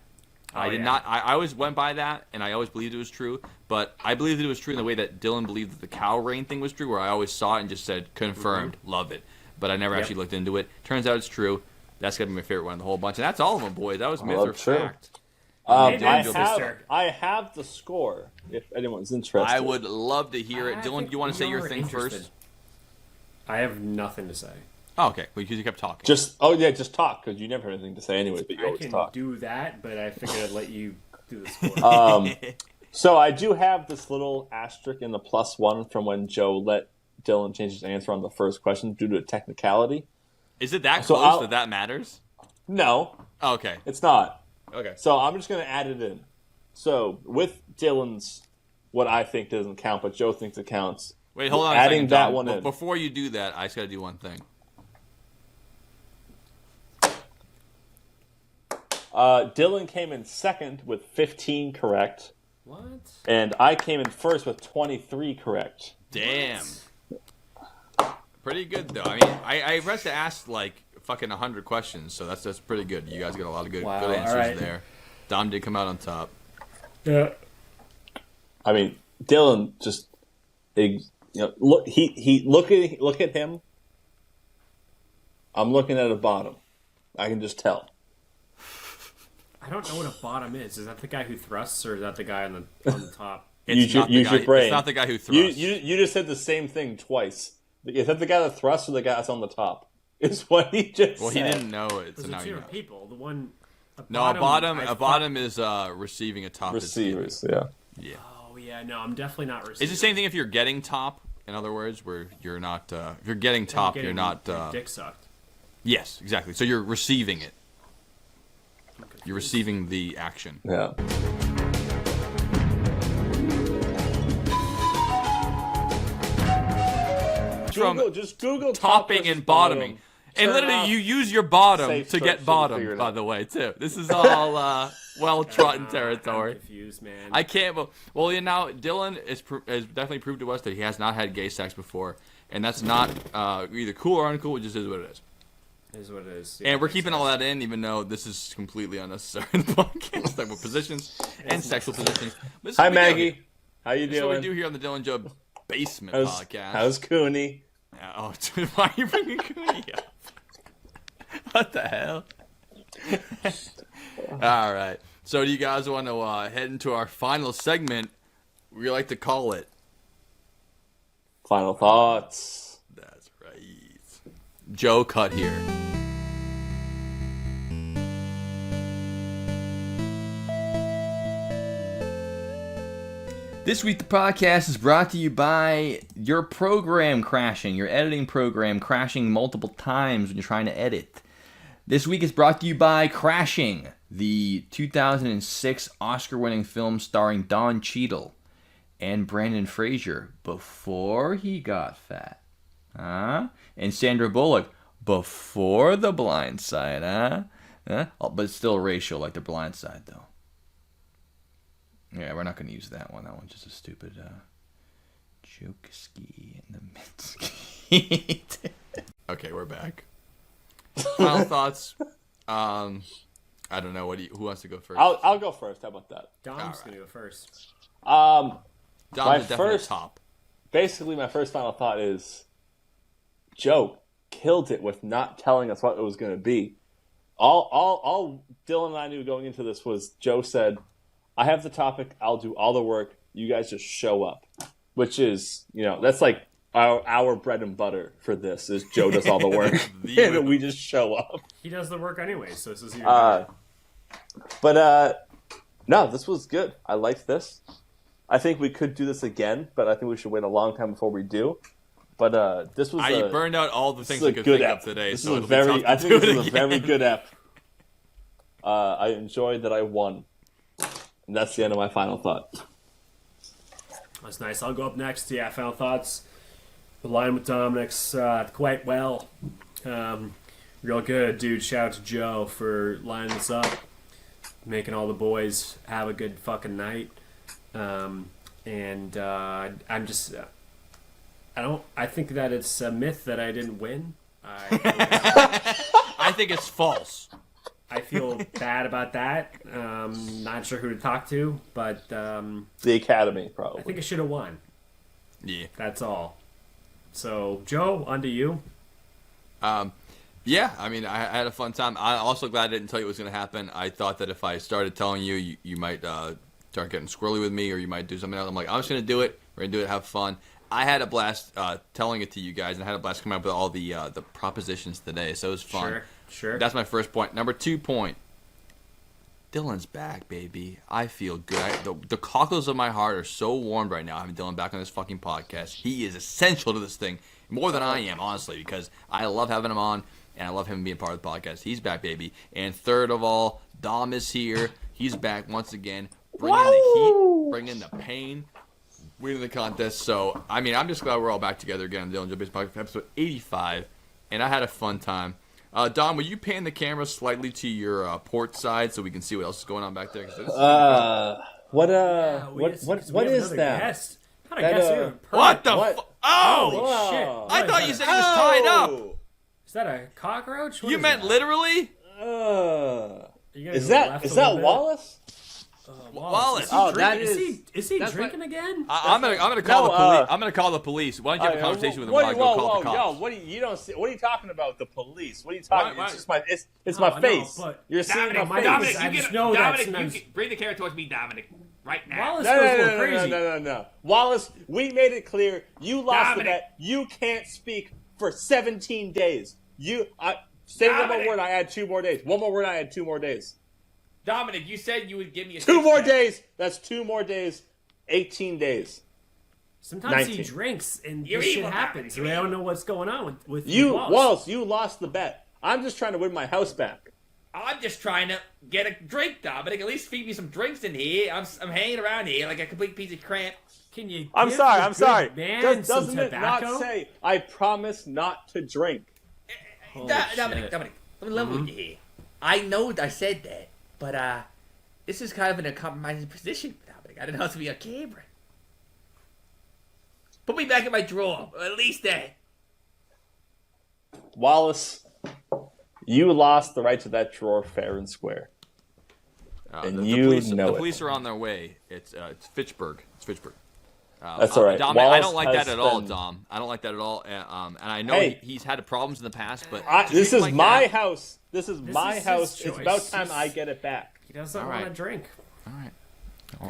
I did not. I always went by that, and I always believed it was true. But I believed it was true in the way that Dylan believed that the cow rain thing was true, where I always saw it and just said confirmed, love it. But I never actually looked into it. Turns out it's true. That's gonna be my favorite one of the whole bunch, and that's all of them, boys. That was myth or fact. I have the score if anyone's interested. I would love to hear it. Dylan, you want to say your thing first? I have nothing to say. Oh, okay. Well, because you kept talking. Just talk, because you never have anything to say anyway, but you always talk. I can do that, but I figured I'd let you do the score. So I do have this little asterisk in the +1 from when Joe let Dylan change his answer on the first question due to a technicality. Is it that close that matters? No. Oh, okay. It's not. Okay. So I'm just going to add it in. So with Dylan's, what I think doesn't count, but Joe thinks it counts. Wait, hold on adding a second, John. that one in. Before you do that, I just got to do one thing. Dylan came in second with 15 correct. What? And I came in first with 23 correct. Damn. Pretty good, though. I mean, I read to ask, like, fucking 100 questions, so that's pretty good. You guys got a lot of good answers there. Dom did come out on top. Yeah. I mean, Dylan just, look at him. I'm looking at a bottom. I can just tell. I don't know what a bottom is. Is that the guy who thrusts, or is that the guy on the top? Use your brain. It's not the guy who thrusts. You just said the same thing twice. Is that the guy that thrusts or the guy that's on the top? Is what he just said. Well, he didn't know it, so Those now are you two know. people. The one. A bottom is receiving, a top receivers. is Yeah. Oh yeah, no, I'm definitely not receiving. It's the same thing if you're getting top. In other words, where you're not. If you're getting top, you're not. Dick sucked. Yes, exactly. So you're receiving it. You're receiving the action. Yeah. Just Google topping and bottoming. And literally, you use your bottom to get bottom, by the way, too. This is all well-trodden territory. I'm confused, man. I can't. Well, Dylan has definitely proved to us that he has not had gay sex before. And that's not either cool or uncool. It just is what it is. It is what it is. Yeah, and we're keeping all that in, even though this is completely unnecessary in the podcast. Like with positions and sexual positions. Hi, Maggie. How you doing? This is what we do here on the Dylan Joe Basement Podcast. How's Cooney? Oh, why are you bringing Cooney up? What the hell? All right. So do you guys want to head into our final segment? We like to call it Final Thoughts. That's right. Joe, cut here. This week, the podcast is brought to you by your program crashing, your editing program crashing multiple times when you're trying to edit. This week is brought to you by Crashing, the 2006 Oscar-winning film starring Don Cheadle and Brandon Fraser before he got fat. And Sandra Bullock before The Blind Side, Oh, but it's still racial like The Blind Side, though. Yeah, we're not going to use that one. That one's just a stupid joke ski in the mid-ski. Okay, we're back. Final thoughts. I don't know. Who wants to go first? I'll go first. How about that? Dom's going to go first. Dom's a definite top. Basically, my first final thought is Joe killed it with not telling us what it was going to be. All Dylan and I knew going into this was Joe said, I have the topic, I'll do all the work, you guys just show up. Which is, that's like our bread and butter for this, is Joe does all the work, and we just show up. He does the work anyway, so this is even better. But, no, this was good. I liked this. I think we could do this again, but I think we should wait a long time before we do. But this was I burned out all the things I could think of today, so it'll be tough to do it again. I think this was a very good ep. I enjoyed that I won. And that's the end of my final thought. That's nice. I'll go up next. Yeah, final thoughts. The line with Dominic's quite well. Real good, dude. Shout out to Joe for lining this up, making all the boys have a good fucking night. I'm just... I think that it's a myth that I didn't win. I think it's false. I feel bad about that. Not sure who to talk to, but The Academy, probably. I think I should have won. Yeah. That's all. So, Joe, on to you. Yeah, I mean, I had a fun time. I'm also glad I didn't tell you what was going to happen. I thought that if I started telling you, you might start getting squirrely with me, or you might do something else. I'm like, I'm just going to do it. We're going to do it, have fun. I had a blast telling it to you guys, and I had a blast coming up with all the propositions today, so it was fun. Sure. That's my first point. Number 2 point. Dylan's back, baby. I feel good. The cockles of my heart are so warmed right now having Dylan back on this fucking podcast. He is essential to this thing, more than I am, honestly, because I love having him on, and I love him being part of the podcast. He's back, baby. And third of all, Dom is here. He's back once again, bringing the heat, bringing the pain, winning the contest. So, I mean, I'm just glad we're all back together again on the Dylan Joe Based Podcast, episode 85, and I had a fun time. Dom, will you pan the camera slightly to your port side so we can see what else is going on back there? What is that? Guest. Not a guest here. What the What? Oh! Shit. I thought you said he was tied up. Is that a cockroach? What You is meant that? literally? You gotta Is go that left is a that little bit. Wallace? Wallace. Is he Oh, drinking? that Is he that's drinking again? I'm gonna call No, the police. I'm gonna call the police. Why don't you have a conversation with him while I go call the cops? Yo, what are you talking about? The police? What are you talking? Why- It's just my it's No, my face. no, but- You're seeing Dominic, my face. Dominic, Dominic, I you just get, know that Dominic, sometimes- you bring the camera towards me, Dominic, right now. Wallace No, goes no, a no, little no, crazy. no. Wallace, we made it clear you lost the Dominic. bet. You can't speak for 17 days. Say one more Dominic. word. I add 2 more days. One more word. I add 2 more days. Dominic, you said you would give me a 2 more six-pack. days. That's 2 more days. 18 days. Sometimes he 19. drinks and You're this shit evil, happens. Dominic. I don't know what's going on with You, Wallace. Wallace, you lost the bet. I'm just trying to win my house back. I'm just trying to get a drink, Dominic. At least feed me some drinks in here. I'm hanging around here like a complete piece of crap. Can you? I'm give sorry. the I'm good sorry. Man, some Doesn't it not tobacco? say I promise not to drink? Holy Dominic, shit. Dominic, let me level with you here. I know I said that, but this is kind of in a compromising position, Dominic. I didn't have to be on camera. Put me back in my drawer, or at least that. Wallace, you lost the right to that drawer fair and square. And The it. police are on their way. It's Fitchburg. It's Fitchburg. That's all right. Dom, Wallace I don't like that has at all, been- Dom. I don't like that at all. And I know Hey. he's had problems in the past, but to This treat him is like my that- house. This is my is his house. It's choice. about time I get it back. He doesn't All want to right. drink. All right.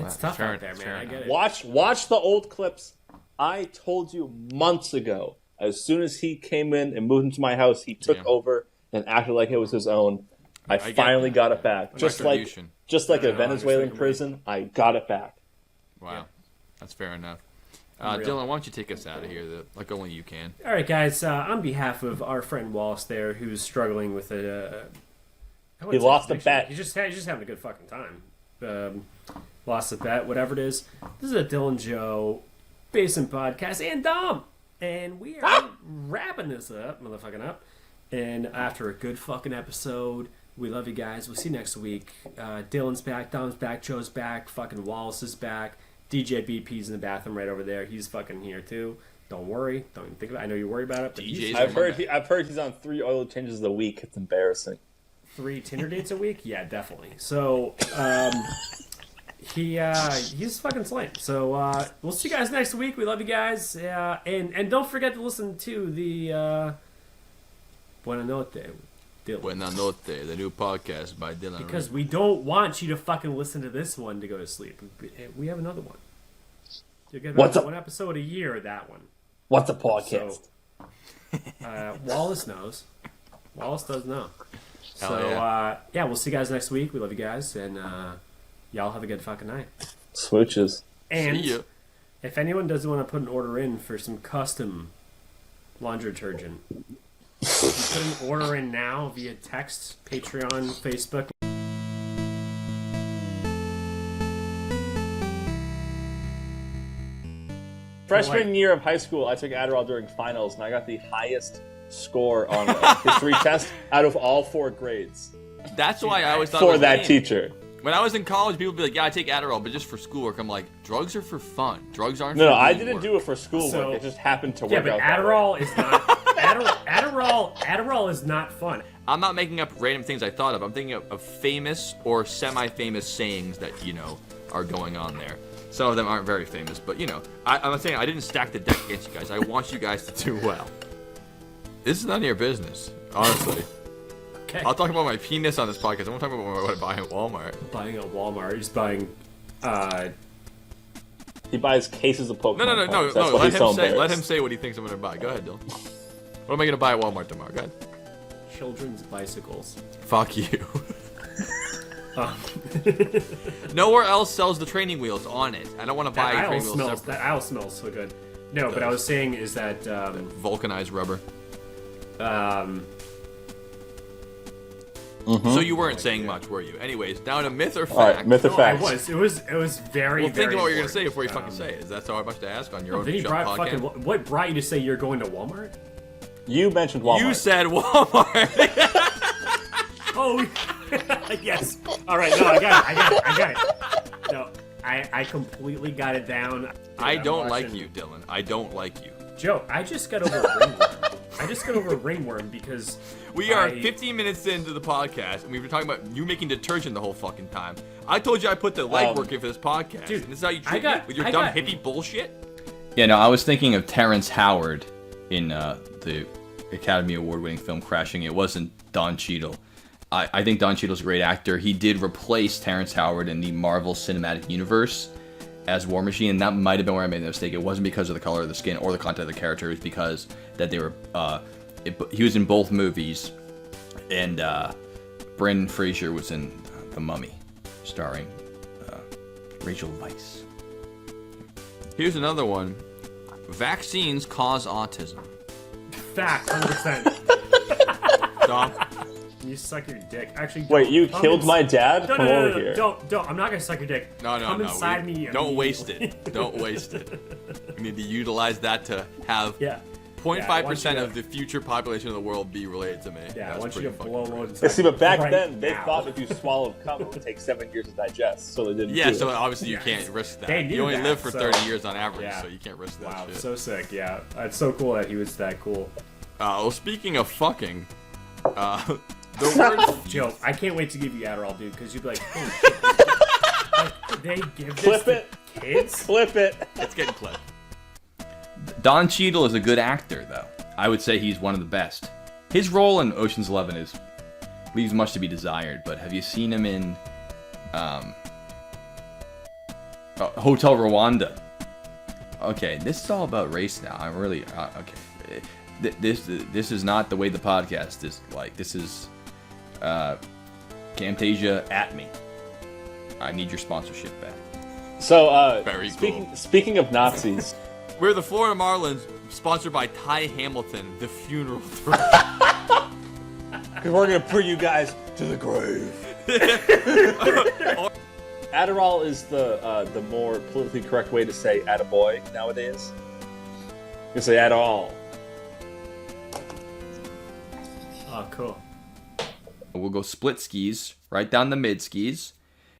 It's tough out there, man. I get it. Watch the old clips. I told you months ago. As soon as he came in and moved into my house, he took Yeah. over and acted like it was his own. I get finally that. got it back. Just like Retribution. a know, Venezuelan just like prison, I got it back. Wow. That's fair enough. Unreal. Dylan, why don't you take us out of here like only you can? All right, guys. On behalf of our friend Wallace there, who's struggling with He lost the bet. He's just having a good fucking time. Lost the bet, whatever it is. This is a Dylan Joe Basin podcast and Dom, and we are wrapping this up, motherfucking up. And after a good fucking episode, we love you guys. We'll see you next week. Dylan's back, Dom's back, Joe's back, fucking Wallace is back. DJ BP's in the bathroom right over there. He's fucking here too. Don't worry. Don't even think about it. I know you're worried about it, but DJ's he's I've heard he's on 3 oil changes a week. It's embarrassing. 3 Tinder dates a week. Yeah, definitely. So he's fucking slaying. So we'll see you guys next week. We love you guys. And don't forget to listen to the Buena Notte, Dylan. Buena Notte, the new podcast by Dylan. Because we don't want you to fucking listen to this one to go to sleep. We have another one. You'll get What's about up? one episode a year of that one. What's a podcast? So, Wallace knows. Wallace does know. Hell So, yeah, we'll see you guys next week. We love you guys. And y'all have a good fucking night. Swooches. And See ya. if anyone doesn't want to put an order in for some custom laundry detergent, you put an order in now via text, Patreon, Facebook. Freshman year of high school, I took Adderall during finals, and I got the highest score on a history test out of all 4 grades That's why I always thought it for was that lame. teacher. When I was in college, people would be like, "Yeah, I take Adderall, but just for schoolwork." I'm like, "Drugs are for fun. Drugs aren't." No, for I doing didn't work." do it for schoolwork. So- It just happened to Yeah, work but out. that way. Adderall is not. Adderall Adderall is not fun. I'm not making up random things I thought of. I'm thinking of famous or semi-famous sayings that, are going on there. Some of them aren't very famous, but, I'm not saying I didn't stack the deck against you guys. I want you guys to do well. This is none of your business, honestly. Okay. I'll talk about my penis on this podcast. I won't talk about what I buy at Walmart. Buying at Walmart. He's buying. He buys cases of Pokemon. No. cards. That's why he's so embarrassed. Let him say what he thinks I'm going to buy. Go ahead, Dylan. What am I going to buy at Walmart tomorrow? Go ahead. Children's bicycles. Fuck you. Nowhere else sells the training wheels on it. I don't want to buy training wheels separate. That aisle smells so good. No, but I was saying is that vulcanized rubber. Mm-hmm. So you weren't saying much, were you? Anyways, down to myth or fact. All right, myth or no, fact. I was. It was very. Well, think very about what you're gonna important. say before you fucking say it. Is that so much to ask on your own Then he brought podcast? fucking. What brought you to say you're going to Walmart? You mentioned Walmart. You said Walmart. Oh, yes. All right, no, I got it. No, I completely got it down. Dude, I don't watching... like you, Dylan. I don't like you. Joe, I just got over a ringworm. I just got over a ringworm because we are 15 minutes into the podcast, and we've been talking about you making detergent the whole fucking time. I told you I put the legwork in for this podcast, dude, and this is how you treat me with your dumb hippie bullshit? Yeah, no, I was thinking of Terrence Howard in the Academy Award-winning film Crashing. It wasn't Don Cheadle. I think Don Cheadle's a great actor. He did replace Terrence Howard in the Marvel Cinematic Universe as War Machine, and that might have been where I made the mistake. It wasn't because of the color of the skin or the content of the character. It was because that they were he was in both movies, and Brendan Fraser was in The Mummy, starring Rachel Weisz. Here's another one. Vaccines cause autism. fact, 100%. Dom? You suck your dick. Actually, Wait, don't. you Come killed my dad? No, Come no, over no, here. Don't. I'm not gonna suck your dick. No. Come inside me. Don't waste immediately. it. Don't waste it. We need to utilize that to have Yeah. 0.5% Yeah, of the future population of the world be related to me. Yeah, I That's want you pretty to fucking blow crazy. loads. Yeah, see, but back right then, they now. thought if you swallowed cum, it would take 7 years to digest, so they didn't Yeah, do so it. obviously you Yeah. can't risk that. They knew You only that, live for so- 30 years on average, Yeah. so you can't risk that Wow, shit. so sick. Yeah, it's so cool that he was that cool. Well, speaking of fucking, the word Joe, I can't wait to give you Adderall, dude, because you'd be like, holy shit. Like, they give this Clip to it. kids? Clip it. it's getting clipped. Don Cheadle is a good actor, though. I would say he's one of the best. His role in Ocean's 11 leaves much to be desired, but have you seen him in Hotel Rwanda? Okay, this is all about race now. I'm really okay. This is not the way the podcast is like. This is Camtasia at me. I need your sponsorship back. So, Very speaking of Nazis, We're the Florida Marlins, sponsored by Ty Hamilton, the funeral threat. because we're gonna put you guys to the grave. Adderall is the more politically correct way to say attaboy nowadays. You say Adderall. Oh, cool. We'll go split skis, right down the mid skis.